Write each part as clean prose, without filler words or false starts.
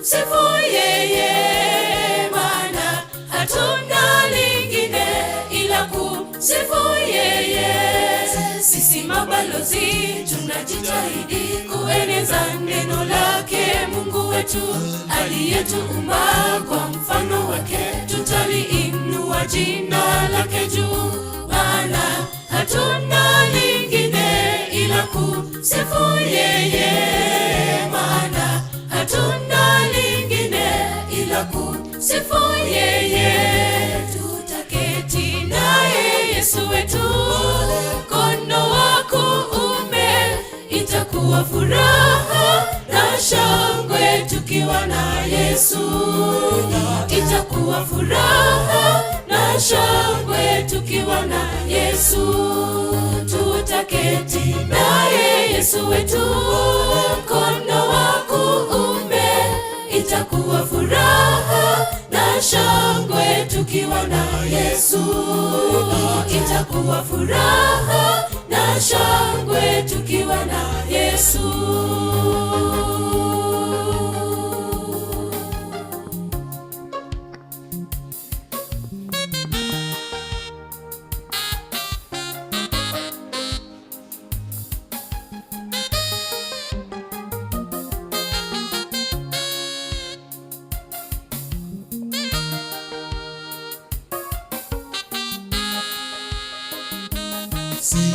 kumsifu yeye, maana hatuna lingine ila kumsifu yeye. Sisi mabalozi tunajitahidi kueneza neno lake Mungu wetu aliyetuumba kwa mfano wake. Tutaliinua jina lake juu, maana hatuna lingine ila kumsifu yeye, maana hatuna lingine ila kumsifu yeye. Tutaketi naye Yesu wetu mkono wa kuume, itakuwa furaha na shangwe tukiwa na Yesu. Itakuwa furaha na shangwe tukiwa na Yesu. Tutaketi naye Yesu wetu mkono wa kuume, itakuwa furaha na shangwe tukiwa na Yesu. Itakuwa furaha na shangwe tukiwa na Yesu.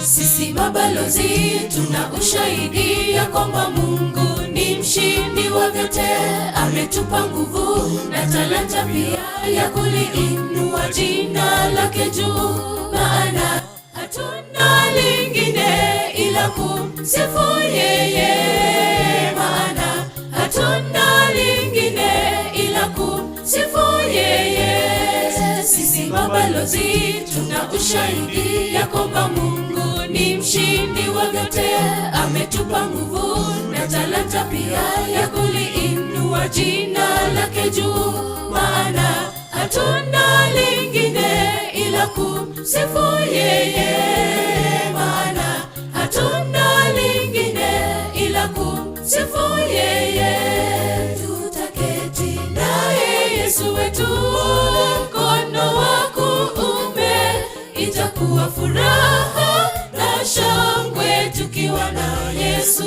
Sisi mabalozi tuna ushahidi ya kwamba Mungu ni mshindi wa vyote. Ametupa nguvu na talanta pia ya kuliinua jina lake juu, maana hatuna lingine ila kumsifu yeye, maana hatuna lingine ila kumsifu yeye. Sisi mabalozi tuna ushahidi ya kwamba Mungu ni mshindi wa vyote. Ametupa nguvu na talanta pia ya kuliinua jina lake juu, maana hatuna lingine ila kumsifu yeye, maana hatuna lingine ila kumsifu yeye. Tutaketi naye Yesu wetu mkono wa kuume, itakuwa furaha na shangwe tukiwa na Yesu.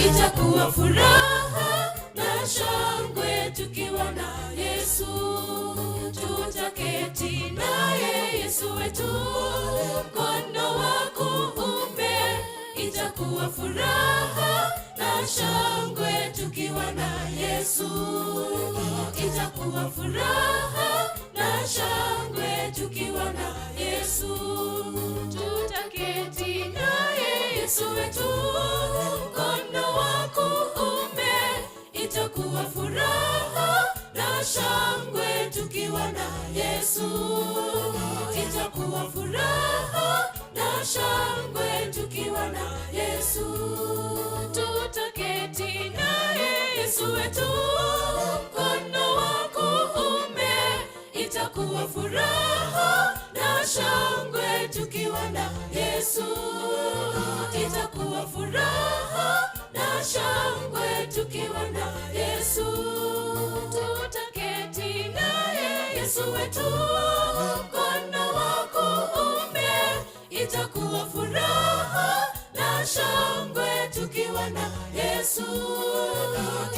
Itakuwa furaha na shangwe tukiwa na Yesu. Tutaketi naye Yesu wetu mkono wa kuume, itakuwa furaha na shangwe tukiwa na Yesu. Itakuwa furaha na shangwe tukiwa na Yesu. Tutaketi naye Yesu wetu mkono wa kuume, itakuwa furaha na shangwe tukiwa na Yesu. Itakuwa furaha na shangwe tukiwa na Yesu. Tutaketi naye Yesu wetu mkono wa kuume, itakuwa furaha na shangwe tukiwa na Yesu. Itakuwa furaha na shangwe tukiwa na Yesu. Tutaketi naye Yesu wetu mkono wa kuume, itakuwa furaha na shangwe tukiwa na Yesu.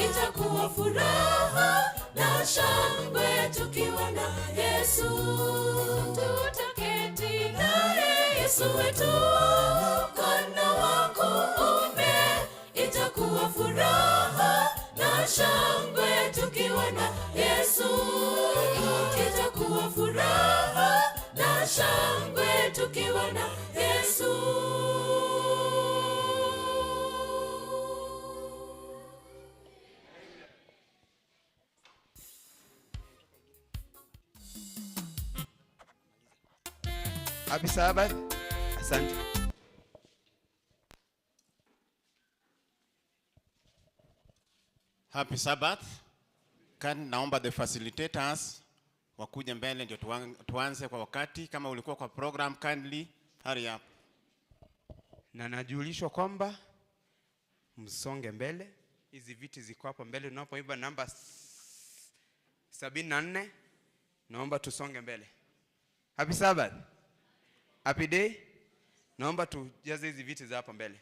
Itakuwa furaha na shangwe tukiwa na Yesu. Tutaketi naye Yesu wetu mkono wa kuume, itakuwa furaha na shangwe tukiwa na Yesu. Itakuwa furaha na shangwe tukiwa na Yesu. Happy Sabbath. Asante. Happy Sabbath. Naomba the facilitators wakuje mbele ndio tuanze kwa wakati. Kama ulikuwa kwa program, kindly hurry up. Na najulishwa kwamba msonge mbele hizi viti ziko hapa mbele. Unapoimba namba 74, naomba tusonge mbele. Happy Sabbath. Happy day. Naomba tujaze hizi viti za hapa mbele.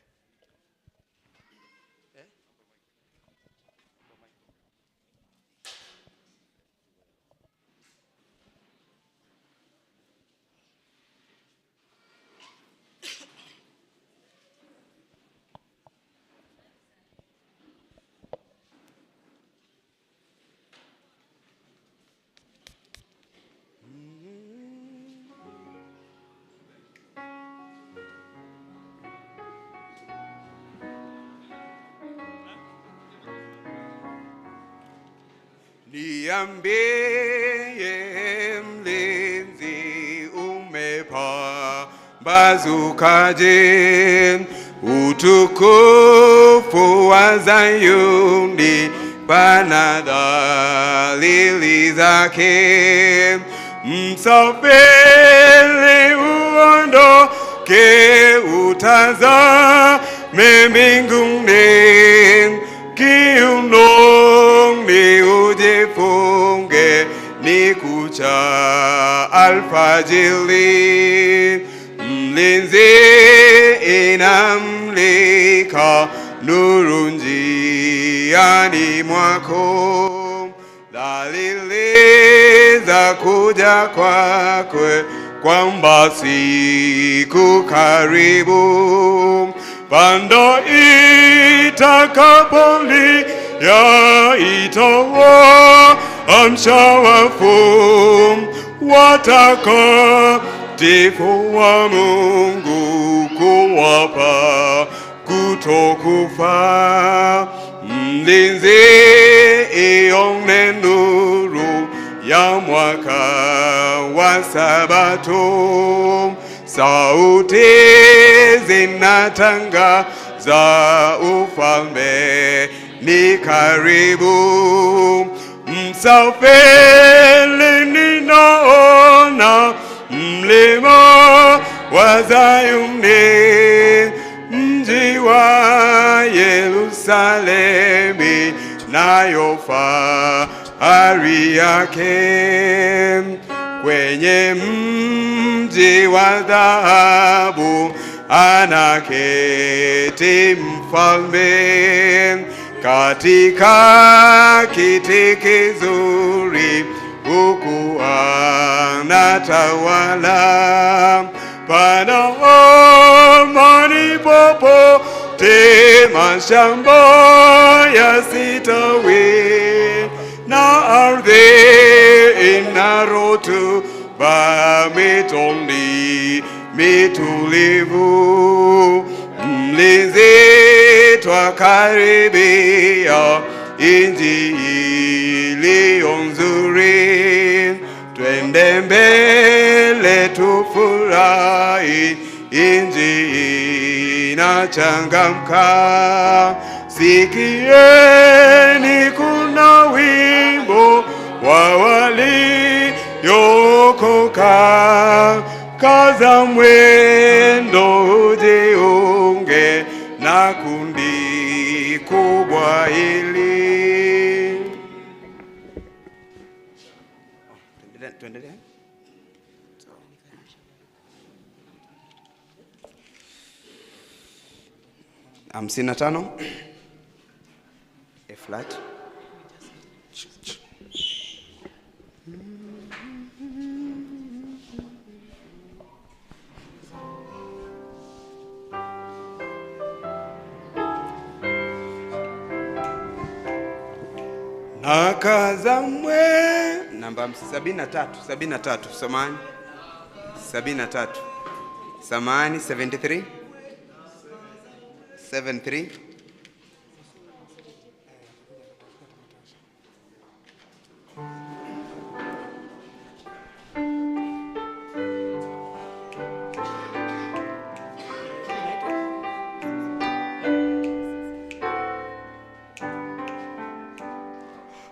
Niambie mlinzi umepambazukaje, utukufu wa Zayuni pana dalili zake. Msafiri uondoke, utazame mbinguni, kiunoni ujifunge, ni kucha alfajiri. Mlinzi inamlika, nuru njiani mwako, dalili za kuja kwake, kwamba siku karibu. Panda itakapolia, itawaamsha wafu, watakatifu wa Mungu, kuwapa kutokufa. Mlinzi ione nuru ya mwaka wa Sabato, sauti zinatangaza ufalme ni karibu. Msafiri ninaona mlima wa Zayuni, mji wa Yerusalemi, nayo fahari yake. Kwenye mji wa dhahabu anaketi mfalme, katika kiti kizuri huku anatawala. Pana amani popote, mashamba yasitawi, na ardhi ina rutuba, mitoni mitulivu. Mlinzi twakaribia inji iliyo nzuri, twende mbele tufurahi, inji inachangamka. Sikieni kuna wimbo wa waliokoka, kaza mwendo ujiunge na kundi kubwa hili. Tuendelee. 55 A flat. Nakaza namba 73 samani 73 samani 73 73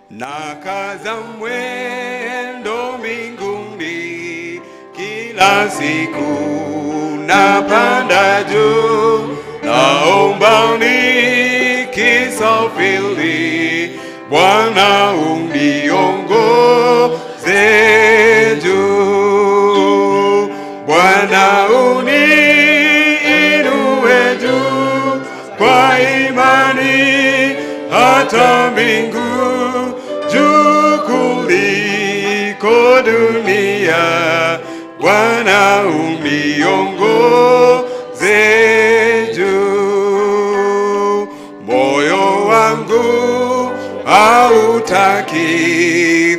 Nakaza mwendo mbinguni, kila siku napanda juu, naomba nikisi nisafiri, Bwana uniongoze juu. Bwana uniinue juu kwa imani, hata mbingu juu kuliko dunia. Bwana uniongoze juu. Moyo wangu hautaki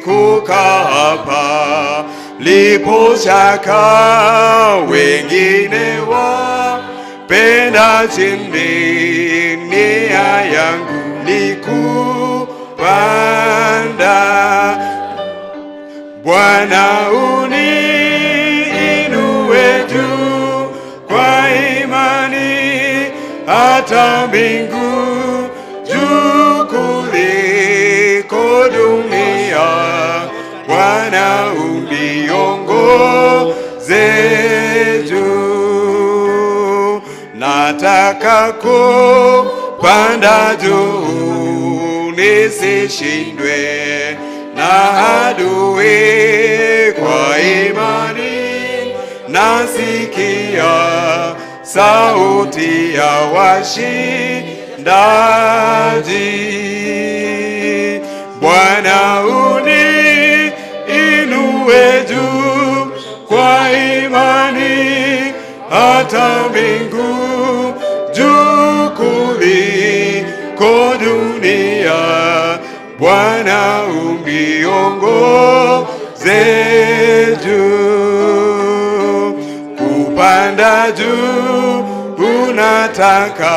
kukaa hapa lipo shaka, wengine wapenda chini, nia yangu ni kupanda. Bwana uniinue juu kwa imani, hata mbingu juu kuliko dunia. Bwana uniongoze juu. Nataka kupanda juu, nisishindwe na adui. Kwa imani nasikia sauti ya washindaji. Bwana uniinue juu kwa imani, hata mbingu juu kuliko dunia. Bwana uniongoze juu. Kupanda juu unataka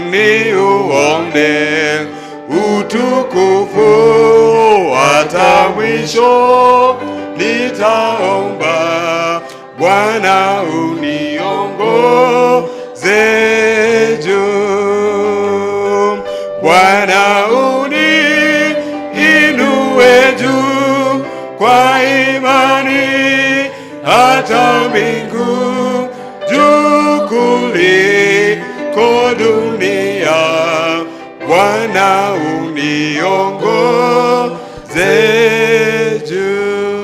niuone utukufu, hata mwisho nitaomba. Bwana uniongoze juu. Bwana uniinue juu kwa imani, hata mbingu juu kuliko dunia. Bwana uniongoze juu.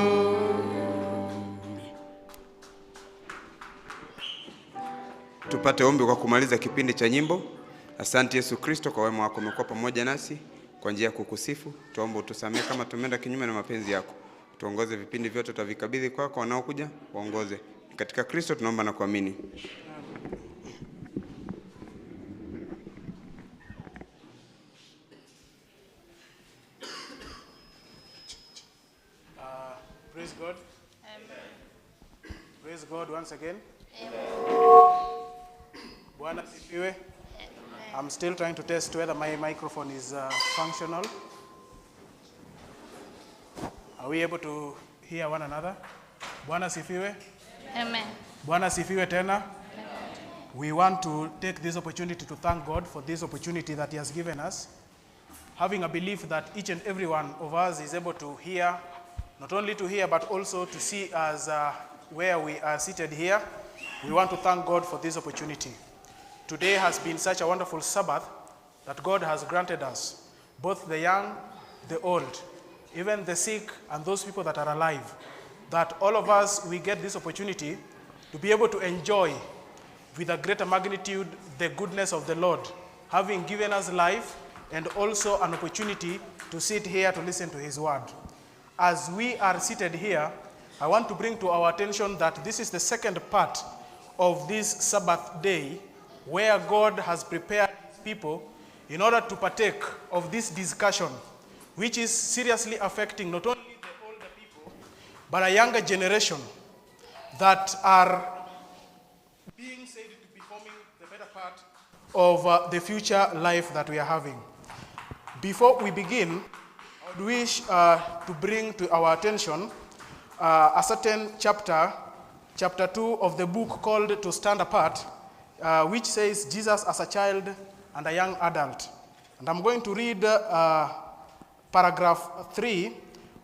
Tupate ombi kwa kumaliza kipindi cha nyimbo. Asante Yesu Kristo kwa wema wako, umekuwa pamoja nasi kwa njia ya kukusifu. Tuombe utusamehe kama tumeenda kinyume na mapenzi yako. Tuongoze vipindi vyote, tutavikabidhi kwako, wanaokuja waongoze. Katika Kristo tunaomba na kuamini. Praise God. Amen. Praise God once again. Amen. Bwana sifiwe. I'm still trying to test whether my microphone is functional. Are we able to hear one another? Bwana sifiwe. Amen. Bwana sifiwe tena. We want to take this opportunity to thank God for this opportunity that He has given us, having a belief that each and every one of us is able to hear, not only to hear but also to see us where we are seated here. We want to thank God for this opportunity. Today has been such a wonderful Sabbath that God has granted us, both the young, the old, even the sick and those people that are alive, that all of us, we get this opportunity to be able to enjoy with a greater magnitude the goodness of the Lord, having given us life and also an opportunity to sit here to listen to His word. As we are seated here, I want to bring to our attention that this is the second part of this Sabbath day, where God has prepared His people in order to partake of this discussion, which is seriously affecting not only the older people, but a younger generation that are being said to be forming the better part of the future life that we are having. Before we begin, I would wish to bring to our attention a certain chapter 2 of the book called To Stand Apart, which says Jesus as a child and a young adult. And I'm going to read paragraph 3,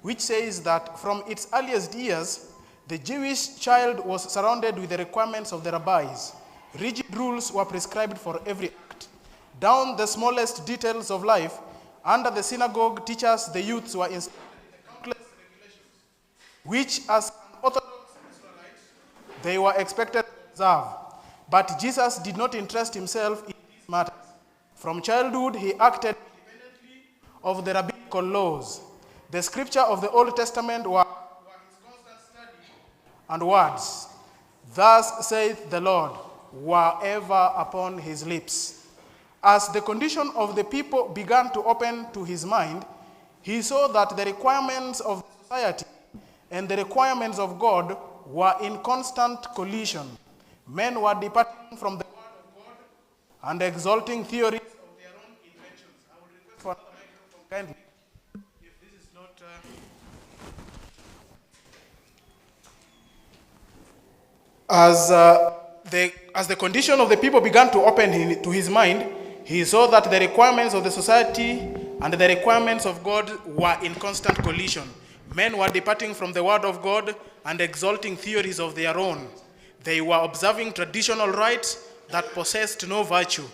which says that from its earliest years, the Jewish child was surrounded with the requirements of the rabbis. Rigid rules were prescribed for every act. down the smallest details of life. Under the synagogue teachers, the youths were instructed in countless regulations, which as Orthodox Israelites, they were expected to observe. But Jesus did not interest himself in these matters. From childhood, he acted independently of the rabbinical laws. The scripture of the Old Testament were his constant study and words. Thus saith the Lord, were ever upon his lips. As the condition of the people began to open to his mind, he saw that the requirements of society and the requirements of God were in constant collision. Men were departing from the word of God and exalting theories of their own inventions. I would request for another microphone kindly. If this is not... As the condition of the people began to open to his mind, he saw that the requirements of the society and the requirements of God were in constant collision. Men were departing from the word of God and exalting theories of their own. They were observing traditional rites that possessed no virtue.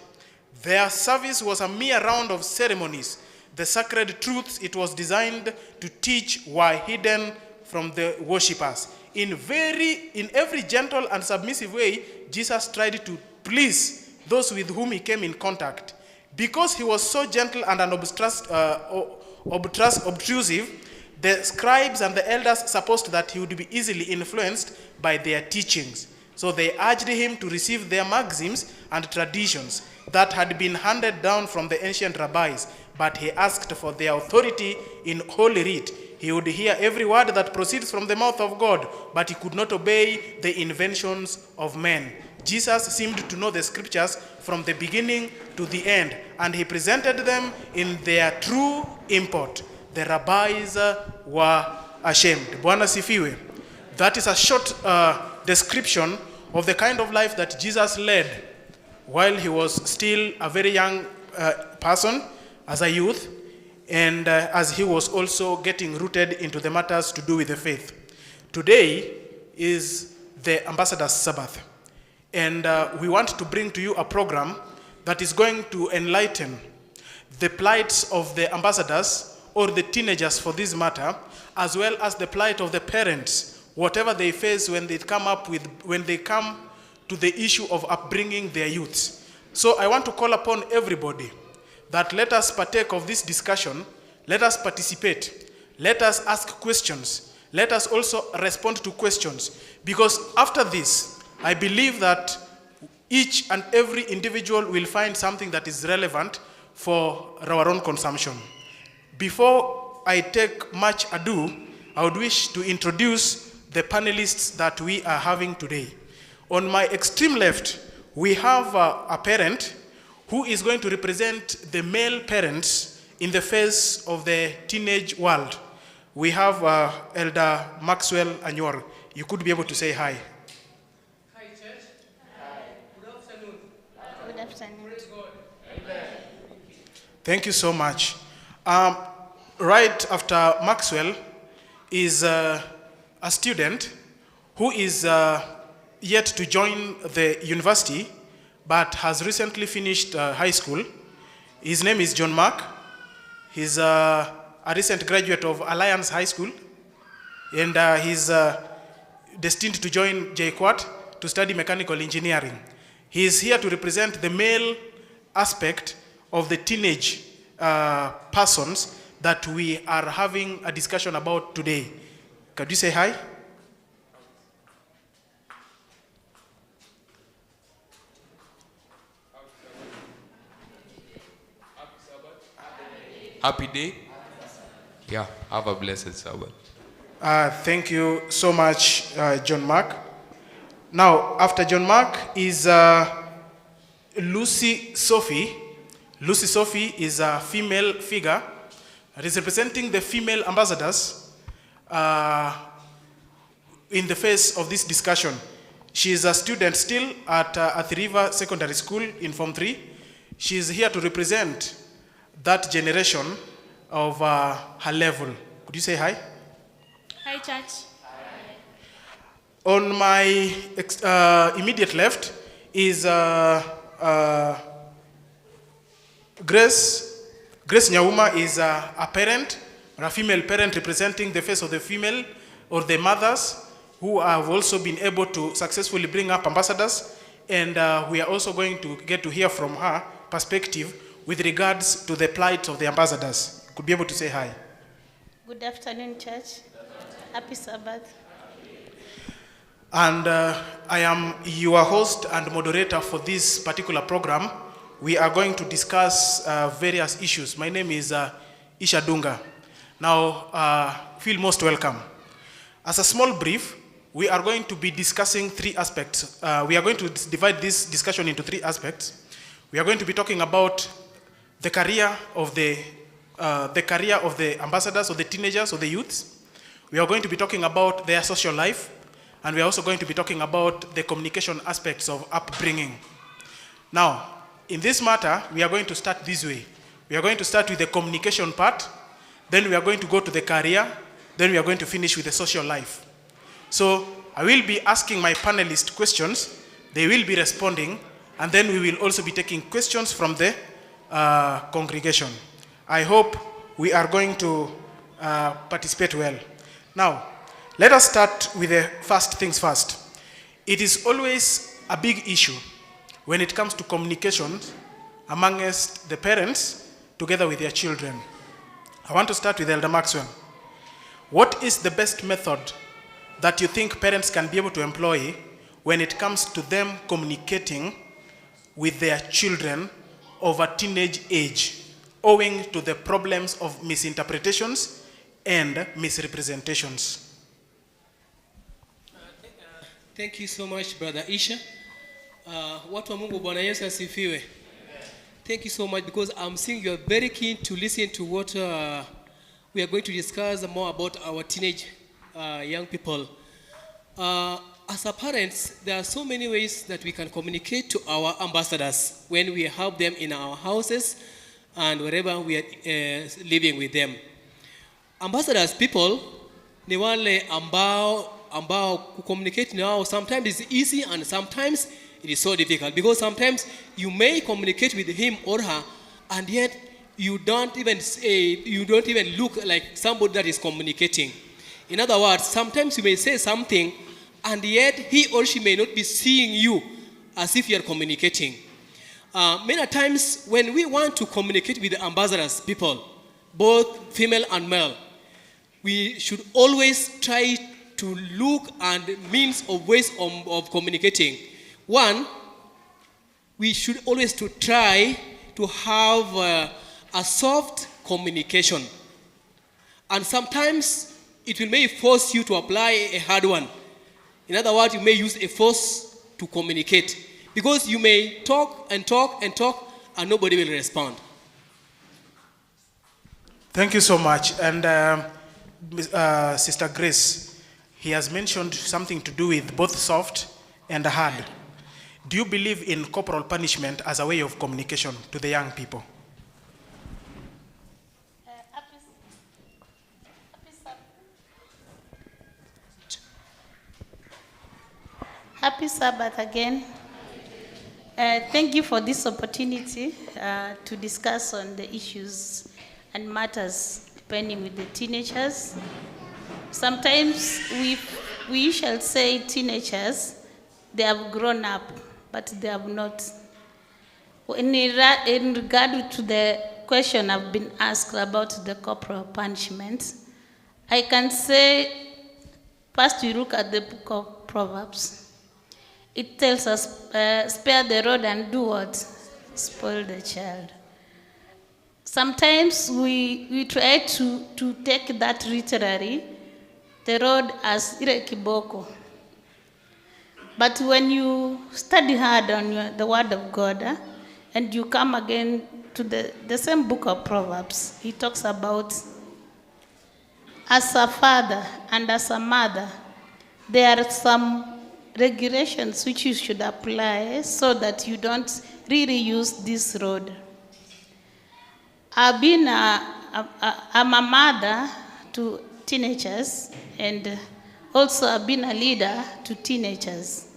Their service was a mere round of ceremonies. The sacred truths it was designed to teach were hidden from the worshippers. In every gentle and submissive way, Jesus tried to please those with whom he came in contact. Because he was so gentle and unobtrusive, the scribes and the elders supposed that he would be easily influenced by their teachings. So they urged him to receive their maxims and traditions that had been handed down from the ancient rabbis, but he asked for their authority in Holy Writ. He would hear every word that proceeds from the mouth of God, but he could not obey the inventions of men. Jesus seemed to know the scriptures from the beginning to the end, and he presented them in their true import. The rabbis were ashamed. Bwana sifiwe. That is a short description of the kind of life that Jesus led while he was still a very young person, as a youth, and as he was also getting rooted into the matters to do with the faith. Today is the Ambassador's Sabbath, and we want to bring to you a program that is going to enlighten the plights of the ambassadors, or the teenagers for this matter, as well as the plight of the parents, whatever they face when they come to the issue of upbringing their youths. So I want to call upon everybody that let us partake of this discussion, let us participate, let us ask questions, let us also respond to questions, because after this, I believe that each and every individual will find something that is relevant for our own consumption. Before I take much ado, I would wish to introduce the panelists that we are having today. On my extreme left, we have a parent who is going to represent the male parents in the face of the teenage world. We have Elder Maxwell Anyor. You could be able to say hi. Hi, church. Hi. Good afternoon. Good afternoon. Praise God. Amen. Thank you so much. Right after Maxwell is a student who is yet to join the university, but has recently finished high school. His name is John Mark. He's a recent graduate of Alliance High School, and he's destined to join JQuat to study mechanical engineering. He is here to represent the male aspect of the teenage persons that we are having a discussion about today. Could you say hi? Happy day. Yeah, have a blessed Sabbath. Thank you so much, John Mark. Now, after John Mark is Lucy Sophie. Lucy Sophie is a female figure that is representing the female ambassadors in the face of this discussion. She is a student still at Athi River Secondary School in Form 3. She is here to represent that generation of her level. Could you say hi? Hi, church. On my immediate left is Grace Nyauma is a parent, or a female parent representing the face of the female or the mothers who have also been able to successfully bring up ambassadors. And we are also going to get to hear from her perspective with regards to the plight of the ambassadors. Could be able to say hi. Good afternoon, church. Happy Sabbath. And I am your host and moderator for this particular program. We are going to discuss various issues. My name is Isha Dunga. Now, feel most welcome. As a small brief, we are going to be discussing three aspects. We are going to divide this discussion into three aspects. We are going to be talking about the career of the ambassadors, or the teenagers, or the youths. We are going to be talking about their social life, and we are also going to be talking about the communication aspects of upbringing. Now, in this matter, we are going to start this way. We are going to start with the communication part, then we are going to go to the career, then we are going to finish with the social life. So I will be asking my panelists questions, they will be responding, and then we will also be taking questions from the congregation. I hope we are going to participate well. Now, let us start with the first things first. It is always a big issue when it comes to communication amongst the parents together with their children. I want to start with Elder Maxwell. What is the best method that you think parents can be able to employ when it comes to them communicating with their children of a teenage age, owing to the problems of misinterpretations and misrepresentations? Thank you so much, Brother Isha. Watu wa Mungu, Bwana Yesu asifiwe. Thank you so much, because I'm seeing you are very keen to listen to what we are going to discuss more about our teenage young people. As a parents, there are so many ways that we can communicate to our ambassadors when we have them in our houses and wherever we are living with them. Ambassadors, people, ni wale ambao communicate now sometimes is easy and sometimes it is so difficult, because sometimes you may communicate with him or her and yet you don't even look like somebody that is communicating. In other words, sometimes you may say something and yet he or she may not be seeing you as if you are communicating. Many times when we want to communicate with the ambassadors, people, both female and male, we should always try to look at means of ways of communicating. One, we should always to try to have a soft communication. And sometimes it will may force you to apply a hard one. In other words, you may use a force to communicate, because you may talk and talk and talk and nobody will respond. Thank you so much. And Sister Grace, he has mentioned something to do with both soft and hard. Do you believe in corporal punishment as a way of communication to the young people? Happy Sabbath again. Thank you for this opportunity to discuss on the issues and matters depending with the teenagers. Sometimes we shall say teenagers, they have grown up, but they have not. In regard to the question I've been asked about the corporal punishment, I can say, first we look at the book of Proverbs. It tells us, spare the rod and do what? Spoil the child. Sometimes we try to take that literally, the rod as ile kiboko. But when you study hard on the word of God, and you come again to the same book of Proverbs, he talks about, as a father and as a mother, there are some regulations which you should apply so that you don't really use this road. I'm a mother to teenagers, and also I've been a leader to teenagers.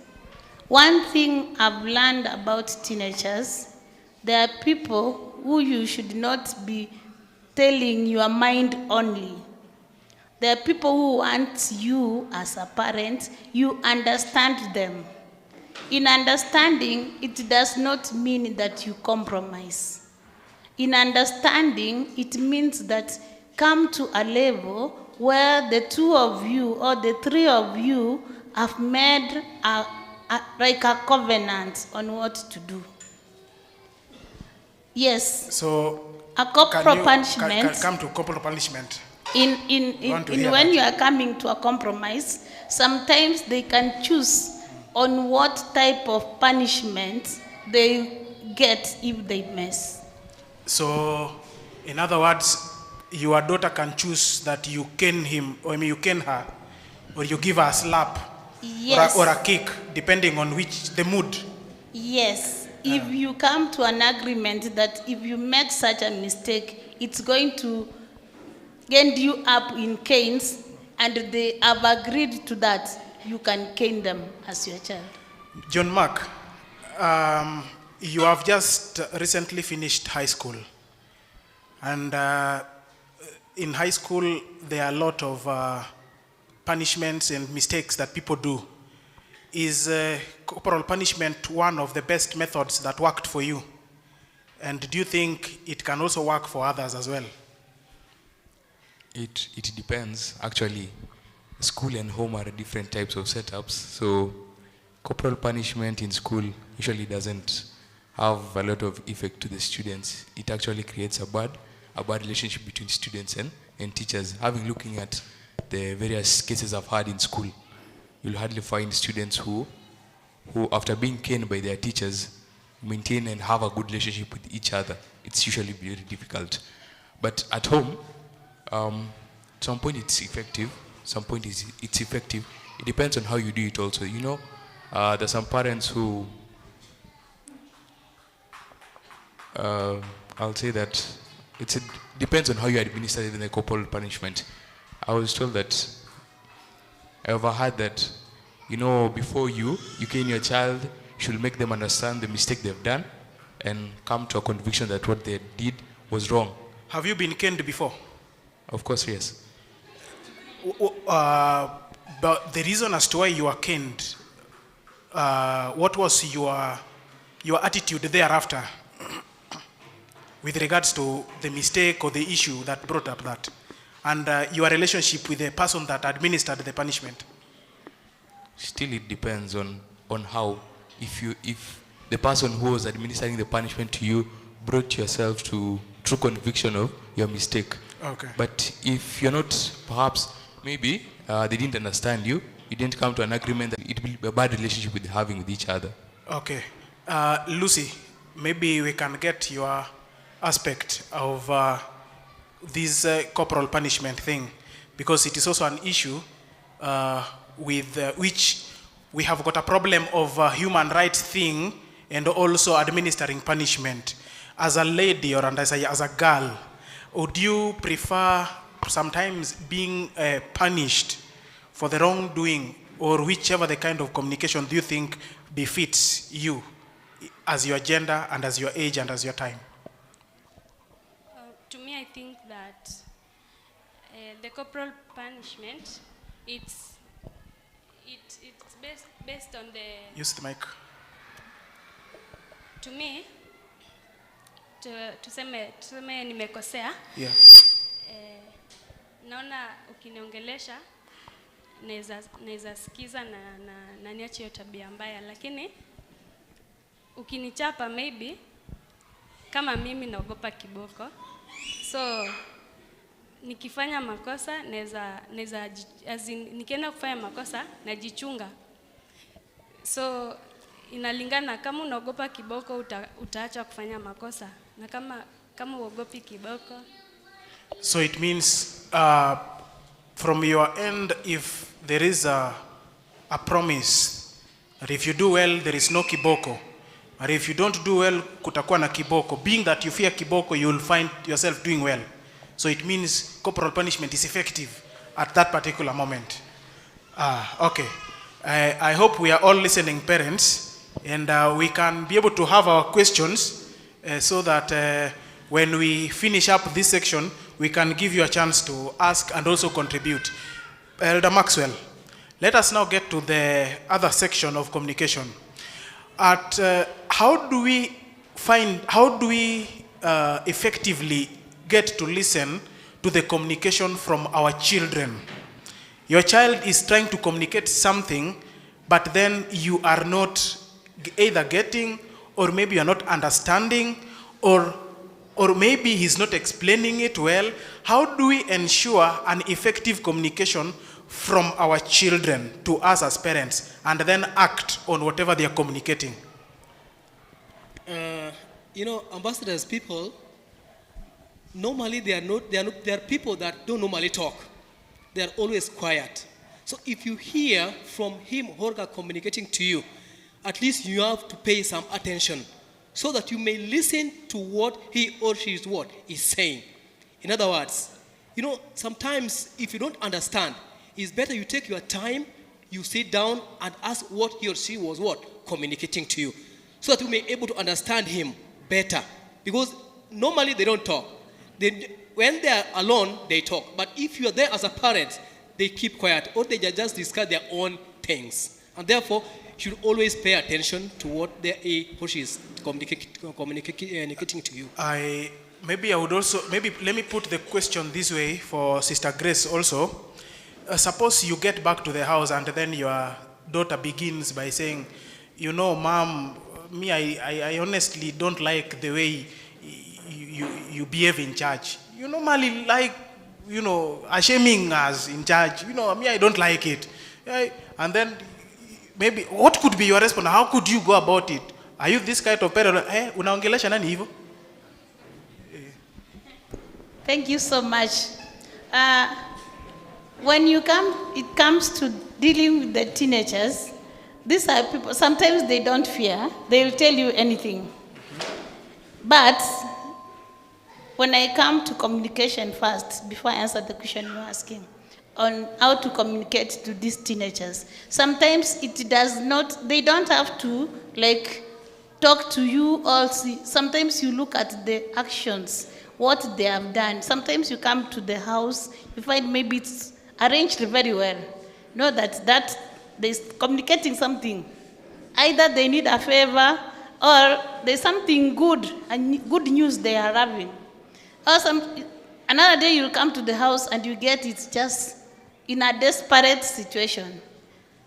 One thing I've learned about teenagers, there are people who you should not be telling your mind only. There are people who want you as a parent, you understand them. In understanding, it does not mean that you compromise. In understanding, it means that come to a level where the two of you or the three of you have made like a covenant on what to do. Yes. So a corporal punishment. Can come to corporal punishment. When you are coming to a compromise, sometimes they can choose on what type of punishment they get if they mess. So, in other words, your daughter can choose that you cane him, or you cane her, or you give her a slap, yes, or a kick, depending on the mood. Yes. If you come to an agreement that if you make such a mistake, it's going to end you up in canes, and they have agreed to that, you can cane them as your child. John Mark, you have just recently finished high school. And in high school, there are a lot of punishments and mistakes that people do. Is corporal punishment one of the best methods that worked for you? And do you think it can also work for others as well? It depends. Actually, school and home are different types of setups. So corporal punishment in school usually doesn't have a lot of effect to the students. It actually creates a bad relationship between students and teachers. Looking at the various cases I've had in school, you'll hardly find students who after being caned by their teachers, maintain and have a good relationship with each other. It's usually very difficult. But at home, some point it's effective, some point it's effective. It depends on how you do it also. You know, there's some parents who, I'll say that it depends on how you administer even the corporal punishment. I was told that, I overheard that, you know, before you cane your child, you should make them understand the mistake they've done and come to a conviction that what they did was wrong. Have you been caned before? Of course, yes. But the reason as to why you are caned, what was your attitude thereafter with regards to the mistake or the issue that brought up that, and your relationship with the person that administered the punishment? Still, it depends on how, if the person who was administering the punishment to you brought yourself to true conviction of your mistake. Okay. But if you're not, perhaps, maybe they didn't understand you, you didn't come to an agreement, that it will be a bad relationship with having with each other. Okay. Lucy, maybe we can get your aspect of this corporal punishment thing, because it is also an issue with which we have got a problem of human rights thing and also administering punishment. As a lady or as a girl, would you prefer sometimes being punished for the wrongdoing, or whichever the kind of communication do you think befits you as your gender and as your age and as your time? To me, I think that the corporal punishment, it's based on the... Use the mic. To me, tuseme nimekosea. Yeah. Naona ukiniongelesha naweza sikiza na niache hiyo tabia mbaya, lakini ukinichapa maybe kama mimi naogopa kiboko, so nikifanya makosa nikienda kufanya makosa najichunga. So inalingana, kama unaogopa kiboko utaacha kufanya makosa, na kama uogopi kiboko. So it means from your end, if there is a promise that if you do well there is no kiboko, or if you don't do well kutakuwa na kiboko, being that you fear kiboko, you will find yourself doing well. So it means corporal punishment is effective at that particular moment. Okay. I hope we are all listening, parents, and we can be able to have our questions so that When we finish up this section, we can give you a chance to ask and also contribute. Elder Maxwell, let us now get to the other section of communication. How do we effectively get to listen to the communication from our children? Your child is trying to communicate something, but then you are not either getting, or maybe you are not understanding, or maybe he's not explaining it well. How do we ensure an effective communication from our children to us as parents, and then act on whatever they are communicating? Ambassadors, people, normally they are people that don't normally talk. They are always quiet. So if you hear from him or her communicating to you, at least you have to pay some attention so that you may listen to what he or she is saying. In other words, sometimes if you don't understand, it's better you take your time, you sit down and ask what he or she was communicating to you, so that you may be able to understand him better. Because normally they don't talk. When they are alone, they talk. But if you are there as a parent, they keep quiet, or they just discuss their own things. And therefore, you should always pay attention to what he or she is communicating to you. Maybe let me put the question this way for Sister Grace also. Suppose you get back to the house and then your daughter begins by saying, Mom, me, I honestly don't like the way you behave in church. You normally like, shaming us in church. Me, I don't like it. And then maybe, what could be your response? How could you go about it? Are you this kind of parent? Unaongelesha nani hivyo? Thank you so much. When it comes to dealing with the teenagers, these are people, sometimes they don't fear. They'll tell you anything. But when I come to communication first, before I answer the question you're asking, on how to communicate to these teenagers, sometimes they don't have to talk to you or see. Sometimes you look at the actions, what they have done. Sometimes you come to the house, you find maybe it's arranged very well. Know that they're communicating something. Either they need a favor, or there's something good, and good news they are having. Or another day you'll come to the house and you get it's just in a desperate situation.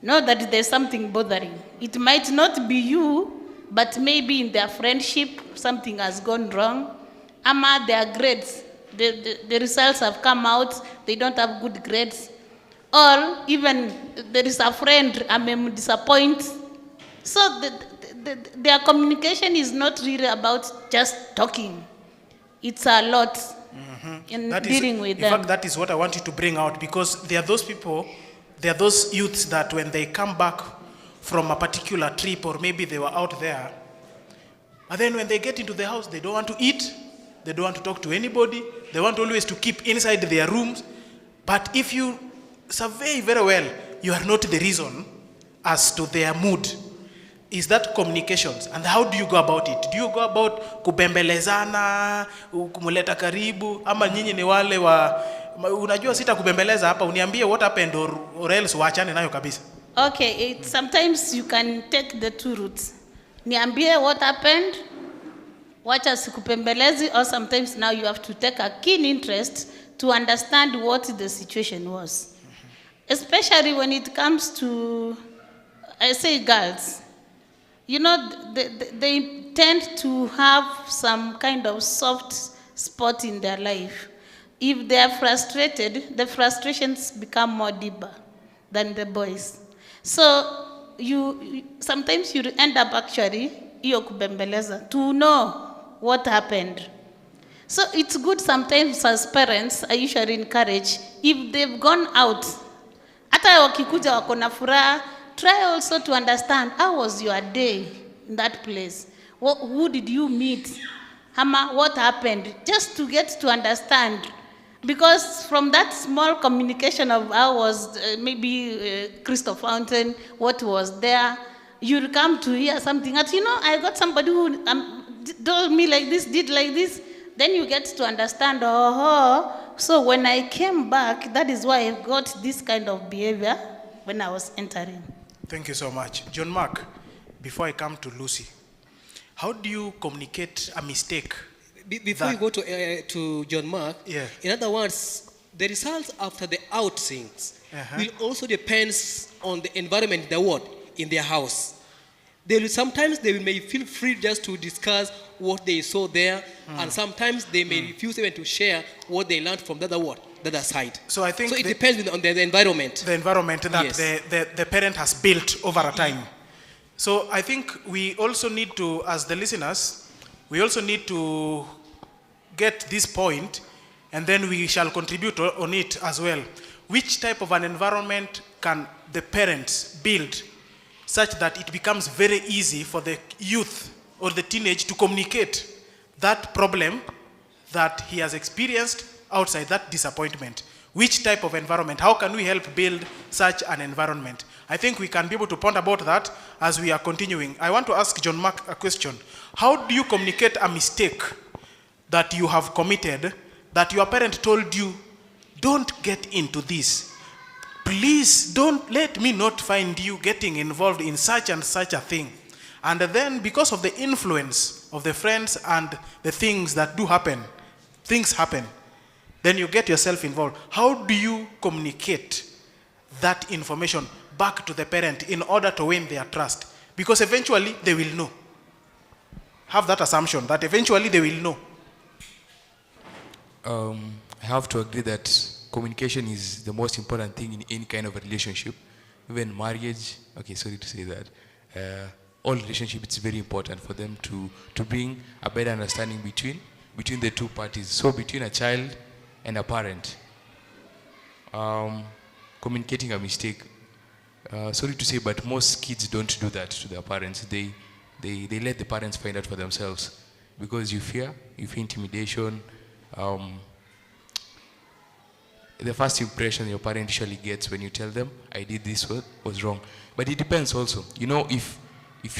Know that there's something bothering. It might not be you, but maybe in their friendship something has gone wrong. Ama their grades, the results have come out, they don't have good grades. Or even there is a friend, I may disappoint. So their communication is not really about just talking. It's a lot in dealing with them. In fact, that is what I want you to bring out, because there are those people, there are those youths that when they come back from a particular trip, or maybe they were out there, and then when they get into the house, they don't want to eat, they don't want to talk to anybody, they want always to keep inside their rooms. But if you survey very well, you are not the reason as to their mood. Is that communications? And how do you go about it? Do you go about kubembelezana, kumuleta karibu, ama nyinyi ni wale wa unajua sita kubembeleza hapa, uniambie what happened, or else waachane nayo kabisa? Okay, sometimes you can take the two routes. Niambie what happened, wacha sikupembelezi, or sometimes now you have to take a keen interest to understand what the situation was. Especially when it comes to, I say girls, they tend to have some kind of soft spot in their life. If they are frustrated, the frustrations become more deeper than the boys. So sometimes you end up actually iyo kubembeleza to know what happened. So it's good sometimes as parents, I usually encourage, if they've gone out, hata wakikuja wako na furaha, try also to understand how was your day in that place. Who did you meet? What happened? Just to get to understand. Because from that small communication of how was maybe Crystal Fountain, what was there, you'll come to hear something. I got somebody who told me like this, did like this. then you get to understand, oh, so when I came back, that is why I got this kind of behavior when I was entering. Thank you so much. John Mark, before I come to Lucy, how do you communicate a mistake? Before you go to John Mark, yeah. In other words, the results after the outings will also depends on the environment in their house. Sometimes they may feel free just to discuss what they saw there, and sometimes they may refuse even to share what they learned from the other side. So I think it depends on the environment. The environment that Yes. the parent has built over a time. So I think we also need to, as the listeners, we also need to get this point, and then we shall contribute on it as well. Which type of an environment can the parents build such that it becomes very easy for the youth or the teenage to communicate that problem that he has experienced outside, that disappointment? Which type of environment? How can we help build such an environment? I think we can be able to ponder about that as we are continuing. I want to ask John Mark a question. How do you communicate a mistake that you have committed, that your parent told you, don't get into this? Please don't let me not find you getting involved in such and such a thing. And then because of the influence of the friends and the things that do happen, things happen, then you get yourself involved. How do you communicate that information back to the parent in order to win their trust? Because eventually they will know. Have that assumption that eventually they will know. I have to agree that communication is the most important thing in any kind of a relationship, even marriage. Okay, sorry to say that. All relationships, it's very important for them to bring a better understanding between the two parties. So between a child and a parent, communicating a mistake. Sorry to say, but most kids don't do that to their parents. They let the parents find out for themselves because you feel intimidation. The first impression your parent usually gets when you tell them, I did this was wrong. But it depends also. You know, if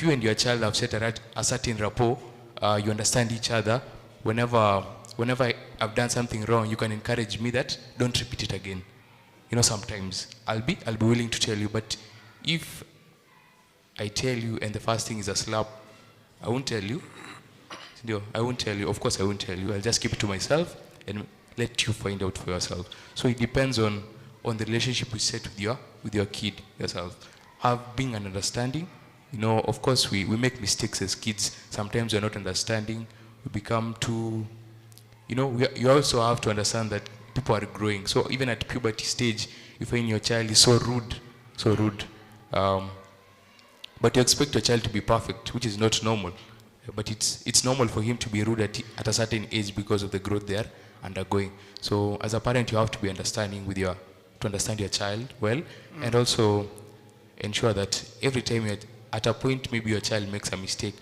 you and your child have set a certain rapport, you understand each other, whenever I've done something wrong, you can encourage me that don't repeat it again. You know, sometimes I'll be willing to tell you, but if I tell you and the first thing is a slap, I won't tell you. I won't tell you. Of course I won't tell you. I'll just keep it to myself and let you find out for yourself. So it depends on the relationship you set with your kid yourself. Being an understanding. You know, of course we make mistakes as kids. Sometimes we're not understanding. We become too, you know, you also have to understand that people are growing. So even at puberty stage, you find your child is so rude. But you expect your child to be perfect, which is not normal. But it's normal for him to be rude at a certain age because of the growth they are undergoing. So as a parent, you have to be understanding to understand your child well, and also ensure that every time you're at a point, maybe your child makes a mistake,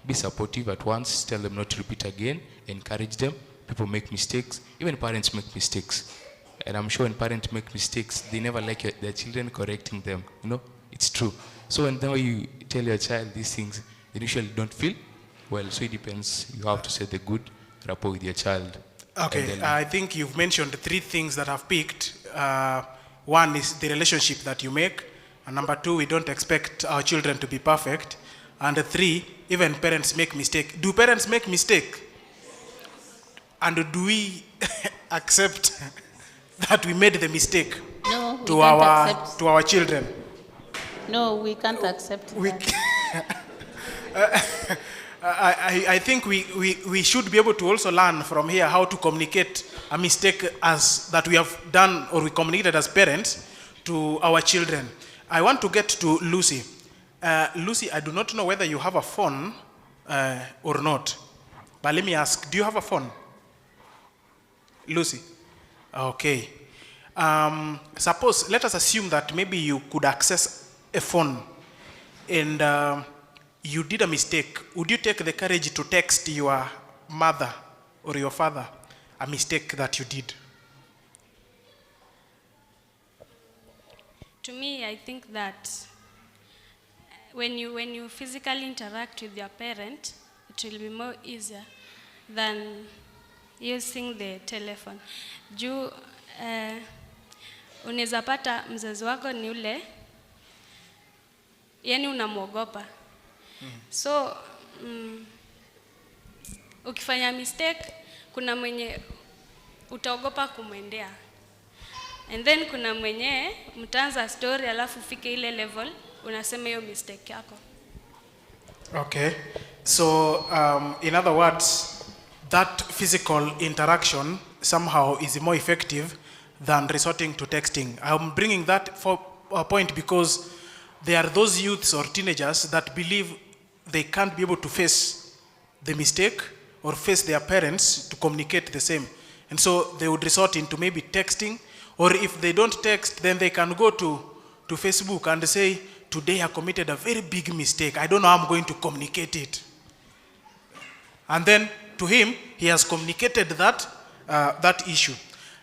be supportive at once, tell them not to repeat again, encourage them. People make mistakes, even parents make mistakes. And I'm sure when parents make mistakes, they never like their children correcting them. You know, it's true. So when you tell your child these things, they usually don't feel well. So it depends. You have to set the good rapport with your child. Okay, I think you've mentioned 3 things that I've picked. One is the relationship that you make. And number 2, we don't expect our children to be perfect. And 3, even parents make mistakes. Do parents make mistakes? And do we accept that we made the mistake to our children? No, we can't accept that. I think we should be able to also learn from here how to communicate a mistake that we have done or we communicated as parents to our children. I want to get to Lucy. Lucy, I do not know whether you have a phone or not, but let me ask, do you have a phone? Lucy? Okay. Let us assume that maybe you could access a phone and you did a mistake. Would you take the courage to text your mother or your father a mistake that you did? To me, I think that when you physically interact with your parent, it will be more easier than using the telephone. Juu unaweza pata mzazi wako ni ule, yani unamwogopa. So ukifanya mistake, kuna mwenye utaogopa kumwendea. And then kuna mwenye mtaanza story alafu fike ile level unasema hiyo mistake yako. Okay. So in other words, that physical interaction somehow is more effective than resorting to texting. I'm bringing that for a point because there are those youths or teenagers that believe they can't be able to face the mistake or face their parents to communicate the same. And so they would resort into maybe texting, or if they don't text, then they can go to Facebook and say, today I committed a very big mistake. I don't know how I'm going to communicate it. And then to him, he has communicated that issue.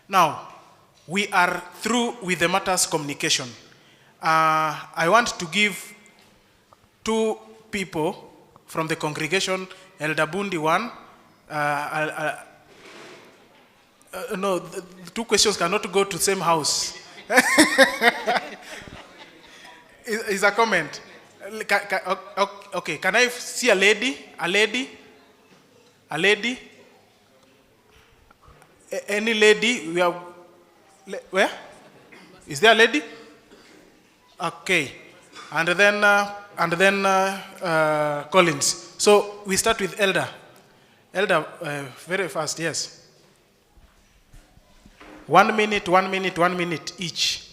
Now, we are through with the matters communication. I want to give 2 people from the congregation, Elder Bundi one. No, the 2 questions cannot go to the same house. Is a comment. Okay, can I see a lady? A lady? A lady? Any lady? We are, where? Is there a lady? Okay. And then Collins. So we start with Elder. Elder, very fast, yes. 1 minute, 1 minute, 1 minute each.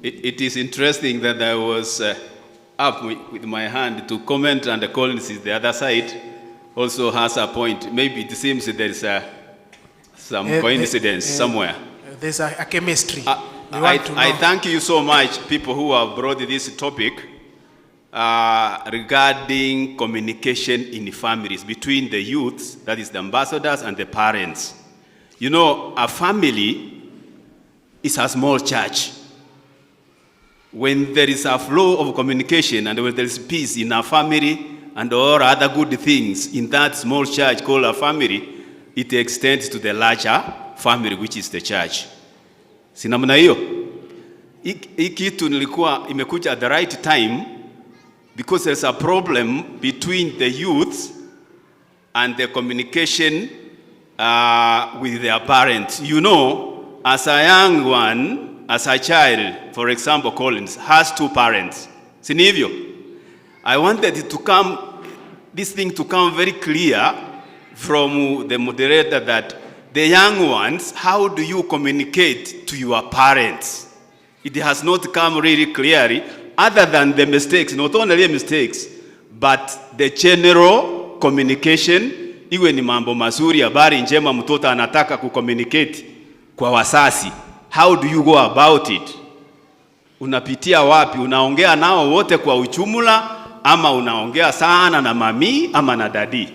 It is interesting that I was up with my hand to comment, and the Collins is the other side also has a point. Maybe it seems there is some coincidence somewhere. There's a chemistry. I thank you so much, people who have brought this topic regarding communication in families between the youths, that is the ambassadors, and the parents. You know, a family is a small church. When there is a flow of communication and when there is peace in a family and all other good things in that small church called a family, it extends to the larger family, which is the church. Si namna hiyo? Hii kitu nilikuwa imekuja at the right time because there's a problem between the youth and the communication with their parents. You know, as a young one, as a child, for example, Collins, has 2 parents. Si ni hivyo? I wanted this thing to come very clear from the moderator that the young ones, how do you communicate to your parents? It has not come really clearly, other than the mistakes, not only the mistakes, but the general communication. Iwe ni mambo mazuri, habari njema mtoto anataka kucommunicate kwa wasasi. How do you go about it? Unapitia wapi? Unaongea nao wote kwa ujumla, ama unaongea sana na mami ama na dadi?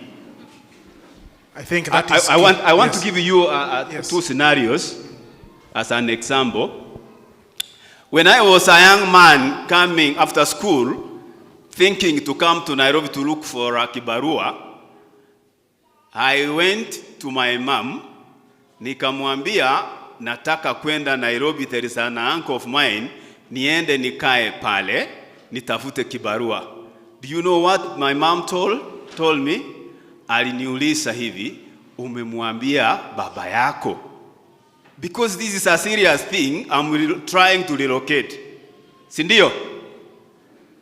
I think that is I want to give you 2 scenarios as an example. When I was a young man coming after school, thinking to come to Nairobi to look for a kibarua, I went to my mom, nikamwambia nataka kwenda Nairobi, there is an uncle of mine, niende nikae pale, nitafute kibarua. Do you know what my mom told me? Aliniuliza hivi, umemwambia baba yako? Because this is a serious thing, I'm trying to relocate. Si ndio?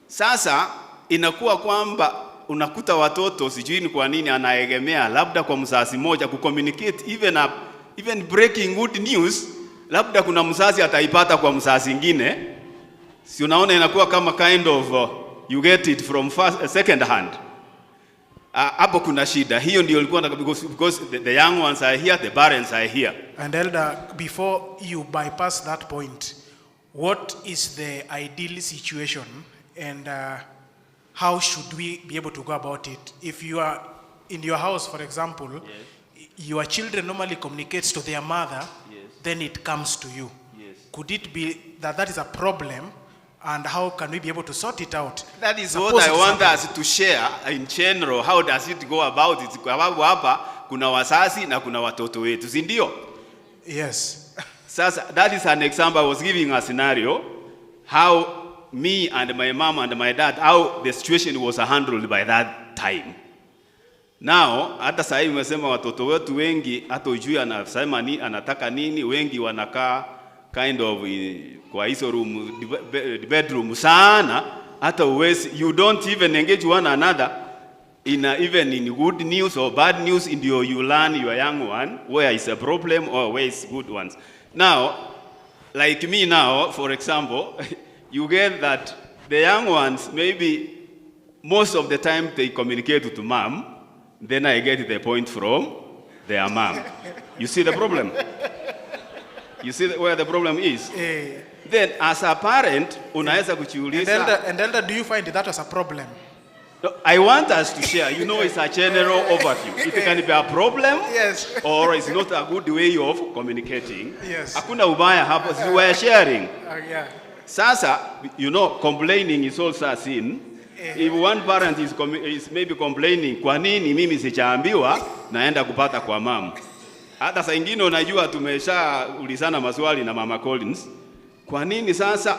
Sasa inakuwa kwamba unakuta watoto sijui ni kwa nini anaegemea labda kwa mzazi mmoja kucommunicate even breaking good news, labda kuna mzazi ataipata kwa mzazi mwingine. Si unaona inakuwa kama kind of you get it from second hand. Hapo kuna shida. Hiyo ndio ilikuwa because the young ones are here, the parents are here. And Elder, before you bypass that point, what is the ideal situation and how should we be able to go about it? If you are in your house, for example, your children normally communicates to their mother, then it comes to you. Could it be that that is a problem, and how can we be able to sort it out? That is what I want us to share in general. How does it go about it? Kwa sababu hapa kuna wazazi na kuna watoto wetu, si ndio? Yes. Sasa, that is an example. I was giving a scenario how me and my mom and my dad, how the situation was handled by that time. Now, hata sasa hivi nimesema watoto wetu wengi hata ujui anasema nini, anataka nini, wengi wanakaa kind of kwa hizo room, bedroom sana, hata uwezi, you don't even engage one another even in good news or bad news, until you learn your young one where is a problem or where is good ones. Now, like me now, for example, you get that the young ones, maybe most of the time they communicate to mom, then I get the point from their mom. You see the problem? You see where the problem is? Then as a parent, unaweza kujiuliza. And Elder, do you find that was a problem? I want us to share. You know, it's a general overview. It can be a problem, yes, or it's not a good way of communicating. Yes. Hakuna ubaya hapo, we are sharing. Yeah. Sasa, you know, complaining is also a sin. If one parent is maybe complaining, kwa nini mimi sijaambiwa naenda kupata kwa mama? Hata saa ingine unajua tumeshaulizana maswali na Mama Collins. Kwa nini sasa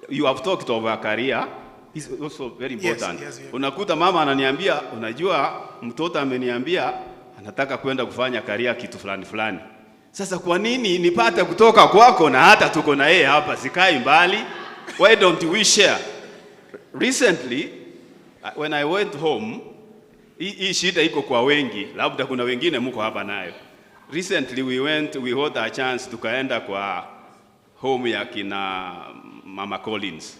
you have talked of a career? Is also very important. Yes. Unakuta mama ananiambia, unajua mtoto ameniambia anataka kwenda kufanya career kitu fulani fulani. Sasa kwa nini nipate kutoka kwako na hata tuko na yeye hapa sikai mbali? Why don't we share? Recently, when I went home, hii shida iko kwa wengi, labda kuna wengine mko hapa nayo. Recently we had a chance tukaenda kwa home ya kina Mama Collins.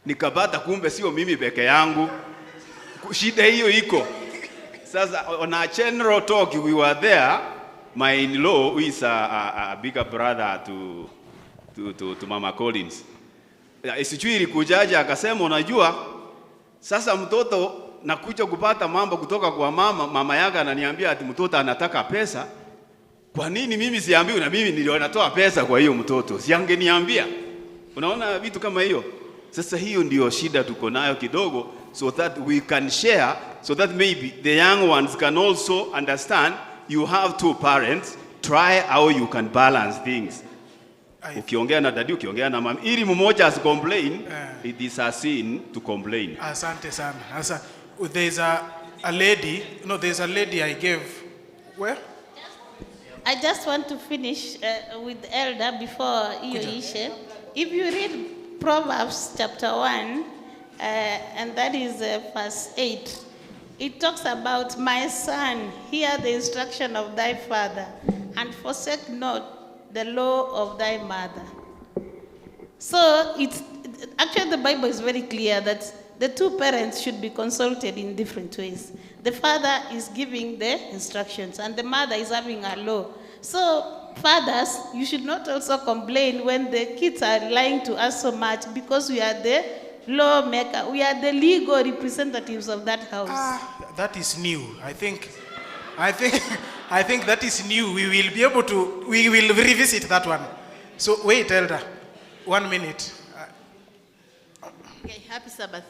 Nikapata kumbe sio mimi peke yangu, shida hiyo iko. Sasa on a general talk we were there, my in-law who is a bigger brother to Mama Collins. Isijui ilikujaje akasema, unajua sasa mtoto nakuja kupata mambo kutoka kwa mama yake ananiambia ati mtoto anataka pesa. Kwa nini mimi siambiwi na mimi ndio natoa pesa kwa hiyo mtoto? Siangeniambia. Unaona vitu kama hiyo? Sasa hiyo ndio shida tuko nayo kidogo, so that we can share, so that maybe the young ones can also understand you have two parents, try how you can balance things. Ukiongea na dadi, ukiongea na mama, ili mmoja asicomplain, it is a sin to complain. Asante sana. There's a lady, there's a lady I gave, where? I just want to finish with Elder before you issue. If you read Proverbs chapter 1, and that is verse 8, it talks about, my son, hear the instruction of thy father, and forsake not the law of thy mother. So actually the Bible is very clear that the two parents should be consulted in different ways. The father is giving the instructions and the mother is having a law. So fathers, you should not also complain when the kids are lying to us so much, because we are the lawmaker, we are the legal representatives of that house. That is new. I think that is new. We will revisit that one. So wait, Elder, 1 minute. Okay, happy Sabbath.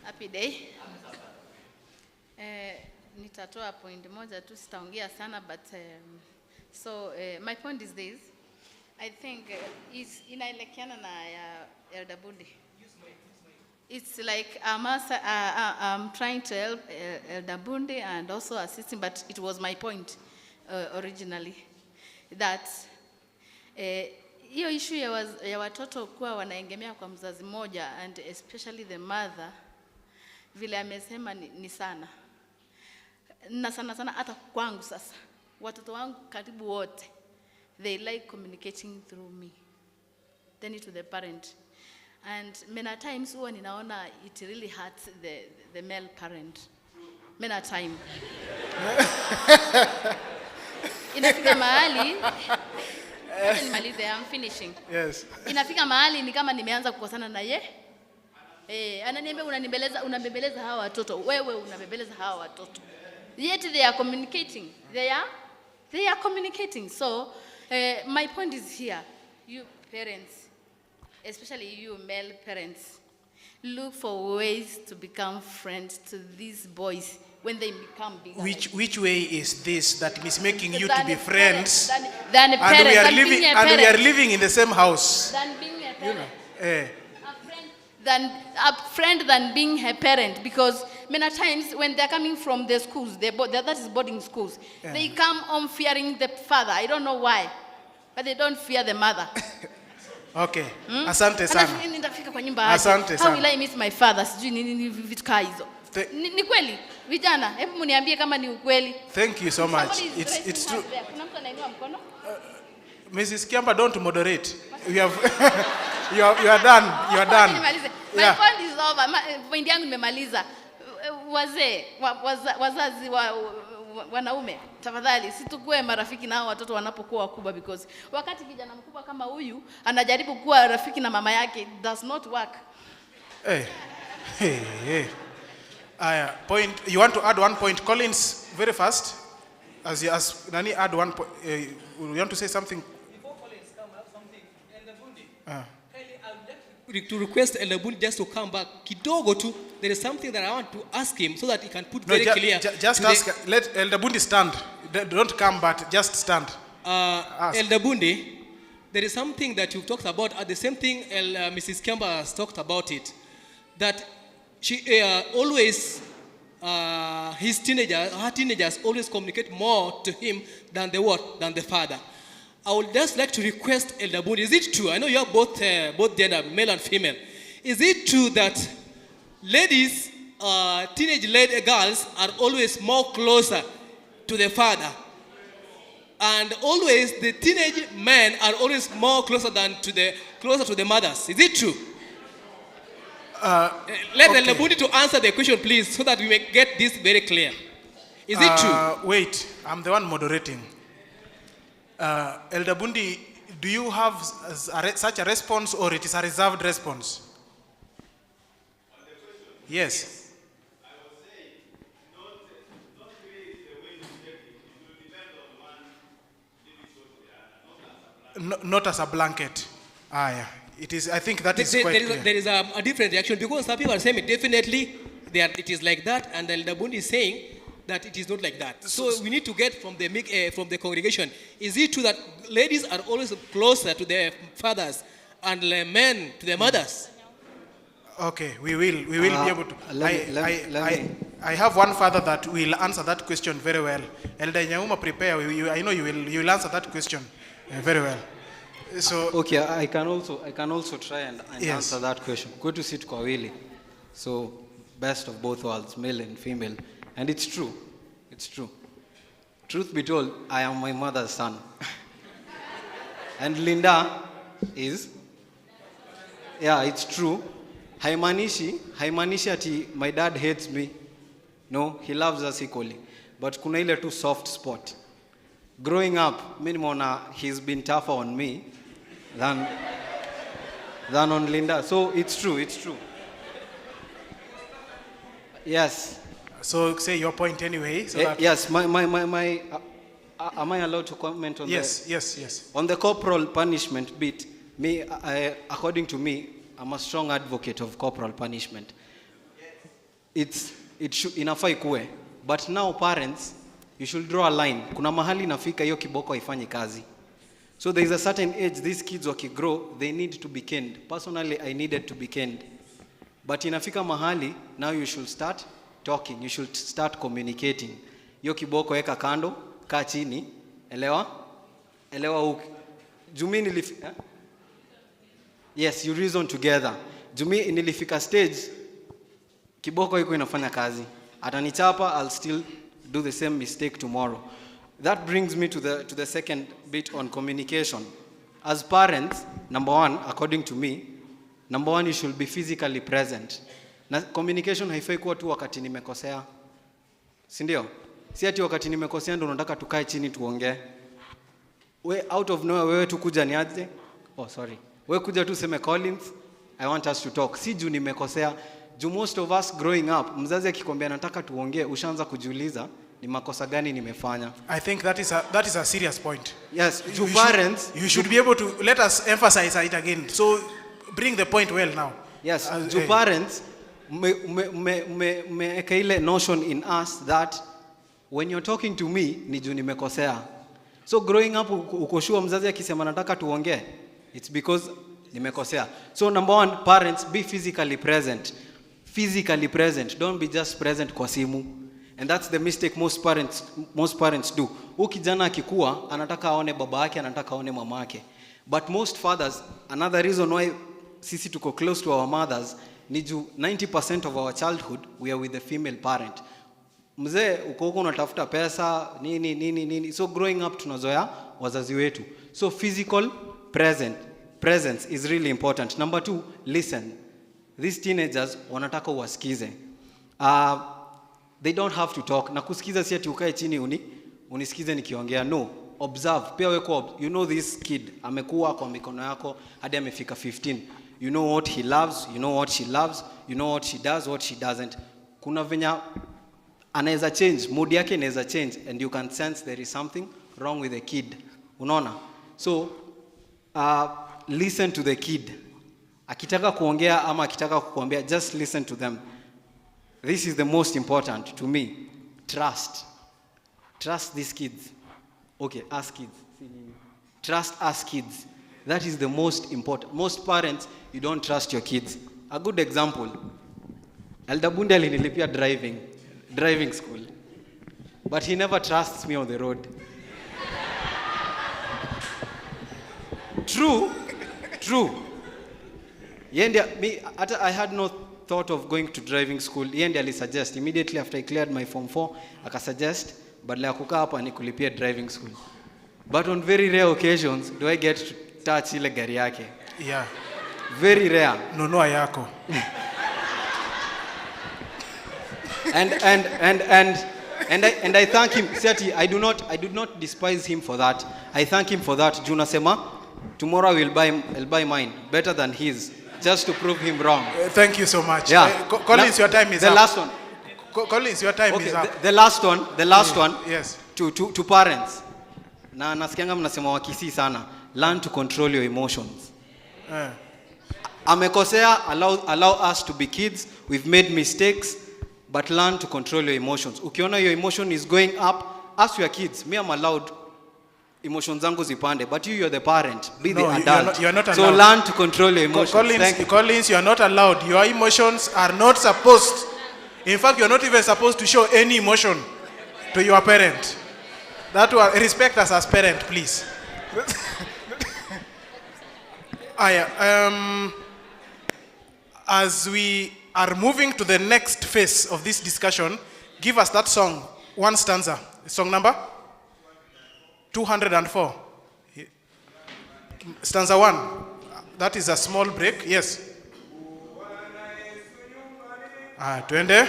Happy day. Nitatoa point moja tu, sitaongea sana, but my point is this. I think inaelekeana na Elder Bundi. It's like I'm trying to help Elder Bundi and also assisting, but it was my point originally that hiyo issue ya watoto kuwa wanaegemea kwa mzazi mmoja, and especially the mother, vile amesema ni sana. Na sana hata kwangu sasa. Watoto wangu karibu wote, they like communicating through me, then to the parent. And many times huwa ninaona it really hurts the male parent. Many times. Inafika mahali, I'm finishing. Yes. Inafika mahali ni kama nimeanza kukosana na ye. Ananiambia unabebeleza hawa watoto. Wewe unabebeleza hawa watoto. Yet they are communicating. They are communicating. So my point is here, you parents, especially you male parents, look for ways to become friends to these boys when they become bigger. Which way is this that is making you to be friends? Than a parent. And we are living in the same house. Than being a parent. You know, a friend than being a parent, because many times when they're coming from the schools, that is boarding schools, they come home fearing the father. I don't know why, but they don't fear the mother. Okay. Asante sana. Asante How will sana. I miss my father? Sijui nini vitu kaa hizo. Ni kweli? Vijana, hebu mniambie kama ni ukweli. Thank you so much. It's true. Kuna mtu anainua mkono? Mrs. Kiamba, don't moderate. You have you are done. You are done. My point is over. Point yangu nimemaliza. Wazee, wazazi wanaume, tafadhali situkue marafiki na hao watoto wanapokuwa wakubwa, because wakati kijana mkubwa kama huyu anajaribu kuwa rafiki na mama yake, it does not work. Hey. Point. You want to add one point, Collins, very fast. As Nani add one point. You want to say something? Before Collins come, I have something. Elder Bundi. I would like to request Elder Bundi just to come back. Kidogo tu. There is something that I want to ask him so that he can put very clear. Just ask. Let Elder Bundi stand. Don't come, but just stand. Elder Bundi, there is something that you've talked about. The same thing Mrs. Kiamba has talked about it. That she always, her teenagers always communicate more to him than the father. I would just like to request Elder Bundi, is it true? I know you have both gender, male and female. Is it true that ladies, teenage girls are always more closer to the father? And always the teenage men are always more closer to the mothers. Is it true? Let Elder Bundi to answer the question, please, so that we may get this very clear. Is it true? Wait, I'm the one moderating. Elder Bundi, do you have such a response, or it is a reserved response? Yes. I was saying, not really the way you take it. It will depend on one individual to the other, Not as a blanket. Yeah. It is. I think that is quite clear. There is a different reaction, because some people are saying definitely it is like that, and Elder Bundi is saying that it is not like that. So we need to get from the congregation. Is it true that ladies are always closer to their fathers and men to their mothers? Okay, we will be able to. I have one father that will answer that question very well. Elder Nyauma, prepare. I know you will answer that question very well. So okay, I can also try and answer that question. Go to sit kwa wili. So best of both worlds, male and female, and it's true. It's true. Truth be told, I am my mother's son, and Linda is. Yeah, it's true. Haimanishi ati my dad hates me. No, he loves us equally. But kuna ile tu soft spot. Growing up, he's been tougher on me than on Linda. So it's true. Yes. So say your point anyway. So yes, my am I allowed to comment on that? Yes. On the corporal punishment bit, according to me, I'm a strong advocate of corporal punishment. Inafai kuwe. But now parents, you should draw a line. Kuna mahali nafika hiyo kiboko haifanyi kazi. So there is a certain age these kids grow, they need to be caned. Personally, I needed to be caned. But inafika mahali, now you should start talking. You should start communicating. Hiyo kiboko eka kando, kaa chini, elewa huku. Jumi nilifika. Yes, you reason together. Jumi nilifika stage, kiboko iko inafanya kazi. Atanichapa, I'll still do the same mistake tomorrow. That brings me to the second bit on communication. As parents, number one, according to me, you should be physically present. Na communication haifai kuwa tu wakati nimekosea. Si ndio? Si ati wakati nimekosea ndo unataka tukae chini tuongee. Out of nowhere wewe tu kuja niaje? Oh, sorry. Wewe kuja tu seme Collins, I want us to talk. Si juu nimekosea. Most of us growing up, mzazi akikwambia nataka tuongee, ushaanza kujiuliza ni makosa gani nimefanya. I think that is a serious point. Yes, to parents, you should be able to let us emphasize it again. So bring the point well now. Yes, to parents, meka ile notion in us that when you're talking to me, ni juu nimekosea. So growing up, ukoshua mzazi akisema nataka tuongee, it's because nimekosea. So number one, parents, be physically present. Physically present. Don't be just present kwa simu. And that's the mistake most parents do. Ukijana akikua, anataka aone baba yake, anataka aone mama yake. But most fathers, another reason why sisi tuko close to our mothers, ni juu 90% of our childhood, we are with the female parent. Mzee, uko huko unatafuta pesa, nini. So growing up, tunazoea wazazi wetu. So physical presence is really important. Number two, listen. These teenagers, wanataka uwasikize. They don't have to talk. Na kusikiza si ati ukae chini unisikize nikiongea. No, observe. Pia weko, you know this kid, amekuwa kwa mikono yako, hadi amefika 15. You know what he loves, you know what she loves, you know what she does, what she doesn't. Kuna venya anaweza change, mood yake inaweza change, and you can sense there is something wrong with the kid. Unaona? So, listen to the kid. Akitaka kuongea ama akitaka kukuambia, just listen to them. This is the most important to me. Trust these kids. Okay, us kids. Trust us kids. That is the most important. Most parents, you don't trust your kids. A good example, Eldabundi alinilipia driving school, but he never trusts me on the road. True. I had no thought of going to driving school. Yeye ali suggest immediately after I cleared my form 4, akasuggest badala ya kukaa hapa nikulipia driving school. But on very rare occasions do I get to touch ile gari yake. Yeah. Very rare. Nunua yako. And I thank him. Sati, I do not despise him for that. I thank him for that. Juna sema, tomorrow I'll buy mine better than his, just to prove him wrong. Thank you so much. Yeah. Collins, your time is up. The last one. Collins, your time is up. The last one. Yes. To parents. Na nasikianga mnasema wakisi sana. Learn to control your emotions. Amekosea, allow us to be kids. We've made mistakes, but learn to control your emotions. Ukiona your emotion is going up, ask your kids. Me, I'm allowed emotions zangu zipande, but you're the parent. Be the adult. You're not allowed. So learn to control your emotions. Collins, you're not allowed. Your emotions are not supposed. In fact, you're not even supposed to show any emotion to your parent. That will respect us as parent, please. As we are moving to the next phase of this discussion, give us that song, one stanza. Song number 204. Stanza 1. That is a small break. Yes. Twende.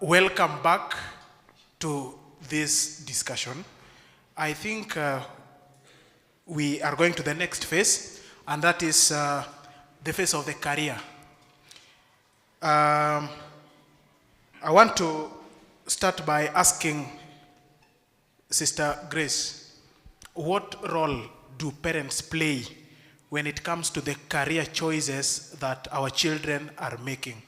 Welcome back to this discussion. I think we are going to the next phase, and that is the phase of the career. I want to start by asking Sister Grace, what role do parents play when it comes to the career choices that our children are making?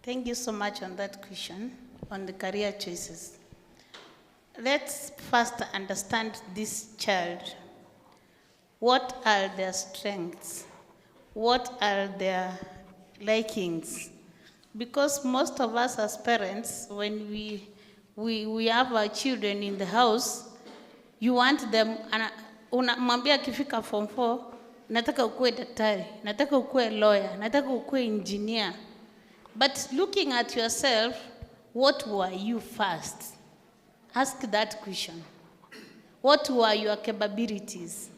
Thank you so much on that question, on the career choices. Let's first understand this child. What are their strengths? What are their likings? Because most of us as parents, when we have our children in the house, you want them, unamwambia akifika form 4, nataka ukue daktari, nataka ukue lawyer, nataka ukue engineer. But looking at yourself, what were you first? Ask that question. What were your capabilities?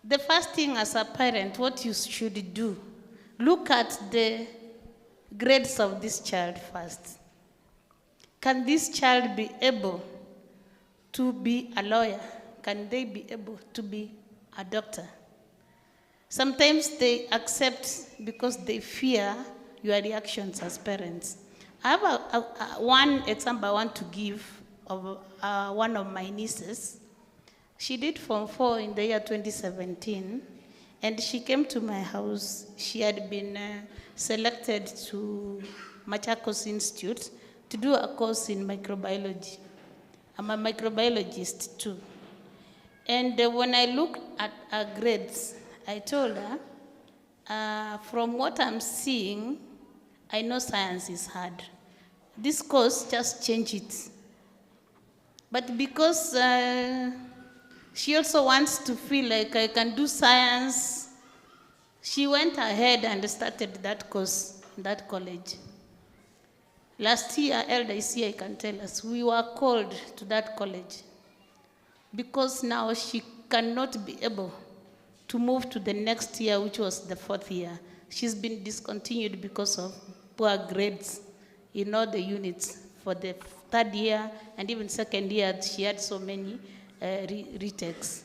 The first thing as a parent, what you should do, look at the grades of this child first. Can this child be able to be a lawyer? Can they be able to be a doctor? Sometimes they accept because they fear your reactions as parents. I have one example I want to give of one of my nieces. She did Form 4 in the year 2017, and she came to my house. She had been selected to Machakos Institute to do a course in microbiology. I'm a microbiologist too. And when I looked at her grades, I told her, from what I'm seeing, I know science is hard. This course, just change it. But because she also wants to feel like I can do science, she went ahead and started that course in that college. Last year, LDC, I can tell us, we were called to that college because now she cannot be able to move to the next year, which was the 4th year. She's been discontinued because of poor grades in all the units for the 3rd year and even 2nd year. She had so many retakes.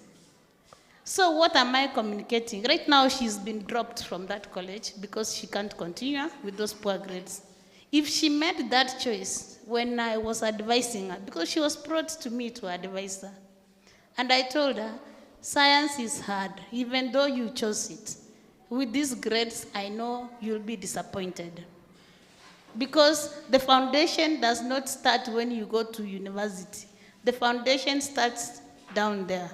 So what am I communicating? Right now, she's been dropped from that college because she can't continue with those poor grades. If she made that choice when I was advising her, because she was brought to me to advise her, and I told her, science is hard, even though you chose it. With these grades, I know you'll be disappointed. Because the foundation does not start when you go to university. The foundation starts down there.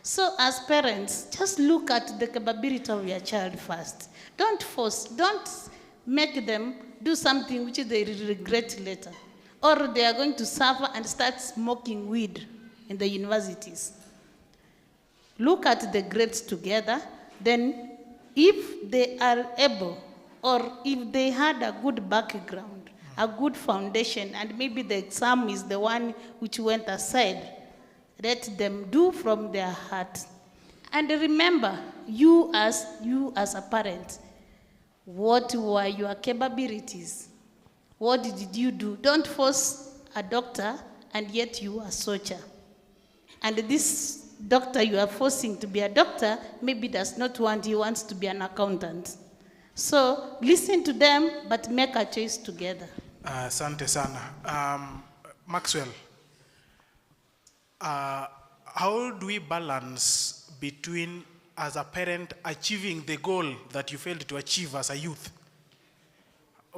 So as parents, just look at the capability of your child first. Don't force, don't make them do something which they regret later. Or they are going to suffer and start smoking weed in the universities. Look at the grades together, then if they are able, or if they had a good background, a good foundation, and maybe the exam is the one which went aside, let them do from their heart. And remember, you as a parent, what were your capabilities? What did you do? Don't force a doctor, and yet you are a soldier. And this doctor you are forcing to be a doctor maybe does not want, he wants to be an accountant. So listen to them, but make a choice together. Asante sana. Maxwell, how do we balance between, as a parent, achieving the goal that you failed to achieve as a youth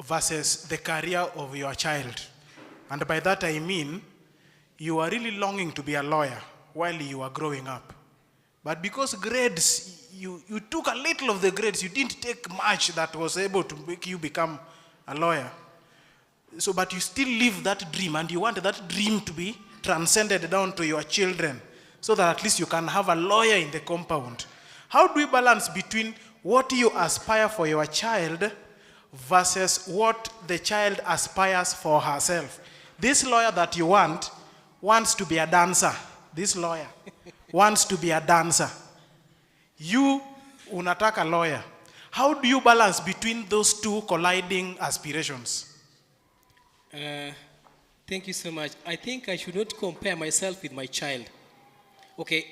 versus the career of your child? And by that I mean, you are really longing to be a lawyer while you are growing up. But because grades, you took a little of the grades, you didn't take much that was able to make you become a lawyer. So, but you still live that dream, and you want that dream to be transcended down to your children, so that at least you can have a lawyer in the compound. How do we balance between what you aspire for your child versus what the child aspires for herself? This lawyer that you want wants to be a dancer. This lawyer wants to be a dancer. You unataka lawyer. How do you balance between those two colliding aspirations? Thank you so much. I think I should not compare myself with my child. Okay,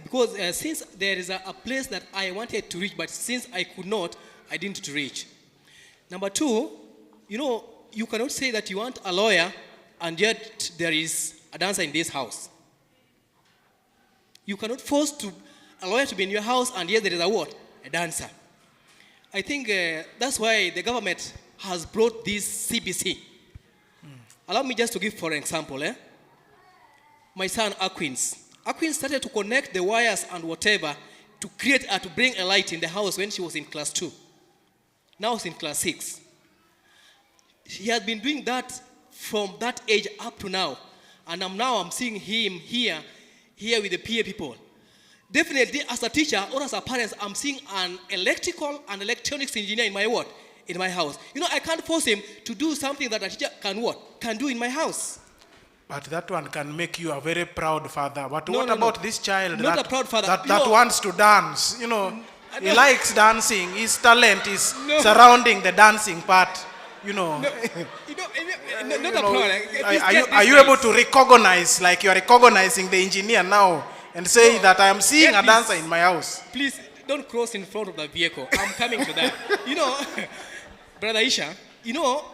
because since there is a place that I wanted to reach, but since I could not, I didn't reach. Number two, you cannot say that you want a lawyer and yet there is a dancer in this house. You cannot force a lawyer to be in your house and yet there is a dancer. I think that's why the government has brought this CBC. Allow me just to give for an example. My son Aquins started to connect the wires and whatever to create to bring a light in the house when she was in class 2. Now she's in class 6. He has been doing that from that age up to now. And I'm seeing him here with the PA people. Definitely, as a teacher or as a parent, I'm seeing an electrical and electronics engineer in my house. I can't force him to do something that a teacher can do in my house. But that one can make you a very proud father. But No, what no, about no. this child Not that, a proud father. that, You that know- wants to dance? You know, he No. likes dancing. His talent is No. surrounding the dancing part. You know, Not you a know, proud. are you able to recognize, like you are recognizing the engineer now, and say that I am seeing Get a dancer this. in my house? Please don't cross in front of the vehicle. I'm coming to that. You know, Brother Isha, you know,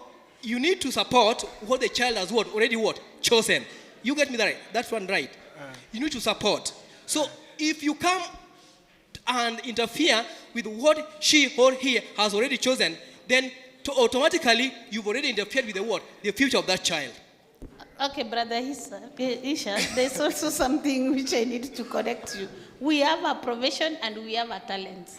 you need to support what the child has already chosen. You get me that right? That's one right. You need to support. So if you come and interfere with what she or he has already chosen, then automatically you've already interfered with the future of that child. Okay, Brother Isha, there's also something which I need to correct you. We have a profession and we have a talent.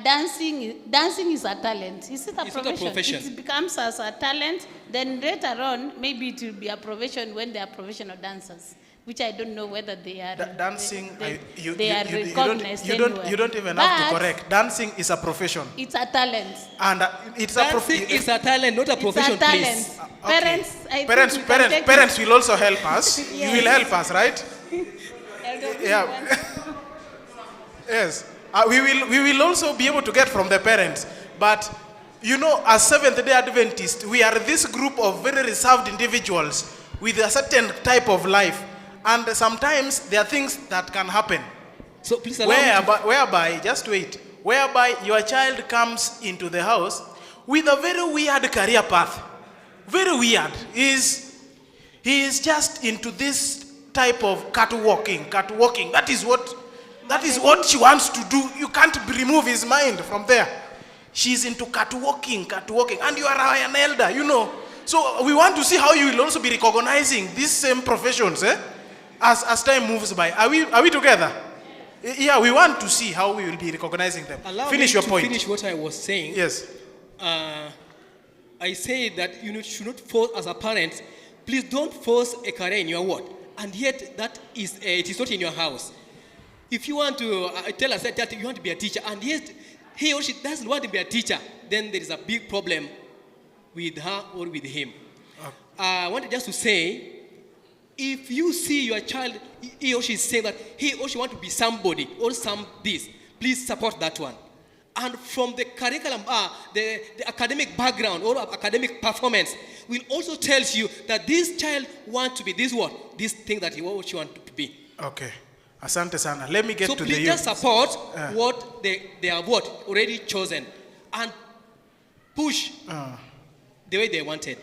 Dancing is a talent. Is it a It's not a profession? profession. It becomes as a talent. Then later on, maybe it will be a profession when they are professional dancers, which I don't know whether they are. Dancing, They are recognized anywhere. you don't even have to But correct. Dancing is a profession. It's a talent. And it's a Dancing is a talent, not a profession, It's a talent. please. Parents, I think Parents, we can take parents it. will also help us. You Yes. will help us, right? Yeah. Yes. We will also be able to get from the parents. But, you know, as Seventh-day Adventists, we are this group of very reserved individuals with a certain type of life. And sometimes there are things that can happen. So please allow me to... Whereby, just wait, whereby your child comes into the house with a very weird career path. Very weird. He is just into this type of catwalking. That is what she wants to do. You can't remove his mind from there. She's into catwalking, and you are an elder, you know. So we want to see how you will also be recognizing these same professions, as time moves by. Are we together? Yeah, we want to see how we will be recognizing them. Finish your point. Finish what I was saying. Yes. I say that you should not force, as a parent, please don't force a career in your ward, and yet that is it is not in your house. If you want to tell us that you want to be a teacher, and yet he or she doesn't want to be a teacher, then there is a big problem with her or with him. I wanted just to say, if you see your child, he or she is saying that he or she want to be somebody or some this, please support that one. And from the curriculum, the academic background or academic performance will also tell you that this child wants to be this thing that he or she wants to be. Okay. Asante sana. Let me get to the So please just support what they have already chosen and push the way they wanted.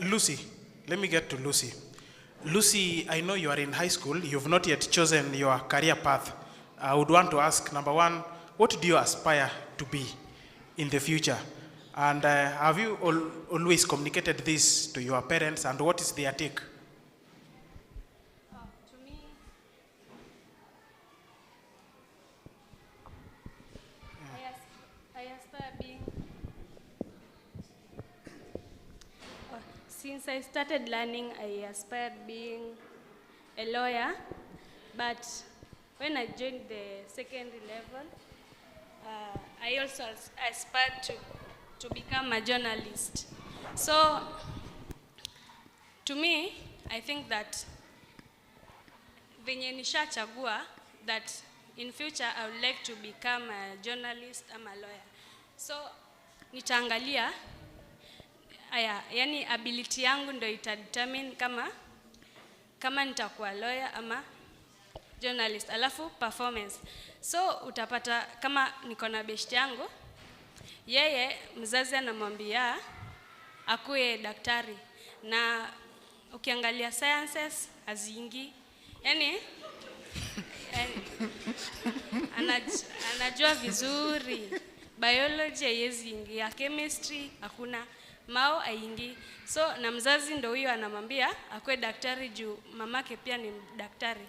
Lucy, let me get to Lucy. Lucy, I know you are in high school. You've not yet chosen your career path. I would want to ask, number one, what do you aspire to be in the future? And have you always communicated this to your parents, and what is their take? Since I started learning, I aspired being a lawyer, but when I joined the secondary level, I also aspired to become a journalist. So, to me, I think that venye nishachagua that in future I would like to become a journalist, I'm a lawyer. So, nitaangalia yani ability yangu ndo itadetermine kama nitakuwa lawyer ama journalist. Alafu performance. So utapata kama niko na best yangu, yeye mzazi anamwambia akuwe daktari, na ukiangalia sciences haziingi. Yani anajua vizuri biology haiwezi ingia, chemistry hakuna, mao aingi. So na mzazi ndo huyo anamwambia akuwe daktari juu mamake pia ni daktari.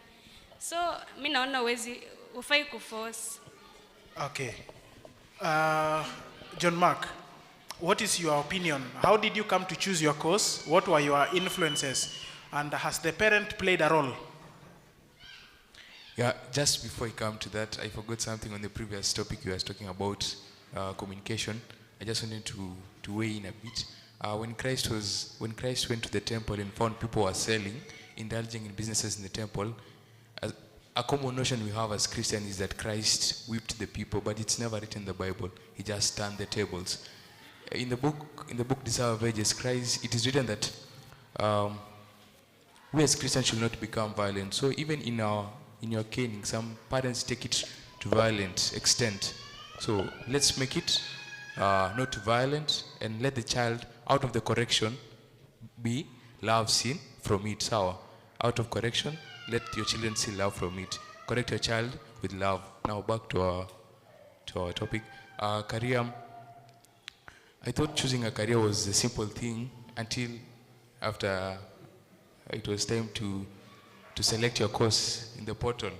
So mimi naona ufai kuforce. Okay. John Mark, what is your opinion? How did you come to choose your course? What were your influences? And has the parent played a role? Yeah, just before I come to that, I forgot something on the previous topic you were talking about, communication. I just wanted to weigh in a bit. when Christ went to the temple and found people were selling, indulging in businesses in the temple, a common notion we have as Christians is that Christ whipped the people, but it's never written in the Bible. He just turned the tables. In the book Desire of Ages, it is written that we as Christians should not become violent. So even in your caning, some parents take it to violent extent. So let's make it not violent, and let the child, out of the correction, be love seen from it. So out of correction, let your children see love from it. Correct your child with love. Now back to our topic. Career. I thought choosing a career was a simple thing until after it was time to select your course in the portal.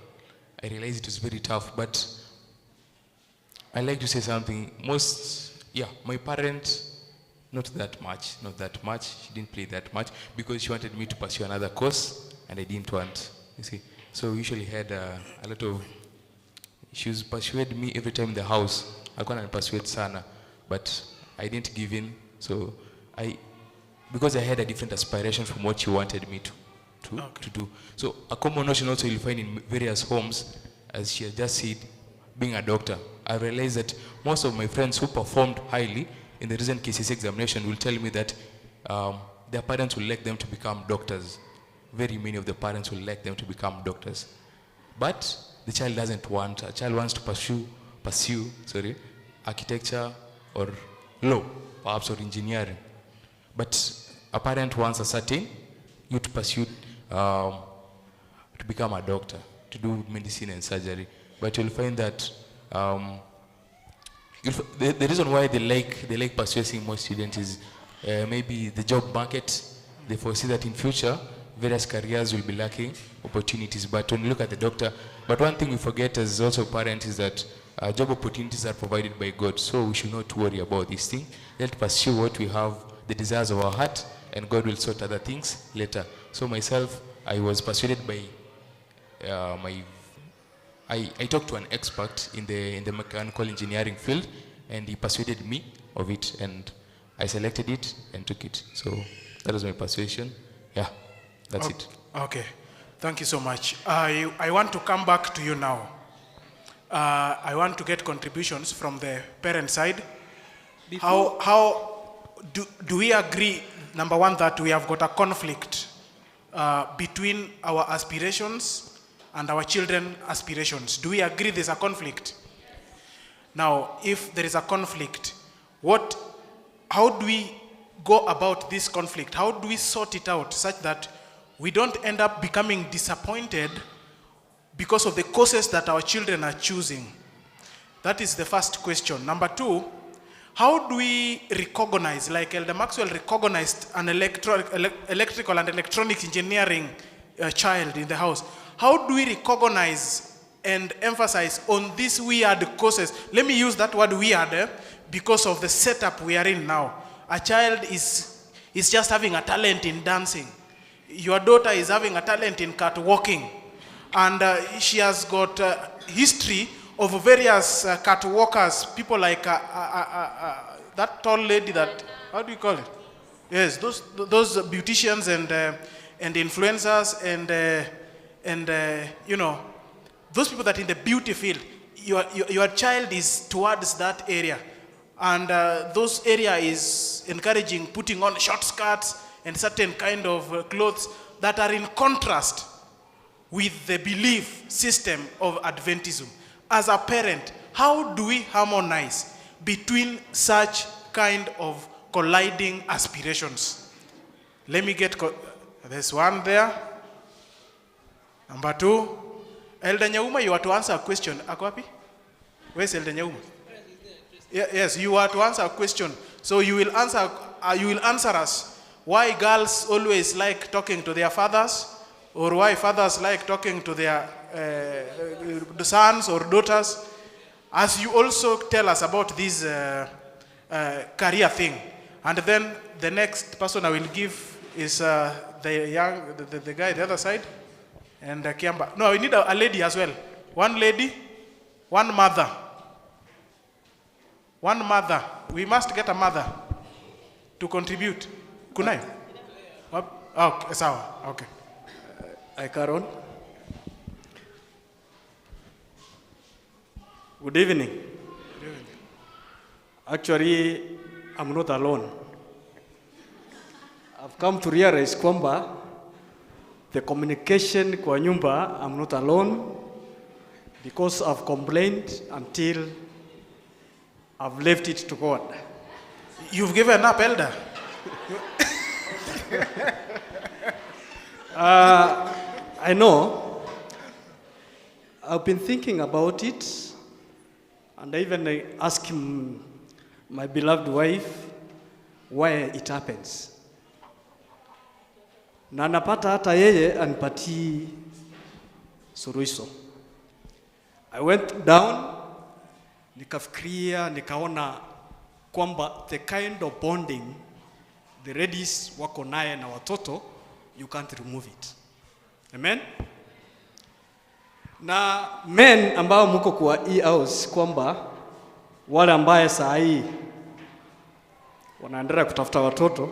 I realized it was very tough, but I like to say something. My parents, not that much. She didn't play that much because she wanted me to pursue another course and I didn't want, you see. So we usually had a lot of, she was persuade me every time in the house. I couldn't persuade Sana, but I didn't give in. So because I had a different aspiration from what she wanted me to do. So a common notion also you'll find in various homes, as she had just said, being a doctor. I realized that most of my friends who performed highly in the recent KCSE examination will tell me that their parents will like them to become doctors. Very many of the parents will like them to become doctors. But the child doesn't want. A child wants to pursue architecture or law, perhaps, or engineering. But a parent wants a certain you to pursue to become a doctor, to do medicine and surgery. But you'll find that the reason why they like pursuing more students is maybe the job market. They foresee that in future various careers will be lacking opportunities. But when you look at the doctor, but one thing we forget as also parents is that job opportunities are provided by God. So we should not worry about this thing. Let's pursue what we have, the desires of our heart, and God will sort other things later. So myself, I was persuaded by I talked to an expert in the mechanical engineering field, and he persuaded me of it, and I selected it and took it. So that was my persuasion. Yeah, that's it. Okay, thank you so much. I want to come back to you now. I want to get contributions from the parent side. How do we agree, number one, that we have got a conflict between our aspirations and our children's aspirations? Do we agree there's a conflict? Now, if there is a conflict, how do we go about this conflict? How do we sort it out such that we don't end up becoming disappointed because of the courses that our children are choosing? That is the first question. Number two, how do we recognize, like Elder Maxwell recognized an electrical and electronic engineering child in the house? How do we recognize and emphasize on these weird courses? Let me use that word weird because of the setup we are in now. A child is just having a talent in dancing. Your daughter is having a talent in catwalking. And she has got history of various catwalkers, people like that tall lady that, how do you call it? Yes, those beauticians and influencers and you know, those people that in the beauty field, your child is towards that area. And those area is encouraging putting on short skirts and certain kind of clothes that are in contrast with the belief system of Adventism. As a parent, how do we harmonize between such kind of colliding aspirations? Let me get, there's one there. Number two, Elder Nyauma, you are to answer a question. Akwapi? Where's Elder Nyauma? Yes, you are to answer a question. So you will answer us why girls always like talking to their fathers, or why fathers like talking to their sons or daughters, as you also tell us about this career thing. And then the next person I will give is the guy the other side, and Kiamba. No, we need a lady as well. One lady, one mother. One mother. We must get a mother to contribute? Kunayo? Okay, sawa. Okay. Caron. Good evening. Good evening. Actually, I'm not alone. I've come to realize kwamba the communication kwa nyumba, I'm not alone because I've complained until I've left it to God. You've given up, Elder. I know. I've been thinking about it, and I even asked my beloved wife why it happens. Na napata hata yeye anipatii suluhisho. I went down, nikafikiria, nikaona kwamba the kind of bonding the ladies wako naye na watoto, you can't remove it. Amen? Na men ambao mko kwa hii house kwamba wale ambaye saa hii wanaendelea kutafuta watoto,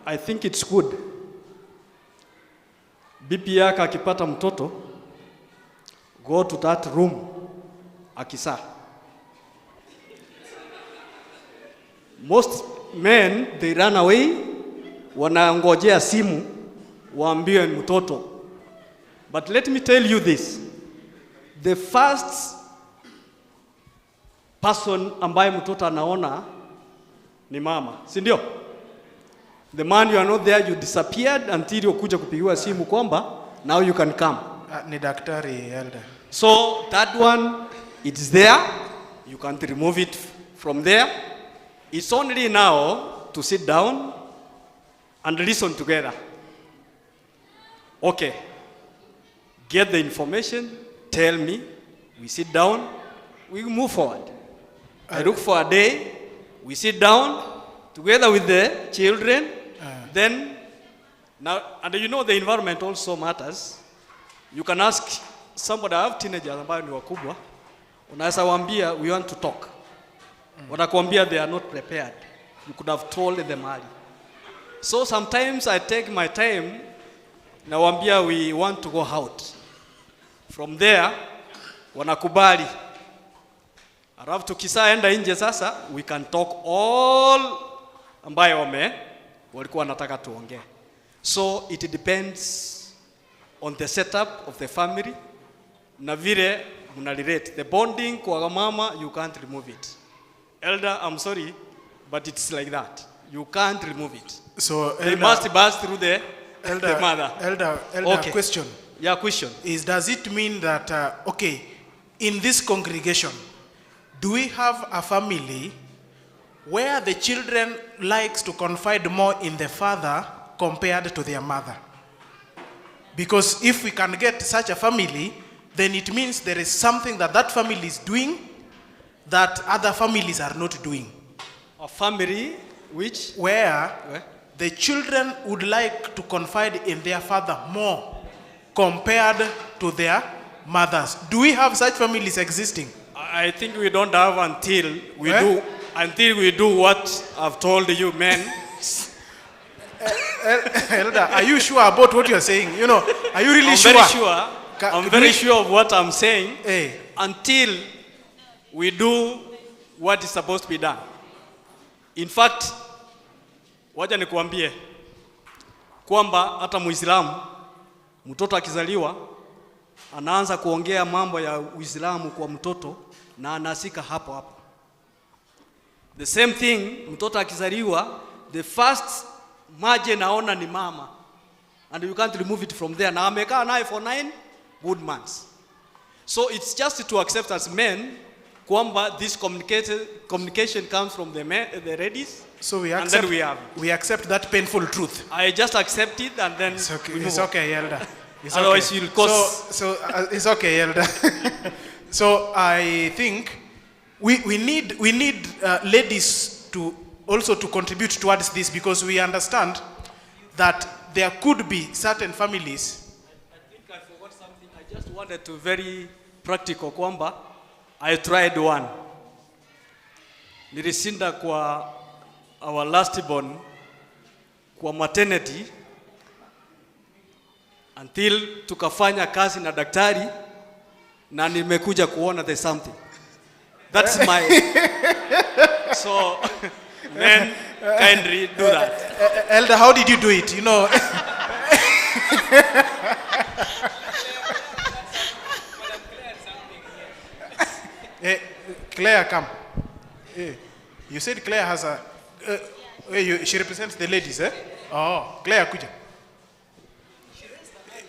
I think it's good. Bibi yake akipata mtoto, go to that room akisa. Most men, they run away, wanangojea simu waambiwe mtoto. But let me tell you this. The first person ambaye mtoto anaona ni mama, si ndio? The man you are not there, you disappeared until you kuja kupigiwa simu kwamba now you can come. Ni daktari, Elder. So that one, it's there. You can't remove it from there. It's only now to sit down and listen together. Okay, get the information, tell me, we sit down, we move forward. I look for a day, we sit down together with the children, then, now, and you know the environment also matters. You can ask somebody, I have teenagers ambao ni wakubwa, unaweza waambia we want to talk. Wanakuambia they are not prepared. You could have told them early. So sometimes I take my time, nawaambia we want to go out. From there, wanakubali. Alafu tukisaenda nje sasa, we can talk all ambayo walikuwa wanataka tuongee. So it depends on the setup of the family na vile mnalirate. The bonding kwa mama, you can't remove it. Elder, I'm sorry, but it's like that. You can't remove it. So they must pass through the mother. Elder, okay. Question. Yeah, question. Does it mean that, okay, in this congregation, do we have a family where the children likes to confide more in the father compared to their mother? Because if we can get such a family, then it means there is something that that family is doing that other families are not doing. A family which? Where the children would like to confide in their father more compared to their mothers. Do we have such families existing? I think we don't have until we do what I've told you, men. Elder, are you sure about what you're saying? You know, are you really sure? I'm very sure of what I'm saying. Until we do what is supposed to be done. In fact, wacha nikuambie kwamba hata Muislamu mtoto akizaliwa anaanza kuongea mambo ya Uislamu kwa mtoto na anasika hapo hapo. The same thing, mtoto akizaliwa, the first maje naona ni mama, and you can't remove it from there. Na amekaa naye for 9 good months. So it's just to accept as men kwamba this communication comes from the ladies. So we accept, and then we accept that painful truth. I just accept it and then it's okay, we it's okay, Elder. It's Otherwise okay. you'll cause... So it's okay, Elder. So I think we need ladies to also to contribute towards this, because we understand that there could be certain families. I think I forgot something. I just wanted to very practical kwamba I tried one. Nilisinda kwa our last born kwa maternity until tukafanya kazi na daktari na nimekuja kuona there's something. That's my so men kindly do that. Elder, how did you do it? You know. Claire, come. You said Claire has a. She represents the ladies, eh? Oh, Claire, kuja.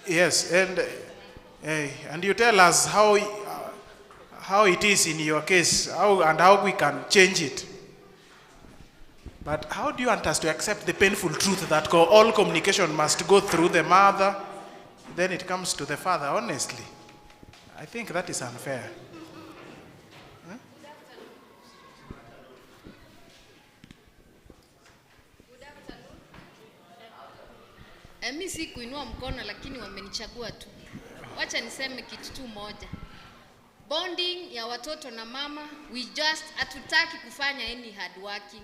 Yes, and you tell us how it is in your case, how we can change it. But how do you want us to accept the painful truth that all communication must go through the mother, then it comes to the father? Honestly, I think that is unfair. Mimi si kuinua mkono lakini wamenichagua tu. Wacha niseme kitu tu moja. Bonding ya watoto na mama, we just hatutaki kufanya any hard working.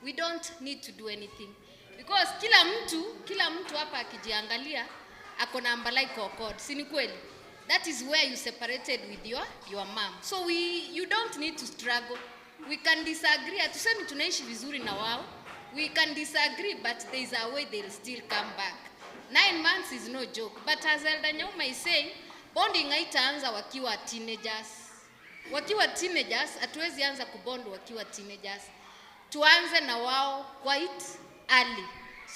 We don't need to do anything. Because kila mtu hapa akijiangalia ako na umbilical cord, si ni kweli? That is where you separated with your mom. So you don't need to struggle. We can disagree. Hatusemi tunaishi vizuri na wao. We can disagree, but there is a way they'll still come back. 9 months is no joke. But as Elder Nyauma is saying, bonding haitaanza wakiwa teenagers. Wakiwa teenagers, hatuwezi anza kubond wakiwa teenagers. Tuanze na wao quite early.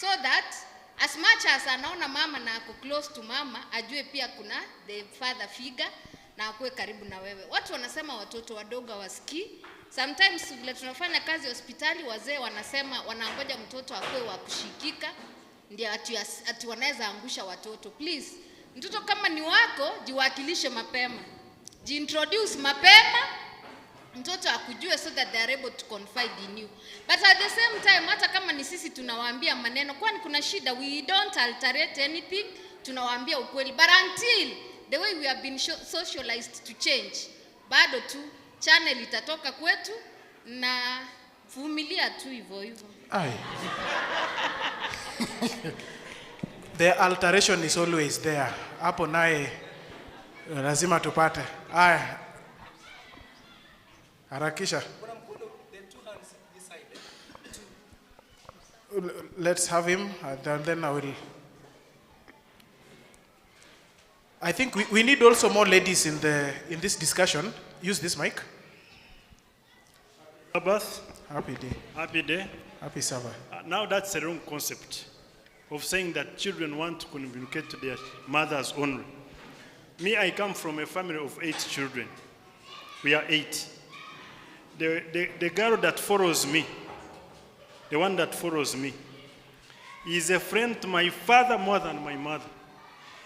So that as much as anaona mama na ako close to mama, ajue pia kuna the father figure na akue karibu na wewe. Watu wanasema watoto wadogo wasikii. Sometimes vile tunafanya kazi hospitali, wazee wanasema wanangoja mtoto akue wa kushikika ndio ati wanaweza angusha watoto. Please, mtoto kama ni wako, jiwakilishe mapema. Jiintroduce mapema, mtoto akujue so that they are able to confide in you. But at the same time, hata kama ni sisi tunawaambia maneno, kwani kuna shida, we don't alterate anything, tunawaambia ukweli. But until the way we have been socialized to change, bado tu channel itatoka kwetu na vumilia tu hivyo hivyo. The alteration is always there. Hapo naye lazima tupate. Harakisha. Let's have him and then I will. I think we need also more ladies in this discussion. Use this mic. Sabbath. Happy day. Happy day. Happy Sabbath. Now that's a wrong concept of saying that children want to communicate to their mothers only. Me, I come from a family of 8 children. We are 8. The girl that follows me, the one that follows me, is a friend to my father more than my mother.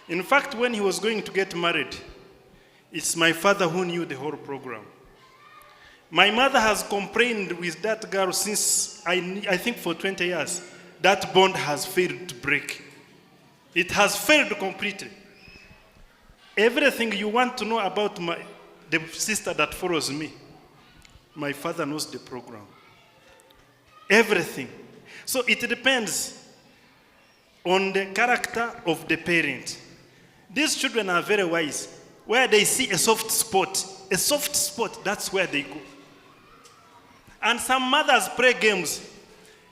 In fact, when he was going to get married, it's my father who knew the whole program. My mother has complained with that girl since, I think for 20 years. That bond has failed to break. It has failed completely. Everything you want to know about the sister that follows me, my father knows the program. Everything. So it depends on the character of the parent. These children are very wise. Where they see a soft spot, that's where they go. And some mothers play games.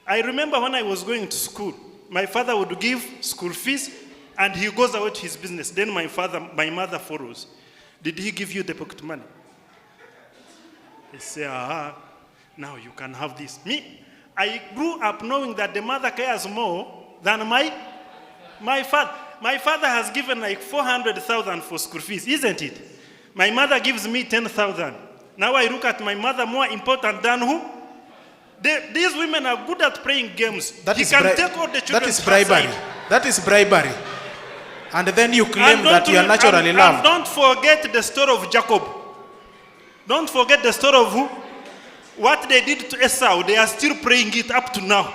I remember when I was going to school, my father would give school fees and he goes away to his business. Then my mother follows. Did he give you the pocket money? He said, now you can have this. Me, I grew up knowing that the mother cares more than my father. My father has given like 400,000 for school fees, isn't it? My mother gives me 10,000. Now I look at my mother more important than who? These women are good at playing games. That is bribery. That is bribery. And then you claim that you are naturally loved. And don't forget the story of Jacob. Don't forget the story of who? What they did to Esau, they are still praying it up to now.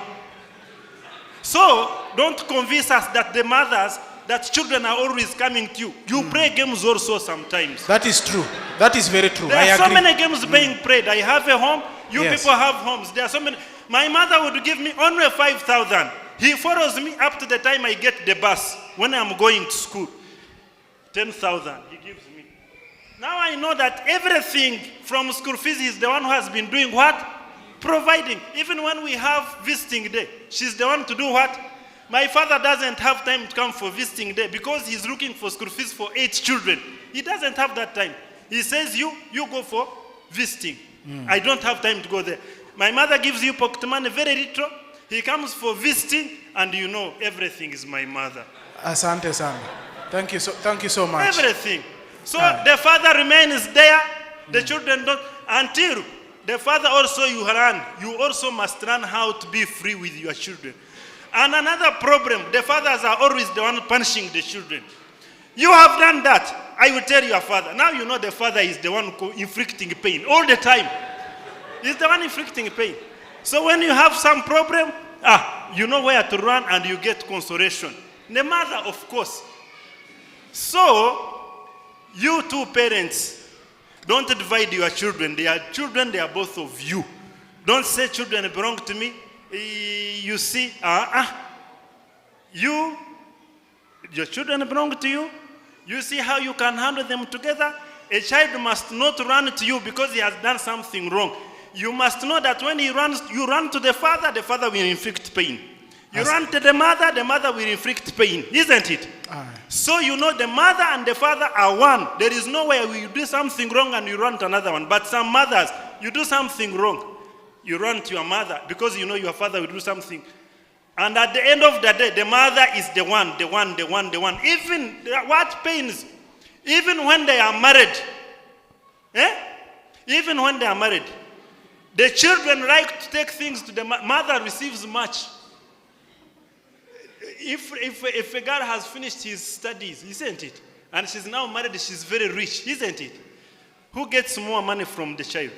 So, don't convince us that the mothers that children are always coming to you. You play games also sometimes. That is true. That is very true. There I are so agree. many games being played. I have a home. You Yes. people have homes. There are so many. My mother would give me only 5,000. He follows me up to the time I get the bus when I'm going to school. 10,000 he gives me. Now I know that everything from school fees is the one who has been doing what? Providing. Even when we have visiting day, she's the one to do what? My father doesn't have time to come for visiting day because he's looking for school fees for 8 children. He doesn't have that time. He says, you go for visiting. I don't have time to go there. My mother gives you pocket money, very little. He comes for visiting, and you know everything is my mother. Asante sana. Thank you so much. Everything. So the father remains there. The children don't. Until the father also you learn. You also must learn how to be free with your children. And another problem, the fathers are always the one punishing the children. You have done that. I will tell your father. Now you know the father is the one inflicting pain all the time. He's the one inflicting pain. So when you have some problem, you know where to run and you get consolation. The mother, of course. So, you two parents, don't divide your children. They are children, they are both of you. Don't say children belong to me. You see, your children belong to you. You see how you can handle them together. A child must not run to you because he has done something wrong. You must know that when he runs, you run to the father will inflict pain. You run to the mother will inflict pain, isn't it? So you know the mother and the father are one. There is no way you do something wrong and you run to another one. But some mothers, you do something wrong, you run to your mother because you know your father will do something. And at the end of the day, the mother is the one. Even what pains, even when they are married, even when they are married, the children like to take things to the mother receives much. If a girl has finished his studies, isn't it? And she's now married, she's very rich, isn't it? Who gets more money from the child?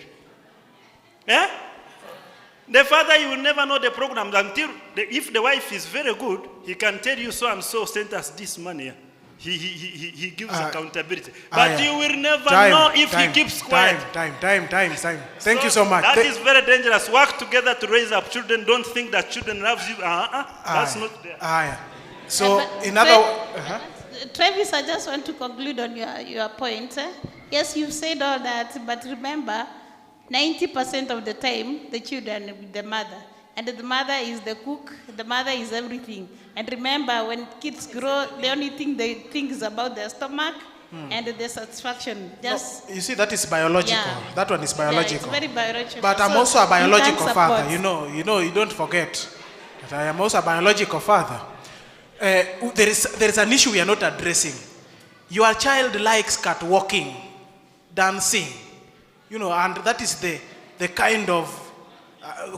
The father, you will never know the program until, if the wife is very good, he can tell you so and so sent us this money. He gives accountability. But you will never know if he keeps quiet. Time. Thank you so much. That is very dangerous. Work together to raise up children. Don't think that children love you. That's not there. So, Travis, I just want to conclude on your point. Yes, you've said all that, but remember, 90% of the time, the children are with the mother. And the mother is the cook, the mother is everything. And remember, when kids grow, the only thing they think is about their stomach and the satisfaction. You see, that is biological. Yeah. That one is biological. Yeah, it's very biological. But I'm also a biological father. You know, you don't forget that I am also a biological father. There is an issue we are not addressing. Your child likes catwalking, dancing, and that is the kind of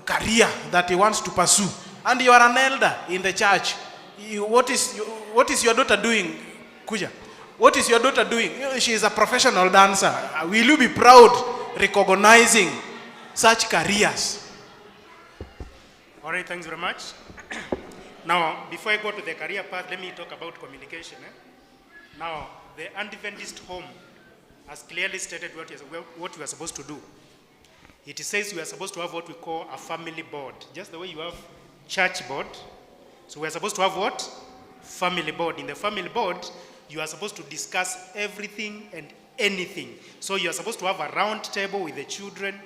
career that he wants to pursue. And you are an elder in the church. What is your daughter doing, Kuja? What is your daughter doing? She is a professional dancer. Will you be proud recognizing such careers? All right, thanks very much. Now, before I go to the career path, let me talk about communication. Now, the Adventist home has clearly stated what you are supposed to do. It says you are supposed to have what we call a family board. Just the way you have church board. So we are supposed to have what? Family board. In the family board, you are supposed to discuss everything and anything. So you are supposed to have a round table with the children,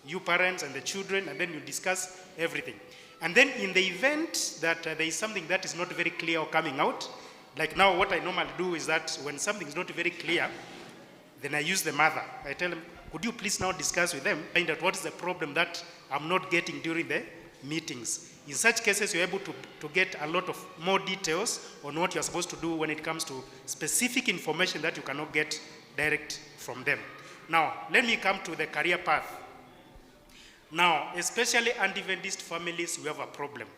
you parents and the children, and then you discuss everything. And then in the event that there is something that is not very clear or coming out, like now what I normally do is that when something is not very clear, then I use the mother. I tell them, could you please now discuss with them, find out what is the problem that I'm not getting during the meetings. In such cases, you're able to get a lot of more details on what you're supposed to do when it comes to specific information that you cannot get direct from them. Now, let me come to the career path. Now, especially Adventist families, we have a problem.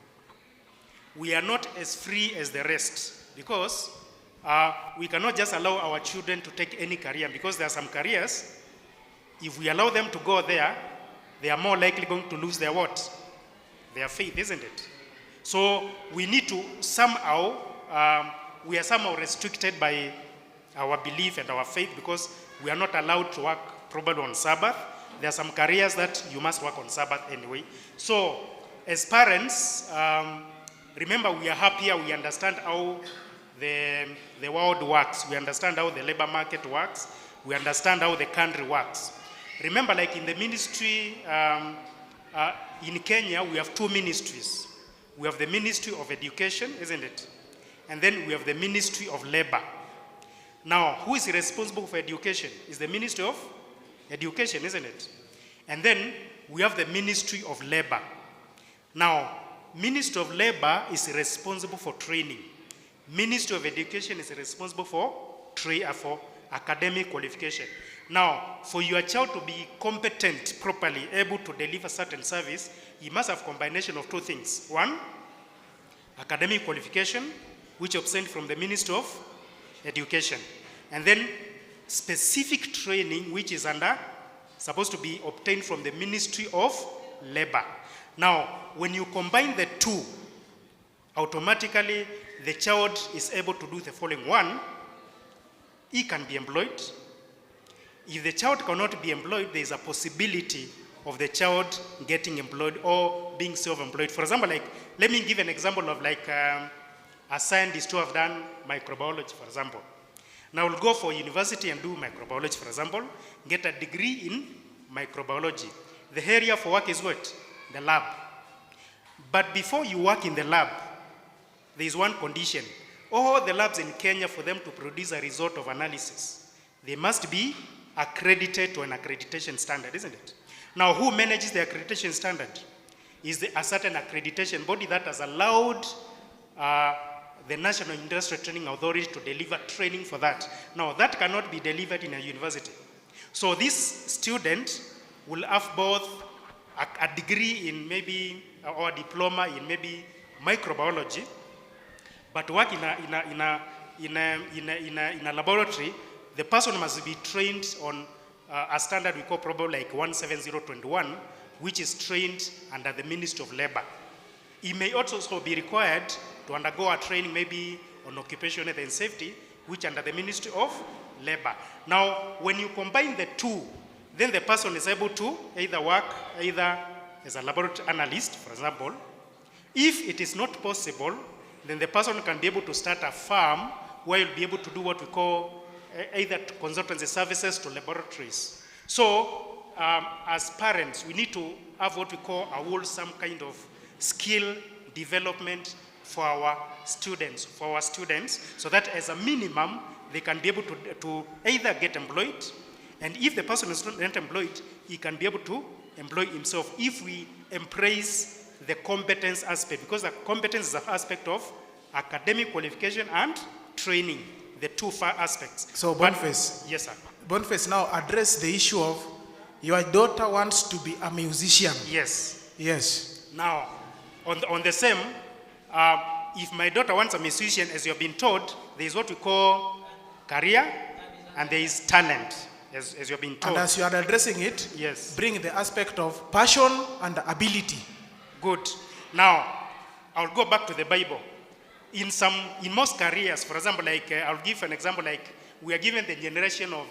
We are not as free as the rest because we cannot just allow our children to take any career, because there are some careers, if we allow them to go there, they are more likely going to lose their what? Their faith, isn't it? So we need to somehow we are somehow restricted by our belief and our faith because we are not allowed to work probably on Sabbath. There are some careers that you must work on Sabbath anyway. So as parents, remember we are happier, we understand how the world works. We understand how the labor market works. We understand how the country works. Remember, like in the ministry, in Kenya, we have two ministries. We have the Ministry of Education, isn't it? And then we have the Ministry of Labor. Now, who is responsible for education? Is the Ministry of Education, isn't it? And then we have the Ministry of Labor. Now, Ministry of Labor is responsible for training. Ministry of Education is responsible for academic qualification. Now, for your child to be competent, properly able to deliver certain service, he must have combination of two things. One, academic qualification, which obtained from the Ministry of Education. And then specific training, which is supposed to be obtained from the Ministry of Labor. Now, when you combine the two, automatically the child is able to do the following. One, he can be employed. If the child cannot be employed, there is a possibility of the child getting employed or being self-employed. For example, like, let me give an example of like a scientist who have done microbiology, for example. Now we'll go for university and do microbiology, for example, get a degree in microbiology. The area for work is what? The lab. But before you work in the lab, there is one condition. All the labs in Kenya, for them to produce a result of analysis, they must be accredited to an accreditation standard, isn't it? Now, who manages the accreditation standard? Is a certain accreditation body that has allowed the National Industrial Training Authority to deliver training for that. Now, that cannot be delivered in a university. So this student will have both a degree in maybe, or a diploma in maybe microbiology, but work in a laboratory. The person must be trained on a standard we call probably like 17021, which is trained under the Ministry of Labor. He may also be required to undergo a training maybe on occupational health and safety, which under the Ministry of Labor. Now, when you combine the two, then the person is able to either work either as a laboratory analyst, for example. If it is not possible, then the person can be able to start a farm where you'll be able to do what we call either consultancy services to laboratories. So, as parents, we need to have what we call a wholesome kind of skill development for our students, so that as a minimum, they can be able to either get employed, and if the person is not employed, he can be able to employ himself if we embrace the competence aspect, because the competence is an aspect of academic qualification and training, the two aspects. So Boniface. Yes, sir. Boniface, now address the issue of your daughter wants to be a musician. Yes. Yes. Now, on the same, if my daughter wants a musician, as you have been taught, there is what we call career and there is talent, as you have been taught. And as you are addressing it, yes, bring the aspect of passion and ability. Good. Now, I'll go back to the Bible. In most careers, for example, like I'll give an example, like we are given the generation of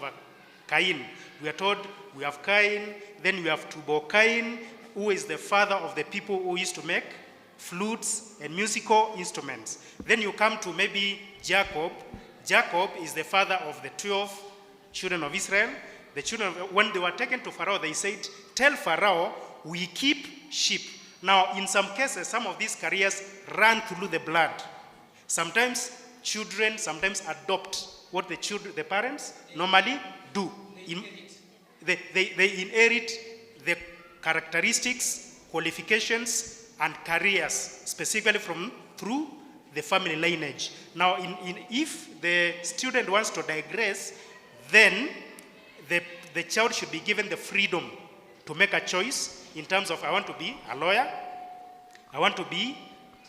Cain. We are told we have Cain, then we have Tubal-Cain, who is the father of the people who used to make flutes and musical instruments. Then you come to maybe Jacob. Jacob is the father of the 12 children of Israel. The children, when they were taken to Pharaoh, they said, tell Pharaoh, we keep sheep. Now, in some cases, some of these careers run through the blood. Sometimes children adopt what the parents normally do. They inherit the characteristics, qualifications, and careers, specifically through the family lineage. Now, if the student wants to digress, then the child should be given the freedom to make a choice in terms of, I want to be a lawyer, I want to be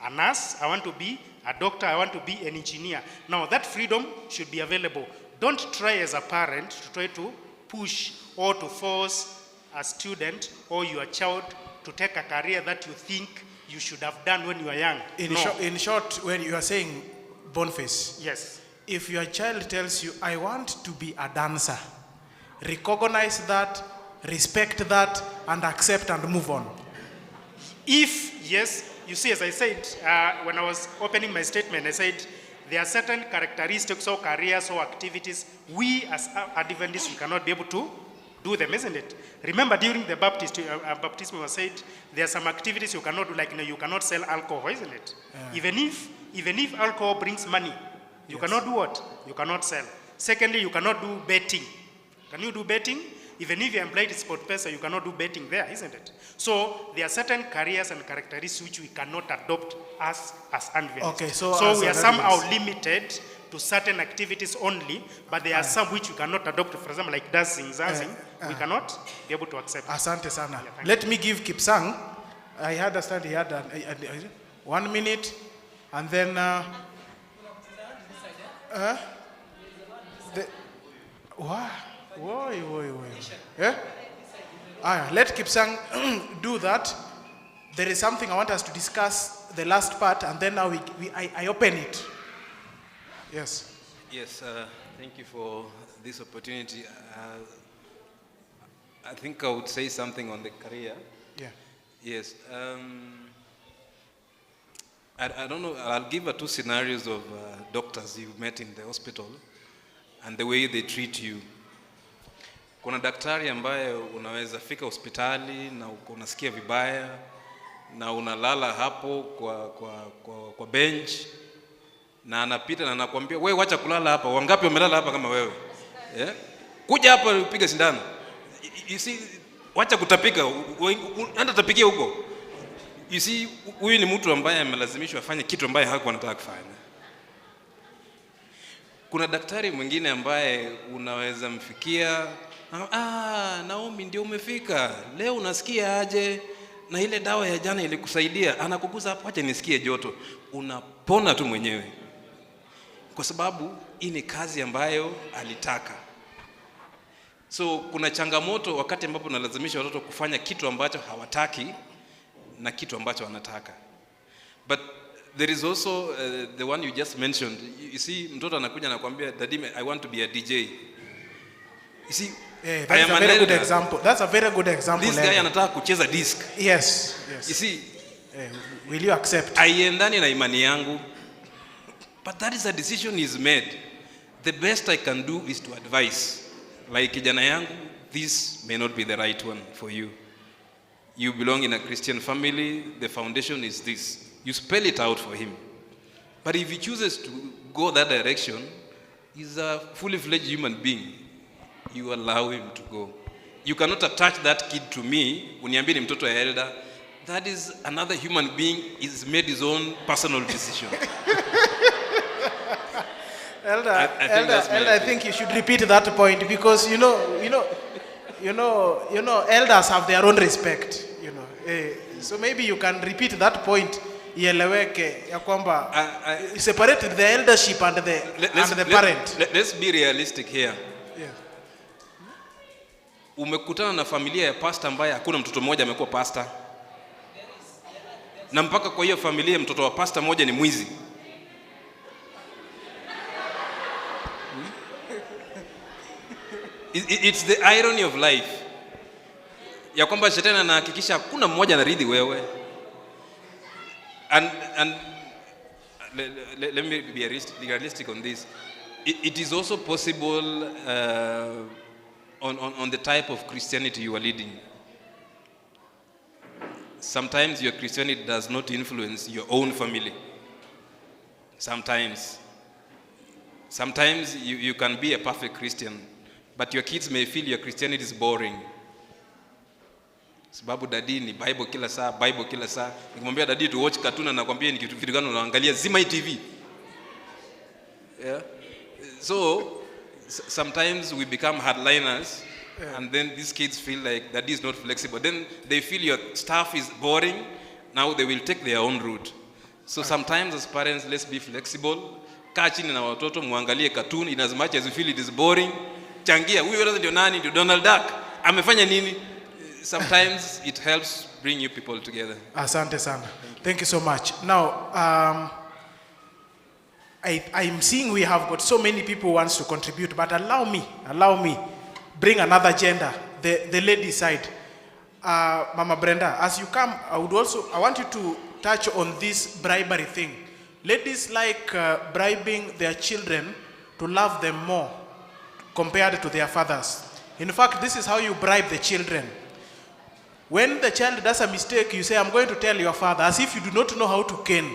a nurse, I want to be a doctor, I want to be an engineer. Now, that freedom should be available. Don't try as a parent to try to push or to force a student or your child to take a career that you think you should have done when you were young. In short, when you are saying Boniface. Yes. If your child tells you, I want to be a dancer, recognize that, respect that, and accept and move on. If, yes, you see, as I said, when I was opening my statement, I said there are certain characteristics or careers or activities we as Adventists, we cannot be able to do them, isn't it? Remember during the baptism was said, there are some activities you cannot do, like you cannot sell alcohol, isn't it? Even if alcohol brings money, you cannot do what? You cannot sell. Secondly, you cannot do betting. Can you do betting? Even if you're employed in sport pesa, you cannot do betting there, isn't it? So there are certain careers and characteristics which we cannot adopt as Adventists. Okay, so we are somehow limited to certain activities only, but there are some which we cannot adopt. For example, like dancing, we cannot be able to accept. Asante sana. Let me give Kipsang. I understand he had 1 minute, and then let Kipsang do that. There is something I want us to discuss, the last part, and then now I open it. Yes. Yes, thank you for this opportunity. I think I would say something on the career. Yeah. Yes. I don't know, I'll give 2 scenarios of doctors you've met in the hospital and the way they treat you. Kuna daktari ambaye unaweza fika hospitali na unasikia vibaya na unalala hapo kwa bench na anapita na anakuambia wewe wacha kulala hapa, wangapi wamelala hapa kama wewe? Yeah? Kuja hapa upige sindano. You see, wacha kutapika, anda tapikia huko. You see, huyu ni mtu ambaye amelazimishwa afanye kitu ambaye hakuwa anataka kufanya. Kuna daktari mwingine ambaye unaweza mfikia, Naomi ndio umefika. Leo unasikia aje? Na ile dawa ya jana ilikusaidia. Anakuguza hapo, acha nisikie joto. Unapona tu mwenyewe. Kwa sababu hii ni kazi ambayo alitaka. So kuna changamoto wakati ambapo unalazimisha watoto kufanya kitu ambacho hawataki na kitu ambacho wanataka. But there is also the one you just mentioned. You see, mtoto anakuja na kuambia, Daddy, I want to be a DJ. You see, that's a very good example. That's a very good example. This guy anataka kucheza disc. Yes. You see, will you accept? Aiendani na imani yangu. But that is a decision he's made. The best I can do is to advise. Like kijana yangu, this may not be the right one for you. You belong in a Christian family, the foundation is this. You spell it out for him. But if he chooses to go that direction, he's a fully fledged human being. You allow him to go. You cannot attach that kid to me, uniambie ni mtoto ya elder. That is another human being, he's made his own personal decision. Elder, I think you should repeat that point because you know, elders have their own respect. So maybe you can repeat that point. Ieleweke ya kwamba separate the eldership and the parent. Let's be realistic here. Yeah. Umekutana na familia ya pastor ambaye hakuna mtoto mmoja amekuwa pastor. Na mpaka kwa hiyo familia mtoto wa pastor mmoja ni mwizi. It's the irony of life. Ya kwamba shetani anahakikisha hakuna mmoja anaridhi wewe. And let me be realistic on this. It is also possible on the type of Christianity you are leading. Sometimes your Christianity does not influence your own family. Sometimes you can be a perfect Christian, but your kids may feel your Christianity is boring. Sababu dadi ni Bible kila saa. Nikimwambia dadi to watch cartoon na nakwambia ni kitu gani unaangalia, zima TV. Yeah. So sometimes we become hardliners, and then these kids feel like daddy is not flexible. Then they feel your stuff is boring. Now they will take their own route. So sometimes as parents, let's be flexible. Kaa chini na watoto muangalie cartoon in as much as you feel it is boring. Changia, huyo ndio nani? Ndio Donald Duck. Amefanya nini? Sometimes it helps bring you people together. Asante sana. Thank you so much. Now, I'm seeing we have got so many people who wants to contribute, but allow me, bring another gender, the lady side. Mama Brenda, as you come, I want you to touch on this bribery thing. Ladies like bribing their children to love them more compared to their fathers. In fact, this is how you bribe the children. When the child does a mistake, you say, I'm going to tell your father, as if you do not know how to cane.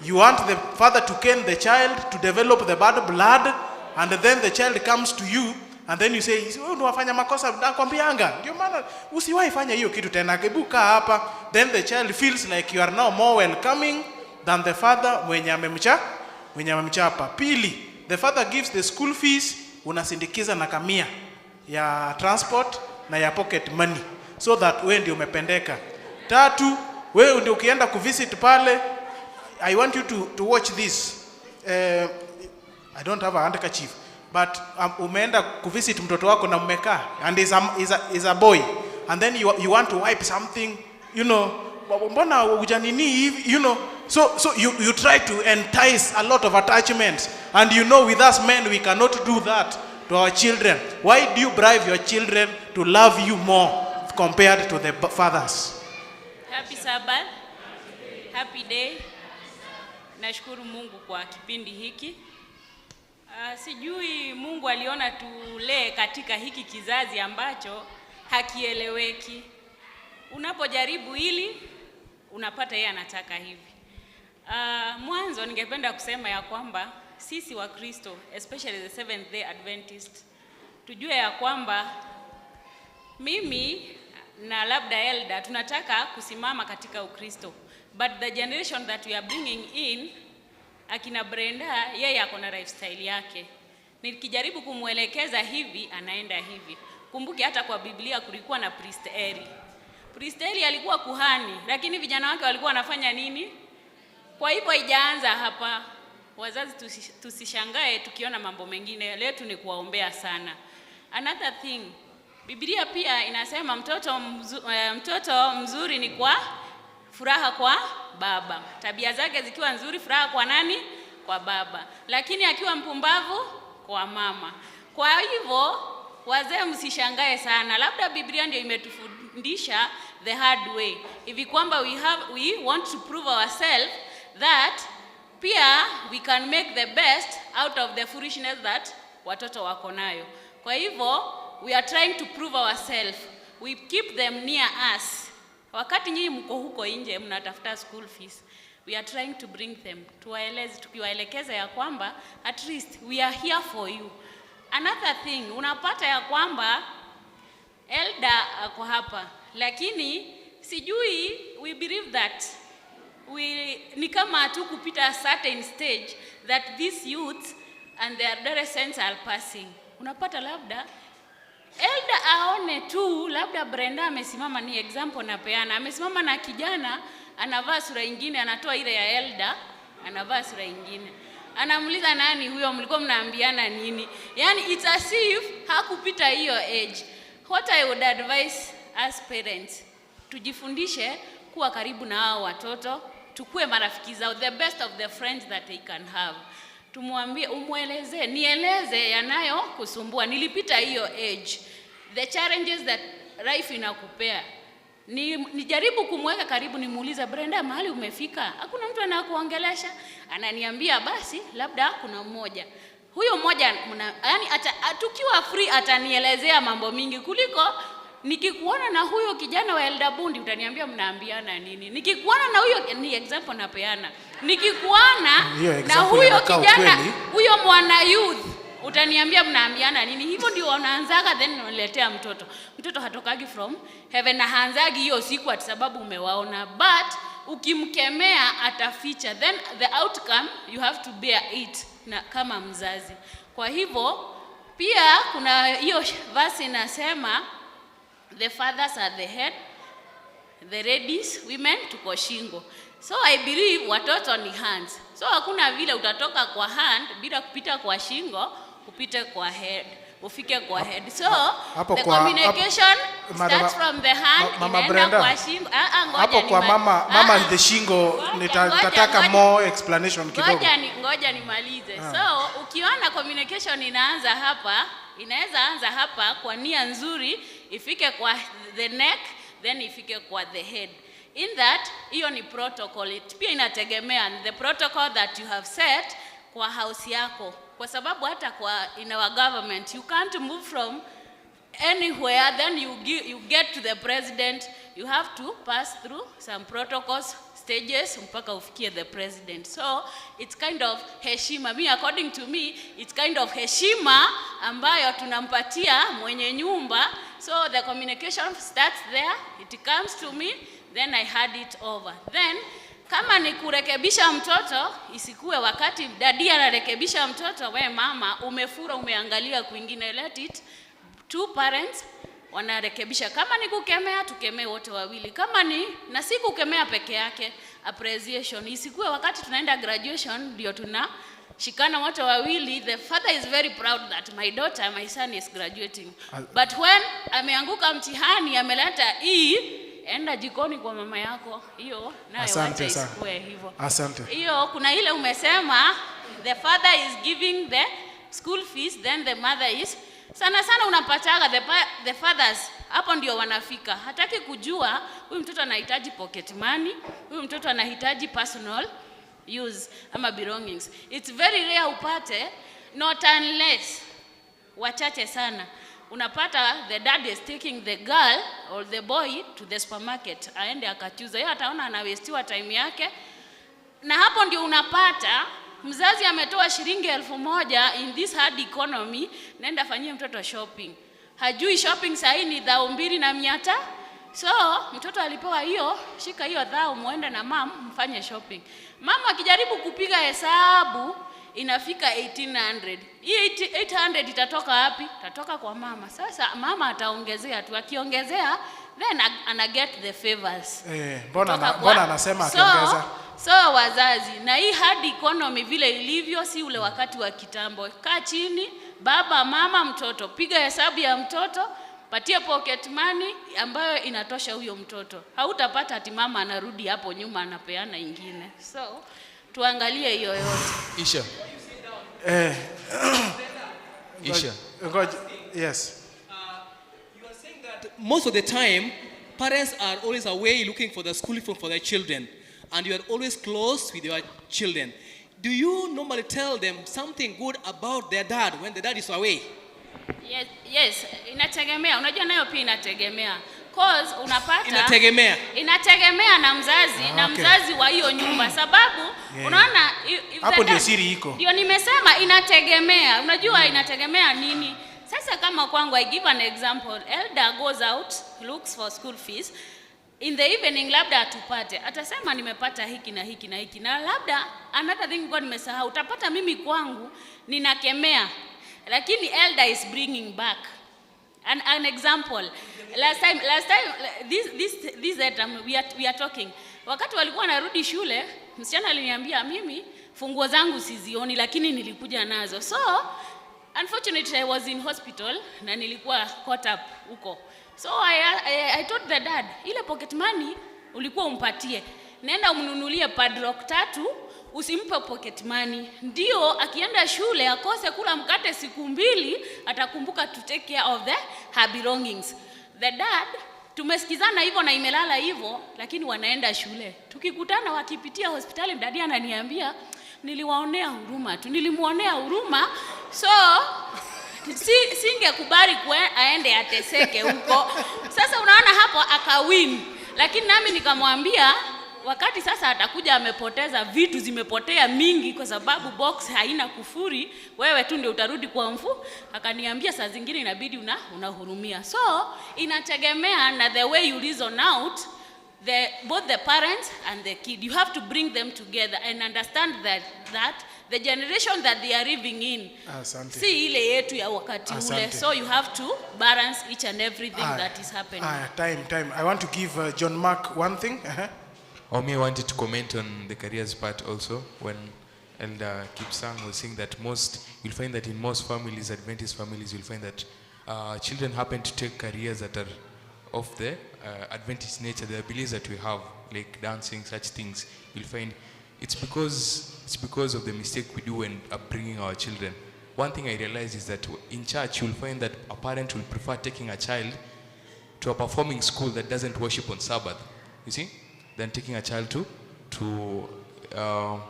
You want the father to cane the child, to develop the bad blood, and then the child comes to you, and then you say, ndo wafanya makosa, nakwambianga. Ndio maana usiwahi fanya hiyo kitu tena, gebuka hapa. Then the child feels like you are now more welcoming than the father mwenye amemchapa. Pili, the father gives the school fees, unasindikiza na kamia ya transport na ya pocket money, so that wewe ndio umependeka. Tatu, wewe ndio ukienda kuvisit pale, I want you to watch this. I don't have a handkerchief, but umeenda kuvisit mtoto wako na mmekaa, and is a boy, and then you want to wipe something, you know, mbona ujanini hivi, you know, so you try to entice a lot of attachments, and you know with us men we cannot do that to our children. Why do you bribe your children to love you more compared to the fathers? Happy Sabbath. Happy day. Nashukuru Mungu kwa kipindi hiki. Sijui Mungu aliona tulee katika hiki kizazi ambacho hakieleweki. Unapojaribu hili, unapata yeye anataka hivi. Mwanzo ningependa kusema ya kwamba sisi wa Kristo, especially the Seventh Day Adventist, tujue ya kwamba mimi na labda elder tunataka kusimama katika Ukristo, but the generation that we are bringing in, akina Brenda, yeye ako na lifestyle yake. Nikijaribu kumuelekeza hivi, anaenda hivi. Kumbuke hata kwa Biblia kulikuwa na priest Eli. Priest Eli alikuwa kuhani, lakini vijana wake walikuwa wanafanya nini? Kwa hivyo haijaanza hapa. Wazazi tusishangae tukiona mambo mengine. Letu ni kuwaombea sana. Another thing, Biblia pia inasema mtoto mzuri ni kwa furaha kwa baba. Tabia zake zikiwa nzuri, furaha kwa nani? Kwa baba. Lakini akiwa mpumbavu, kwa mama. Kwa hivyo wazee msishangae sana. Labda Biblia ndio imetufundisha the hard way. Hivi kwamba we want to prove ourselves that pia we can make the best out of the foolishness that watoto wako nayo. Kwa hivyo we are trying to prove ourselves. We keep them near us. Wakati nyinyi mko huko nje mnatafuta school fees, we are trying to bring them, tukiwaelekeza ya kwamba at least we are here for you. Another thing, unapata ya kwamba elder ako hapa, lakini sijui we believe that ni kama tu kupita a certain stage that these youths and their adolescents are passing. Unapata labda elder aone tu, labda Brenda amesimama, ni example napeana, amesimama na kijana anavaa sura nyingine, anatoa ile ya elder, anavaa sura nyingine. Anamuuliza nani huyo, mlikuwa mnaambiana nini? Yani it's as if hakupita hiyo age. What I would advise as parents, tujifundishe kuwa karibu na hao watoto, tukue marafiki zao, the best of the friends that they can have. Tumwambie, umueleze, nieleze yanayo kusumbua, nilipita hiyo age, the challenges that life inakupea. Nijaribu kumweka karibu, nimuuliza Brenda, mahali umefika, hakuna mtu anakuongelesha? Ananiambia basi labda kuna mmoja. Huyo mmoja yani tukiwa free atanielezea mambo mingi kuliko nikikuona na huyo kijana wa Eldabundi utaniambia mnaambiana nini. Nikikuona na huyo, ni example napeana, nikikuona na huyo kijana, huyo mwana youth, utaniambia mnaambiana nini. Hivyo ndio wanaanzaga, then unaletea mtoto. Mtoto hatokagi from heaven na haanzagi hiyo siku ati sababu umewaona, but ukimkemea ataficha, then the outcome you have to bear it na kama mzazi. Kwa hivyo pia kuna hiyo verse inasema the fathers are the head, the ladies, women tuko shingo. So I believe watoto ni hands. So hakuna vile utatoka kwa hand bila kupita kwa shingo, upite kwa head. ufike kwa head. So the communication starts from the hand, inaenda kwa shingo. Hapo kwa mama the shingo nitataka more explanation kidogo. Ngoja nimalize. So ukiona communication inaanza hapa, inaweza anza hapa kwa nia nzuri, ifike kwa the neck, then ifike kwa the head. In that, hiyo ni protocol. It pia inategemea the protocol that you have set kwa house yako. Kwa sababu hata kwa in our government, you can't move from anywhere, then you get to the president. You have to pass through some protocols, stages, mpaka ufikie the president. So, it's kind of heshima. According to me, it's kind of heshima ambayo tunampatia mwenye nyumba. So, the communication starts there. It comes to me, then I hand it over. Then, kama ni kurekebisha mtoto, isikue wakati daddy anarekebisha mtoto, we mama, umefura, umeangalia kwingine, let it, two parents, wanarekebisha. Kama ni kukemea, tukemee wote wawili. Kama ni, na si kukemea peke yake, appreciation. Isikue wakati tunaenda graduation, ndio tunashikana wote wawili. The father is very proud that my son is graduating. But when ameanguka mtihani, ameleta enda jikoni kwa mama yako, hiyo nayo wacha isikue hivyo. Asante. Hiyo kuna ile umesema the father is giving the school fees, then the mother is sana unapataga the fathers hapo ndio wanafika. Hataki kujua huyu mtoto anahitaji pocket money, huyu mtoto anahitaji personal use ama belongings. It's very rare upate, not unless wachache sana. Unapata the dad is taking the girl or the boy to the supermarket, aende akachuza. Yeye ataona anawestiwa time yake. Na hapo ndio unapata mzazi ametoa shilingi 1000 in this hard economy, nenda fanyie mtoto shopping. Hajui shopping sahi ni 2,200. So mtoto alipewa hiyo, shika hiyo 1,000 muende na mom mfanye shopping. Mama akijaribu kupiga hesabu inafika 1800. Hii 800 itatoka wapi? Itatoka kwa mama. Sasa mama ataongezea tu, akiongezea then ana get the favors. Mbona anasema akiongeza? So wazazi, na hii hard economy vile ilivyo, si ule wakati wa kitambo. Kaa chini, baba, mama, mtoto, piga hesabu ya mtoto, patia pocket money ambayo inatosha huyo mtoto. Hautapata ati mama anarudi hapo nyuma anapeana ingine. So tuangalie hiyo yote. Isha. Isha. Yes. You are saying that most of the time parents are always away looking for the school for their children, and you are always close with your children. Do you normally tell them something good about their dad when the dad is away? Yes, inategemea. Unajua nayo pia inategemea. Cause unapata inategemea na mzazi na mzazi wa hiyo nyumba, sababu unaona hapo ndio siri iko. Ndio nimesema inategemea. Unajua inategemea nini? Sasa kama kwangu, I give an example. Elder goes out, looks for school fees. In the evening labda atupate, atasema nimepata hiki na hiki na hiki, na labda another thing kwa nimesahau, utapata mimi kwangu ninakemea, lakini elder is bringing back. An example, last time this we are talking, wakati walikuwa narudi shule, msichana aliniambia mimi funguo zangu sizioni, lakini nilikuja nazo. So unfortunately I was in hospital na nilikuwa caught up huko. So I told the dad, ile pocket money ulikuwa umpatie, nenda umnunulie padlock 3, usimpe pocket money. Ndio akienda shule akose kula mkate siku 2, atakumbuka to take care of her belongings. The dad tumesikizana hivyo na imelala hivyo, lakini wanaenda shule. Tukikutana wakipitia hospitali, dadi ananiambia niliwaonea huruma tu, nilimuonea huruma. So singekubali aende ateseke huko. Sasa unaona hapo akawin. Lakini nami nikamwambia wakati sasa atakuja amepoteza vitu, zimepotea mingi kwa sababu box haina kufuri, wewe tu ndio utarudi kwa mfu. Akaniambia saa zingine inabidi unahurumia. So inategemea na the way you reason out both the parents and the kid. You have to bring them together and understand that the generation that they are living in si ile yetu ya wakati ule. So you have to balance each and everything that is happening. Time. I want to give John Mark one thing. I wanted to comment on the careers part also. When Elder Kipsang was saying that you'll find that in most families, Adventist families, you'll find that children happen to take careers that are of the Adventist nature, the beliefs that we have, like dancing, such things. You'll find it's because of the mistake we do when upbringing our children. One thing I realized is that in church, you'll find that a parent will prefer taking a child to a performing school that doesn't worship on Sabbath, you see, than taking a child to a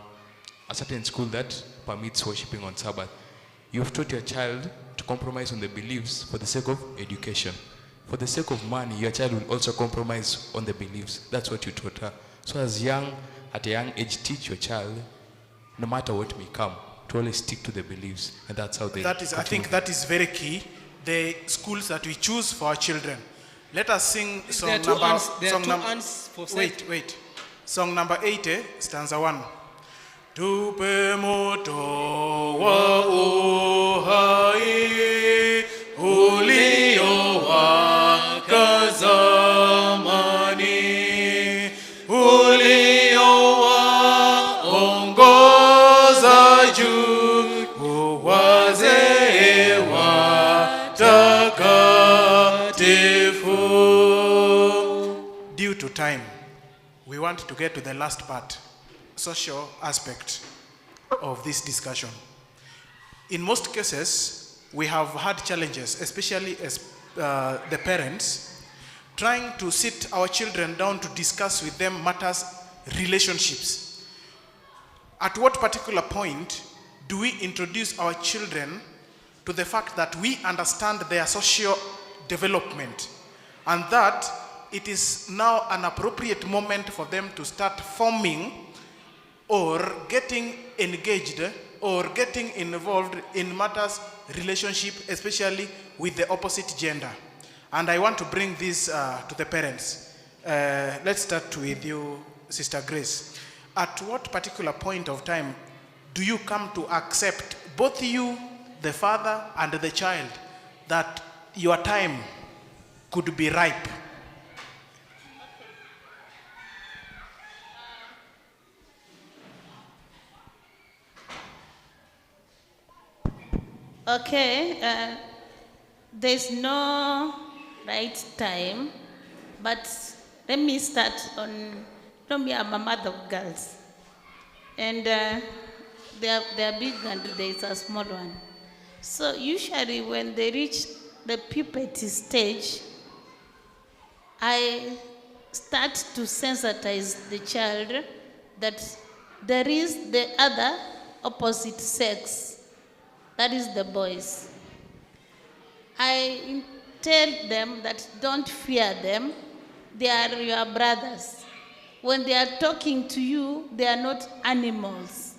certain school that permits worshiping on Sabbath. You've taught your child to compromise on the beliefs for the sake of education. For the sake of money, your child will also compromise on the beliefs. That's what you taught her. So at a young age, teach your child, no matter what may come, to always stick to the beliefs. And that's how they... I think that is very key, the schools that we choose for our children. Let us sing song number... Wait. Song number 80, stanza 1. Tupe moto wa uhai uliowaka zamani, uliowaongoza juu wazee watakatifu. Due to time, we want to get to the last part, social aspect of this discussion. In most cases, we have had challenges, especially as the parents, trying to sit our children down to discuss with them matters, relationships. At what particular point do we introduce our children to the fact that we understand their social development and that it is now an appropriate moment for them to start forming or getting engaged or getting involved in matters, relationship, especially with the opposite gender? And I want to bring this to the parents. Let's start with you, Sister Grace. At what particular point of time do you come to accept, both you, the father, and the child, that your time could be ripe? Okay, there's no right time, but let me start on, me, I'm a mother of girls, and they are big and there is a small one. So usually when they reach the puberty stage, I start to sensitize the child that there is the other opposite sex. That is the boys. I tell them that don't fear them. They are your brothers. When they are talking to you, they are not animals.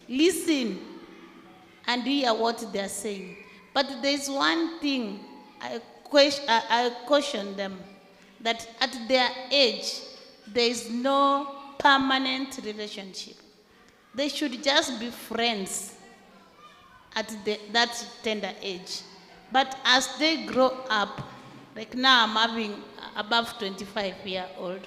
Listen and hear what they are saying. But there is one thing I caution them, that at their age, there is no permanent relationship. They should just be friends at that tender age. But as they grow up, like now I'm having above 25-year-old,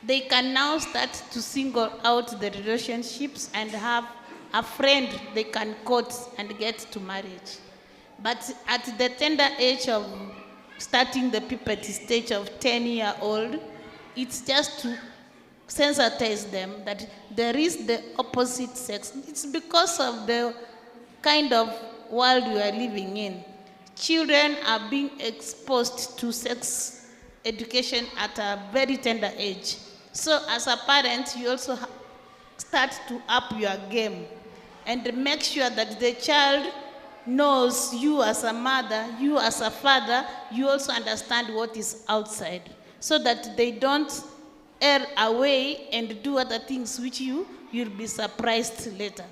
they can now start to single out the relationships and have a friend they can court and get to marriage. But at the tender age of starting the puberty stage of 10-year-old, it's just to sensitize them that there is the opposite sex. It's because of the kind of world we are living in. Children are being exposed to sex education at a very tender age. So as a parent, you also start to up your game and make sure that the child knows you as a mother, you as a father, you also understand what is outside, so that they don't err away and do other things which you'll be surprised later.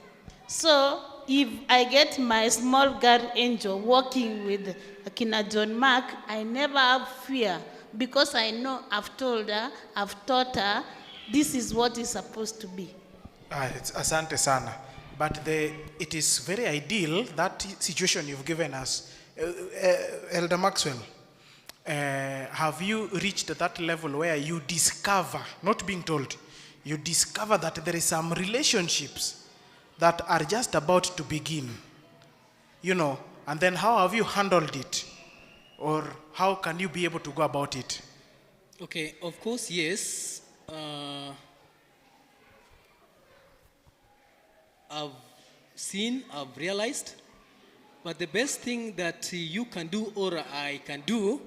So if I get my small girl angel walking with Akina John Mark, I never have fear, because I know I've told her, I've taught her, this is what is supposed to be. It's asante sana. But it is very ideal, that situation you've given us. Elder Maxwell, have you reached that level where you discover, not being told, you discover that there is some relationships that are just about to begin, you know, and then how have you handled it? Or how can you be able to go about it? Okay, of course, yes. I've seen, I've realized, but the best thing that you can do or I can do,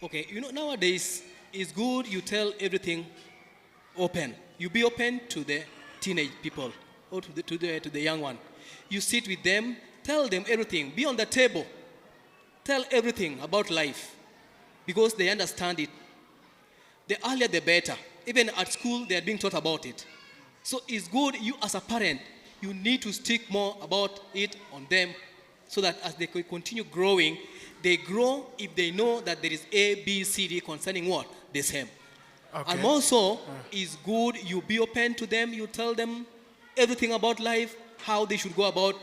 okay, you know, nowadays it's good you tell everything open. You be open to the teenage people or to the young one. You sit with them, tell them everything, be on the table, tell everything about life because they understand it. The earlier the better. Even at school they are being taught about it. So it's good you as a parent, you need to stick more about it on them so that as they continue growing, they grow if they know that there is A, B, C, D concerning what? The same. Okay. And also, it's good you be open to them, you tell them everything about life, how they should go about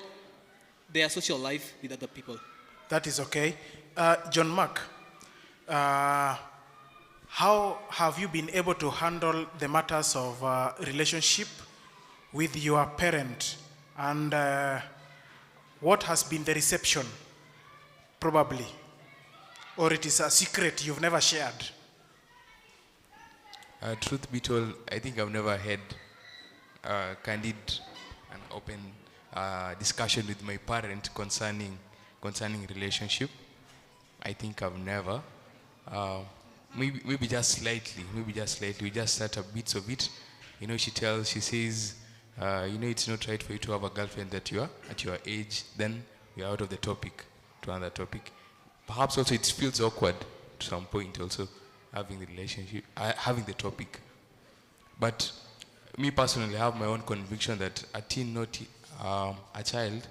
their social life with other people. That is okay. John Mark, how have you been able to handle the matters of relationship with your parent, and what has been the reception, probably? Or it is a secret you've never shared? Truth be told, I think I've never had candid and open discussion with my parent concerning relationship. I think I've never. Maybe just slightly. We just start a bits of it. You know, she says, you know, it's not right for you to have a girlfriend that you are at your age. Then we are out of the topic to another topic. Perhaps also it feels awkward to some point also having the relationship, having the topic. But me personally, I have my own conviction that a child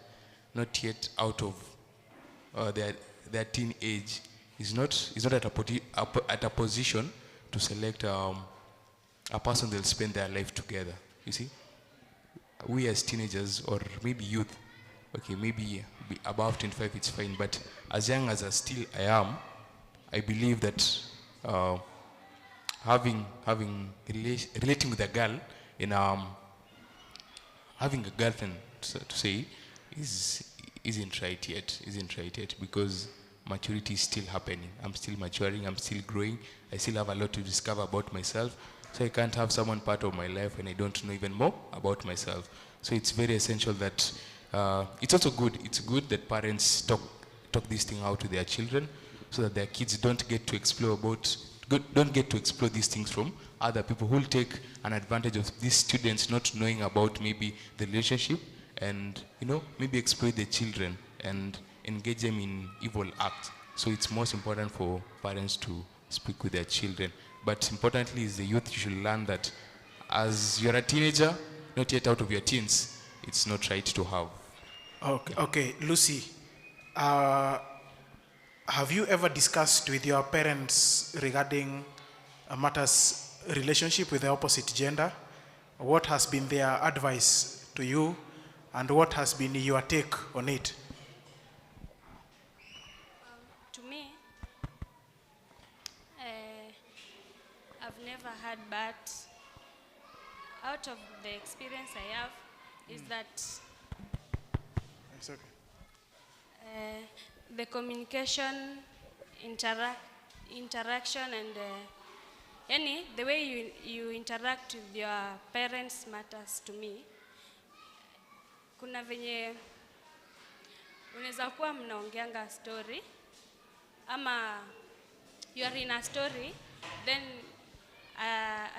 not yet out of their teen age is not at a position to select a person they'll spend their life together. You see, we as teenagers or maybe youth, okay, maybe above 25 it's fine, but as young as I am, I believe that relating with a girl in having a girlfriend, so to say, isn't right yet because maturity is still happening. I'm still maturing, I'm still growing, I still have a lot to discover about myself. So I can't have someone part of my life when I don't know even more about myself. So it's very essential that it's also good. It's good that parents talk this thing out to their children, so that their kids don't get to explore these things from other people who will take an advantage of these students not knowing about maybe the relationship, and you know, maybe exploit the children and engage them in evil acts. So it's most important for parents to speak with their children. But importantly is the youth. You should learn that as you're a teenager, not yet out of your teens, it's not right to have. Okay, Lucy, have you ever discussed with your parents regarding matters relationship with the opposite gender? What has been their advice to you, and what has been your take on it? To me, I've never had, but out of the experience I have, is that it's okay. The communication, interaction, and the way you interact with your parents matters to me. Kuna venye unaweza kuwa mnaongeanga story ama you are in a story, then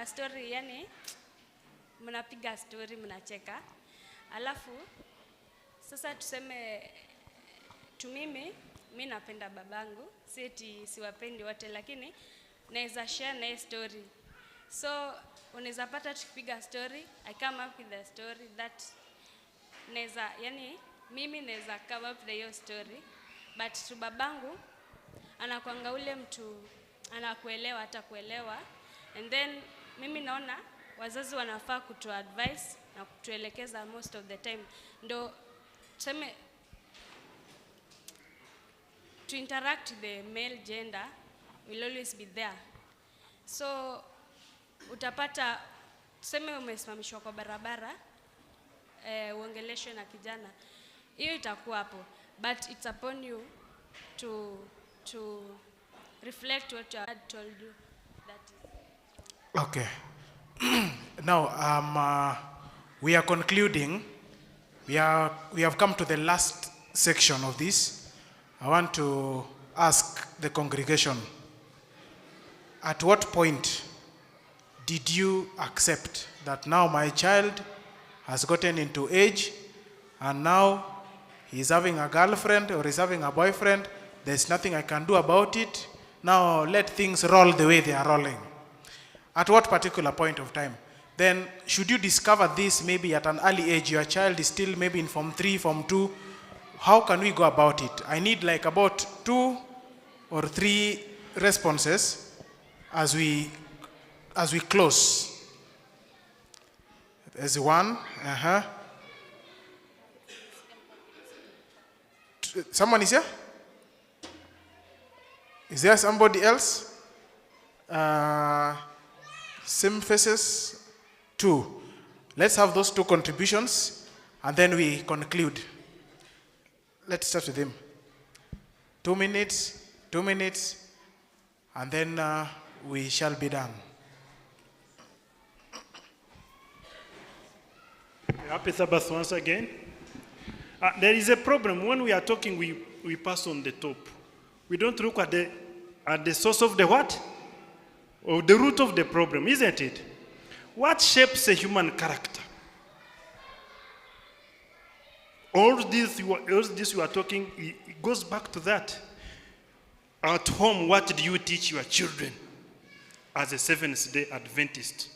a story, yani mnapiga story, mnacheka, alafu sasa tuseme mimi napenda babangu, siwapendi wote, lakini naweza share na story. So unaweza pata tukipiga story, I come up with a story that mimi naweza come up with hiyo story, but to babangu anakuanga ule mtu anakuelewa, hata kuelewa, and then mimi naona wazazi wanafaa kutu advise na kutuelekeza most of the time, ndo tuseme to interact with the male gender will always be there. So utapata tuseme umesimamishwa kwa barabara, uongeleshwe na kijana, hiyo itakuwa hapo, but it's upon you to reflect what your dad told you. That is. Okay. Now, we are concluding. We have come to the last section of this. I want to ask the congregation, at what point did you accept that now my child has gotten into age and now he's having a girlfriend or he's having a boyfriend, there's nothing I can do about it, now let things roll the way they are rolling? At what particular point of time? Then should you discover this maybe at an early age, your child is still maybe in Form 3, Form 2, how can we go about it? I need like about 2 or 3 responses as we close. There's one. Someone is here? Is there somebody else? Same faces. 2. Let's have those 2 contributions and then we conclude. Let's start with him. 2 minutes, 2 minutes, and then we shall be done. Happy Sabbath once again. There is a problem. When we are talking, we pass on the top. We don't look at the source of the what? Or the root of the problem, isn't it? What shapes a human character? All this you are talking, it goes back to that. At home, what do you teach your children as a Seventh-day Adventist?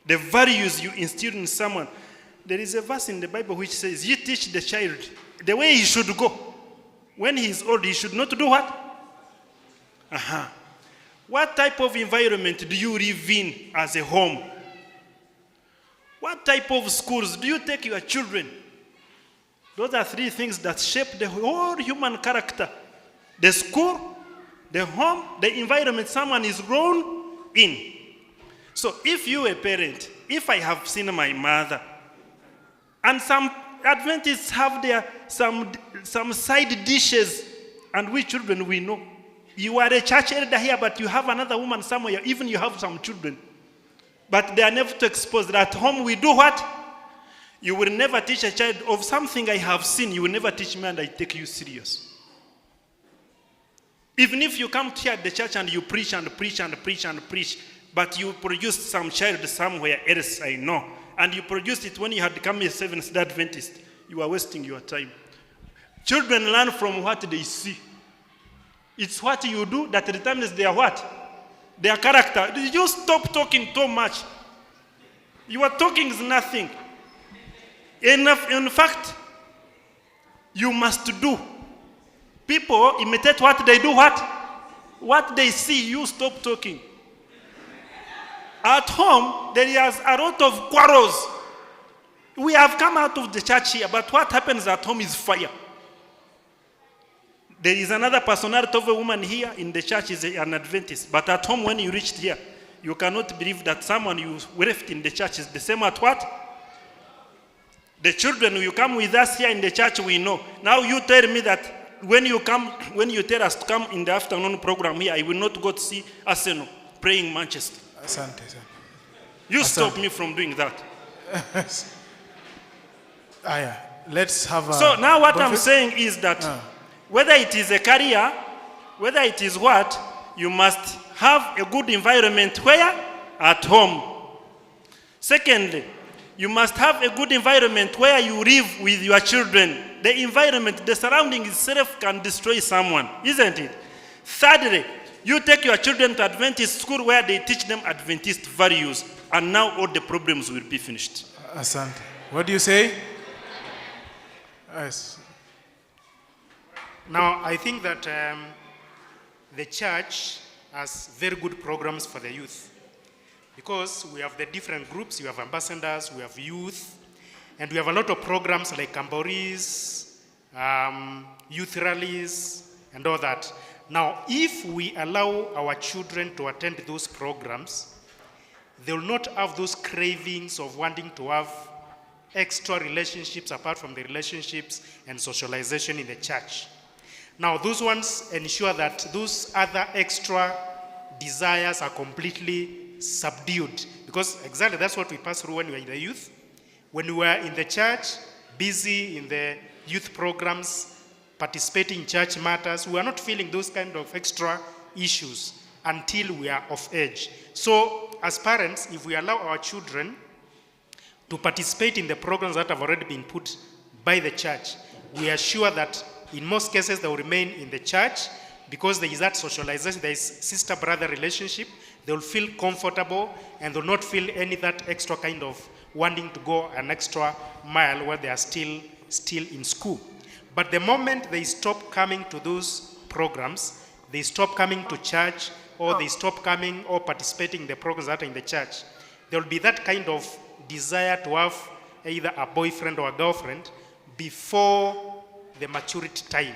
The values you instill in someone. There is a verse in the Bible which says, you teach the child the way he should go. When he is old, he should not do what? What type of environment do you live in as a home? What type of schools do you take your children? Those are 3 things that shape the whole human character. The school, the home, the environment someone is grown in. So if you a parent, if I have seen my mother, and some Adventists have some side dishes, and we children, we know. You are a church elder here, but you have another woman somewhere, even you have some children. But they are never to expose that. At home we do what? You will never teach a child of something I have seen. You will never teach me and I take you serious. Even if you come here at the church and you preach and preach and preach and preach, but you produce some child somewhere else, I know, and you produced it when you had become a Seventh-day Adventist, you are wasting your time. Children learn from what they see. It's what you do that determines their what? Their character. You stop talking too much. Your talking is nothing. In fact, you must do. People imitate what they do, what they see. You stop talking. At home, there is a lot of quarrels. We have come out of the church here, but what happens at home is fire. There is another personality of a woman here in the church is an Adventist, but at home when you reached here, you cannot believe that someone you left in the church is the same at what? The children, you come with us here in the church, we know. Now you tell me that when you tell us to come in the afternoon program here, I will not go to see Arsenal praying Manchester. Asante. You stop me from doing that. Let's have a... So now what I'm saying is that whether it is a career, whether it is what, you must have a good environment where? At home. Secondly, you must have a good environment where you live with your children. The environment, the surrounding itself can destroy someone, isn't it? Thirdly, you take your children to Adventist school where they teach them Adventist values, and now all the problems will be finished. Asante. What do you say? Yes. Now, I think that the church has very good programs for the youth, because we have the different groups. We have ambassadors, we have youth, and we have a lot of programs like Camborees, youth rallies, and all that. Now, if we allow our children to attend those programs, they will not have those cravings of wanting to have extra relationships apart from the relationships and socialization in the church. Now, those ones ensure that those other extra desires are completely subdued, because exactly that's what we pass through when we were in the youth. When we were in the church, busy in the youth programs, participating in church matters, we are not feeling those kind of extra issues until we are of age. So, as parents, if we allow our children to participate in the programs that have already been put by the church, we are sure that in most cases they will remain in the church, because there is that socialization, there is sister-brother relationship. They will feel comfortable and they will not feel any that extra kind of wanting to go an extra mile where they are still in school. But the moment they stop coming to those programs, they stop coming to church, or they stop coming or participating in the programs that are in the church, there will be that kind of desire to have either a boyfriend or a girlfriend before the maturity time.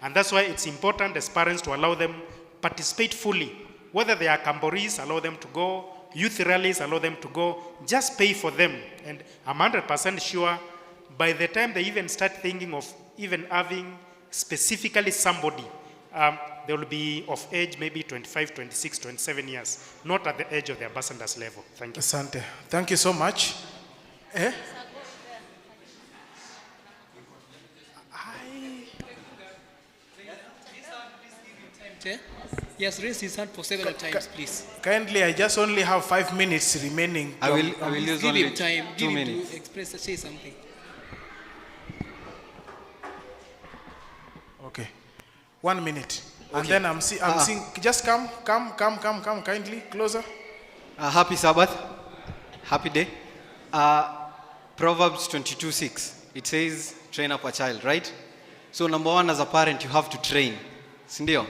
And that's why it's important as parents to allow them participate fully. Whether they are camborees, allow them to go. Youth rallies, allow them to go. Just pay for them. And I'm 100% sure by the time they even start thinking of even having specifically somebody, they will be of age maybe 25, 26, 27 years, not at the age of the ambassador's level. Thank you. Asante. Thank you so much. Yes, raise his hand for several times, please. Kindly, I just only have 5 minutes remaining. I will use Give only him time. 2 Give him minutes. to express, say something. Okay. 1 minute. And Okay. then I'm seeing, just come, kindly, closer. Happy Sabbath. Happy day. Proverbs 22:6. It says, train up a child, right? So number one, as a parent, you have to train. Sindio?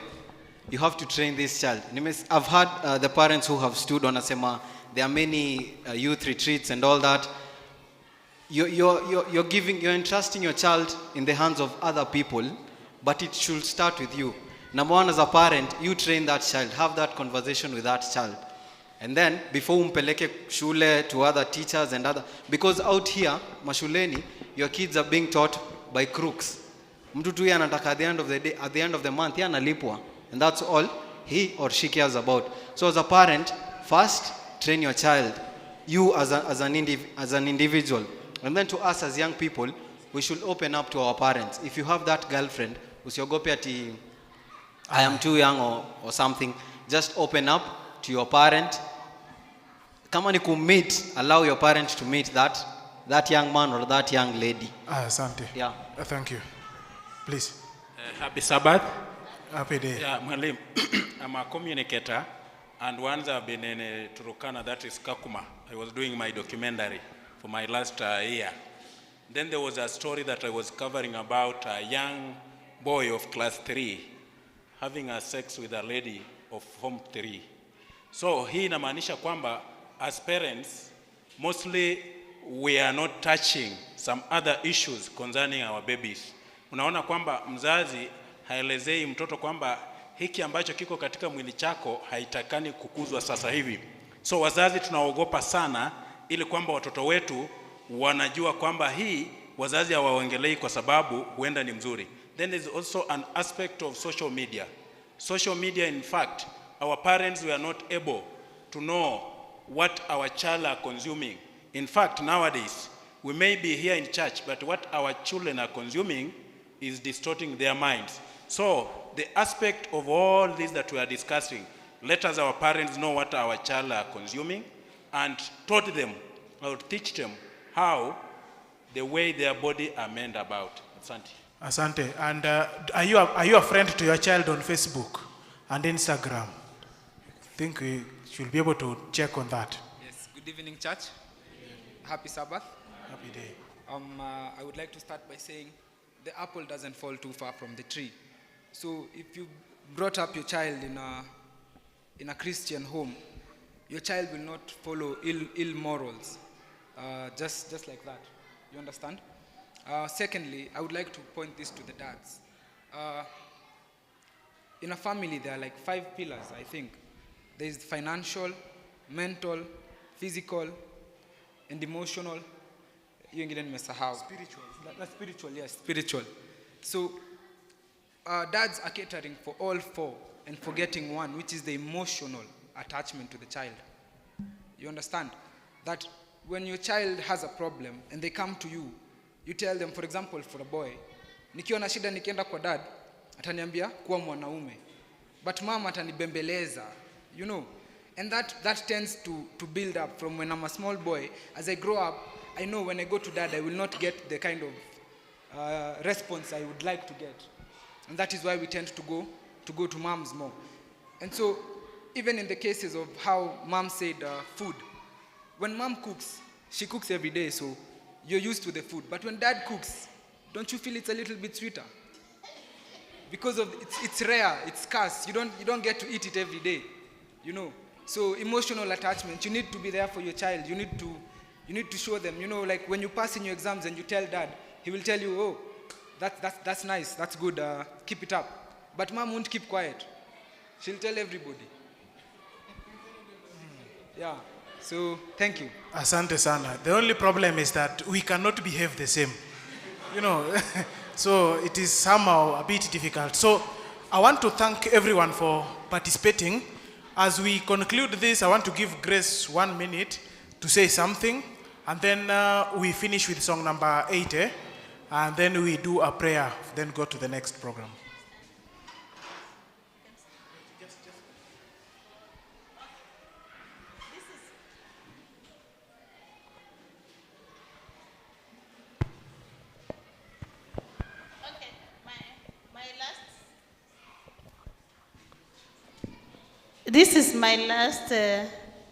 You have to train this child. I've heard the parents who have stood on Asema, there are many youth retreats and all that. You're entrusting your child in the hands of other people, but it should start with you. Number one, as a parent, you train that child, have that conversation with that child. And then, before umpeleke shule to other teachers and other, because out here, mashuleni, your kids are being taught by crooks. Mtu tu anataka at the end of the day, at the end of the month, analipwa. And that's all he or she cares about. So as a parent, first, train your child. You as an individual. And then to us as young people, we should open up to our parents. If you have that girlfriend, usiogope ati I am too young or something, just open up to your parent. Kama ni kummeet, allow your parent to meet that young man or that young lady. Asante. Yeah. Thank you. Please. Happy Sabbath. Happy day. Yeah, Mwalim, I'm a communicator, and once I've been in Turukana, that is Kakuma. I was doing my documentary for my last year. Then there was a story that I was covering about a young boy of class 3 having a sex with a lady of form 3. So hii inamaanisha kwamba as parents, mostly we are not touching some other issues concerning our babies. Unaona kwamba mzazi haelezei mtoto kwamba hiki ambacho kiko katika mwili chako haitakani kukuzwa sasa hivi. So wazazi tunaogopa sana ili kwamba watoto wetu wanajua kwamba hii wazazi hawaongelei kwa sababu huenda ni mzuri. Then there's also an aspect of social media. Social media, in fact, our parents were not able to know what our child are consuming. In fact, nowadays, we may be here in church, but what our children are consuming is distorting their minds. So, the aspect of all this that we are discussing, let us, our parents, know what our child are consuming and taught them or teach them how the way their body are meant about. Asante. Asante. And are you a friend to your child on Facebook and Instagram? I think we should be able to check on that. Yes. Good evening, church. Happy Sabbath. Happy day. I would like to start by saying the apple doesn't fall too far from the tree. So if you brought up your child in a Christian home, your child will not follow ill morals, just like that. You understand? Secondly, I would like to point this to the dads. In a family, there are like 5 pillars, I think. There is financial, mental, physical, and emotional. hiyo ingine nimesahau. Spiritual. That's spiritual, yes, spiritual. So dads are catering for all four and forgetting one, which is the emotional attachment to the child. You understand? That when your child has a problem and they come to you, you tell them, for example, for a boy, nikiwa na shida nikienda kwa dad, ataniambia kuwa mwanaume. But mama atanibembeleza, you know. And that tends to build up from when I'm a small boy. As I grow up, I know when I go to dad, I will not get the kind of response I would like to get. And that is why we tend to go to moms more. And so, even in the cases of how mom said food, when mom cooks, she cooks every day, so you're used to the food. But when dad cooks, don't you feel it's a little bit sweeter? Because of it's rare, it's scarce. You don't get to eat it every day, you know. So emotional attachment, you need to be there for your child. You need to show them, you know, like when you pass in your exams and you tell dad, he will tell you, oh, that's nice, that's good, keep it up. But mom won't keep quiet. She'll tell everybody. Yeah, so thank you. Asante sana. The only problem is that we cannot behave the same. You know, so it is somehow a bit difficult. So I want to thank everyone for participating. As we conclude this, I want to give Grace 1 minute to say something, and then we finish with song number 8, and then we do a prayer, then go to the next program. This is my last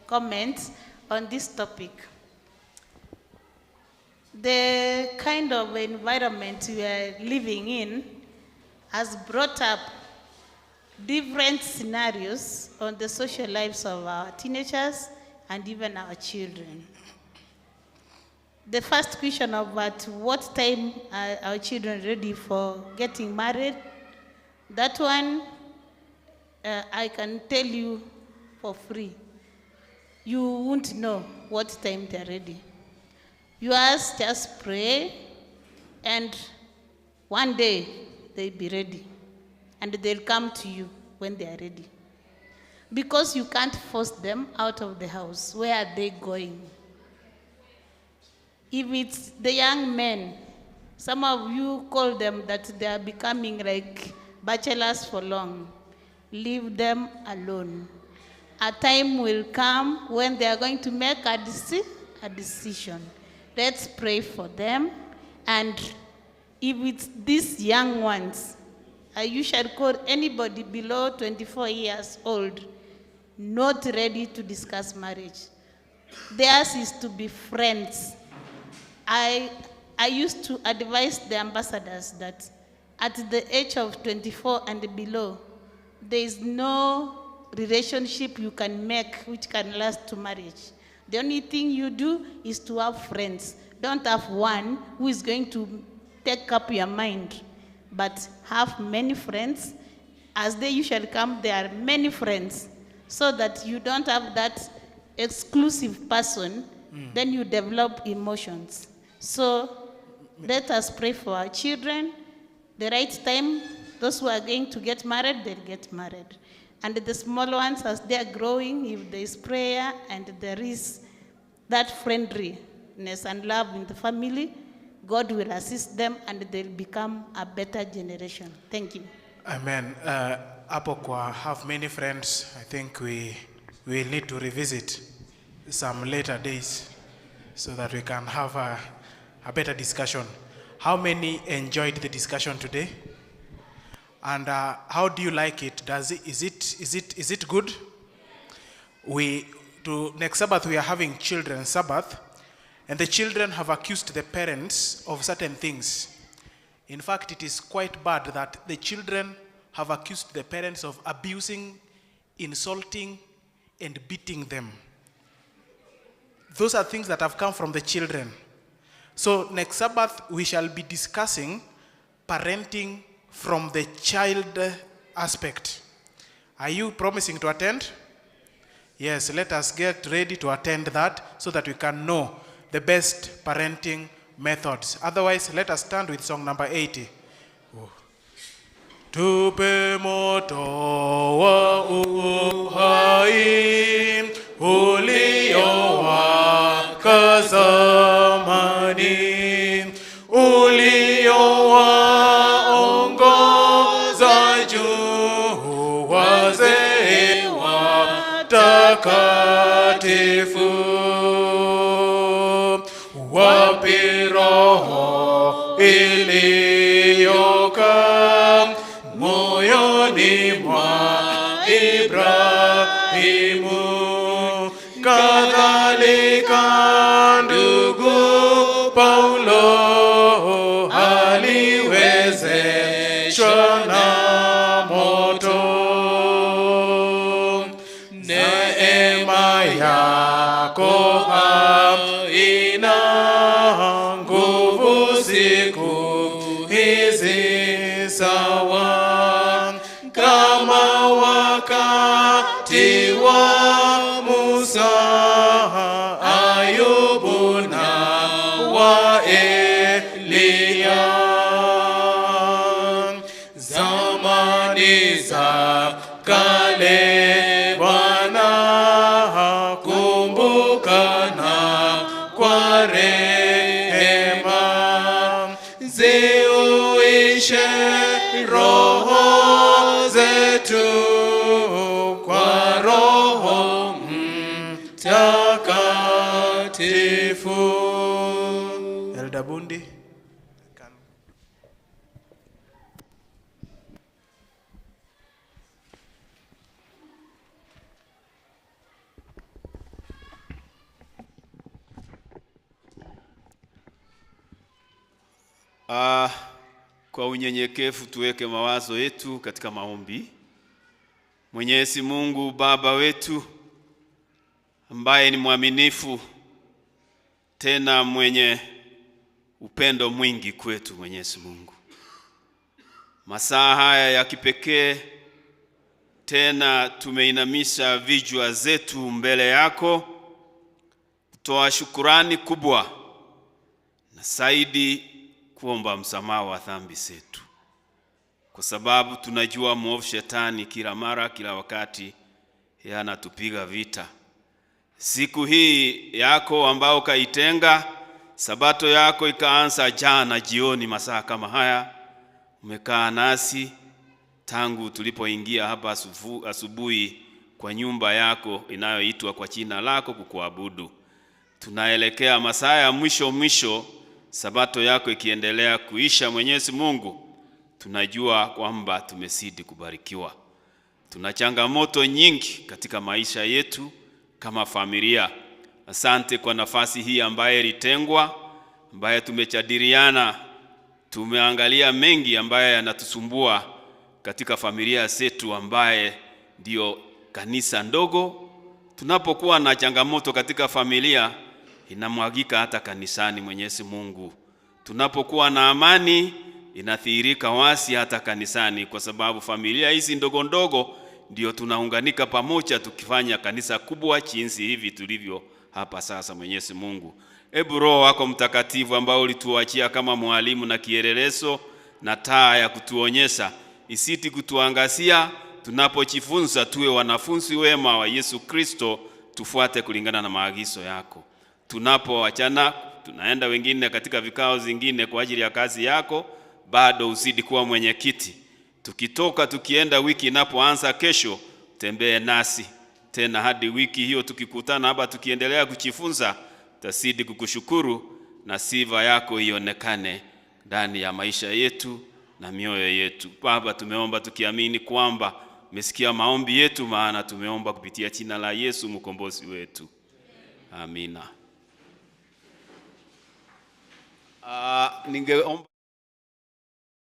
comment on this topic. The kind of environment we are living in has brought up different scenarios on the social lives of our teenagers and even our children. The first question of at what time are our children ready for getting married? That one, I can tell you for free. You won't know what time they're ready. You just pray, and one day they'll be ready. And they'll come to you when they are ready. Because you can't force them out of the house. Where are they going? If it's the young men, some of you call them that they are becoming like bachelors for long. Leave them alone. A time will come when they are going to make a decision. Let's pray for them. And if it's these young ones, you shall call anybody below 24 years old not ready to discuss marriage. Theirs is to be friends. I used to advise the ambassadors that at the age of 24 and below, there is no relationship you can make which can last to marriage. The only thing you do is to have friends. Don't have one who is going to take up your mind, but have many friends. As they usually come, there are many friends, so that you don't have that exclusive person, then you develop emotions. So let us pray for our children. The right time, those who are going to get married, they'll get married. And the small ones, as they are growing, if there is prayer and there is that friendliness and love in the family, God will assist them and they'll become a better generation. Thank you. Amen. Hapo kwa have many friends, I think we will need to revisit some later days so that we can have a better discussion. How many enjoyed the discussion today? And how do you like it? Is it good? Next Sabbath we are having Children's Sabbath, and the children have accused the parents of certain things. In fact, it is quite bad that the children have accused the parents of abusing, insulting, and beating them. Those are things that have come from the children. So next Sabbath we shall be discussing parenting from the child aspect. Are you promising to attend? Yes, let us get ready to attend that so that we can know the best parenting methods. Otherwise, let us stand with song number 80. Tupe moto wa uhai uliowaka zamani, uliowaongoza juu wazee watakatifu. Wapi roho iliyokaa moyoni mwa Ibrahimu, kadhalika ndugu Paulo aliwezeshwa na moto. Neema yako haina nguvu siku hizi sawa kama wakati wa Musa, Ayubu na wa Eliya. Zamani za kale Bwana, kumbuka na kwa rehema ziuishe roho zetu kwa Roho Mtakatifu. Elder Bundi. Kwa unyenyekevu tuweke mawazo yetu katika maombi. Mwenyezi Mungu Baba wetu ambaye ni mwaminifu tena mwenye upendo mwingi kwetu, Mwenyezi Mungu, masaa haya ya kipekee tena tumeinamisha vichwa zetu mbele yako kutoa shukurani kubwa na zaidi kuomba msamaha wa dhambi zetu, kwa sababu tunajua mwovu shetani kila mara kila wakati yanatupiga vita. Siku hii yako ambao kaitenga, sabato yako ikaanza jana jioni masaa kama haya, umekaa nasi tangu tulipoingia hapa asubuhi kwa nyumba yako inayoitwa kwa jina lako kukuabudu. Tunaelekea masaa ya mwisho, sabato yako ikiendelea kuisha. Mwenyezi Mungu, tunajua kwamba tumezidi kubarikiwa. Tuna changamoto nyingi katika maisha yetu kama familia. Asante kwa nafasi hii ambaye ilitengwa, ambaye tumejadiliana, tumeangalia mengi ambaye yanatusumbua katika familia zetu, ambaye ndio kanisa ndogo. Tunapokuwa na changamoto katika familia, inamwagika hata kanisani. Mwenyezi Mungu, tunapokuwa na amani, inathihirika wasi hata kanisani, kwa sababu familia hizi ndogo ndogo ndio tunaunganika pamoja tukifanya kanisa kubwa jinsi hivi tulivyo hapa sasa. Mwenyezi Mungu, ebu Roho wako Mtakatifu ambao ulituachia kama mwalimu na kielelezo na taa ya kutuonyesha, isiti kutuangazia tunapojifunza, tuwe wanafunzi wema wa Yesu Kristo, tufuate kulingana na maagizo yako. Tunapoachana tunaenda wengine katika vikao zingine kwa ajili ya kazi yako, bado uzidi kuwa mwenyekiti. Tukitoka tukienda wiki inapoanza kesho, tembee nasi tena hadi wiki hiyo tukikutana hapa tukiendelea kujifunza. Tazidi kukushukuru na sifa yako ionekane ndani ya maisha yetu na mioyo yetu. Baba, tumeomba tukiamini kwamba umesikia maombi yetu, maana tumeomba kupitia jina la Yesu mkombozi wetu. Amina. Ningeomba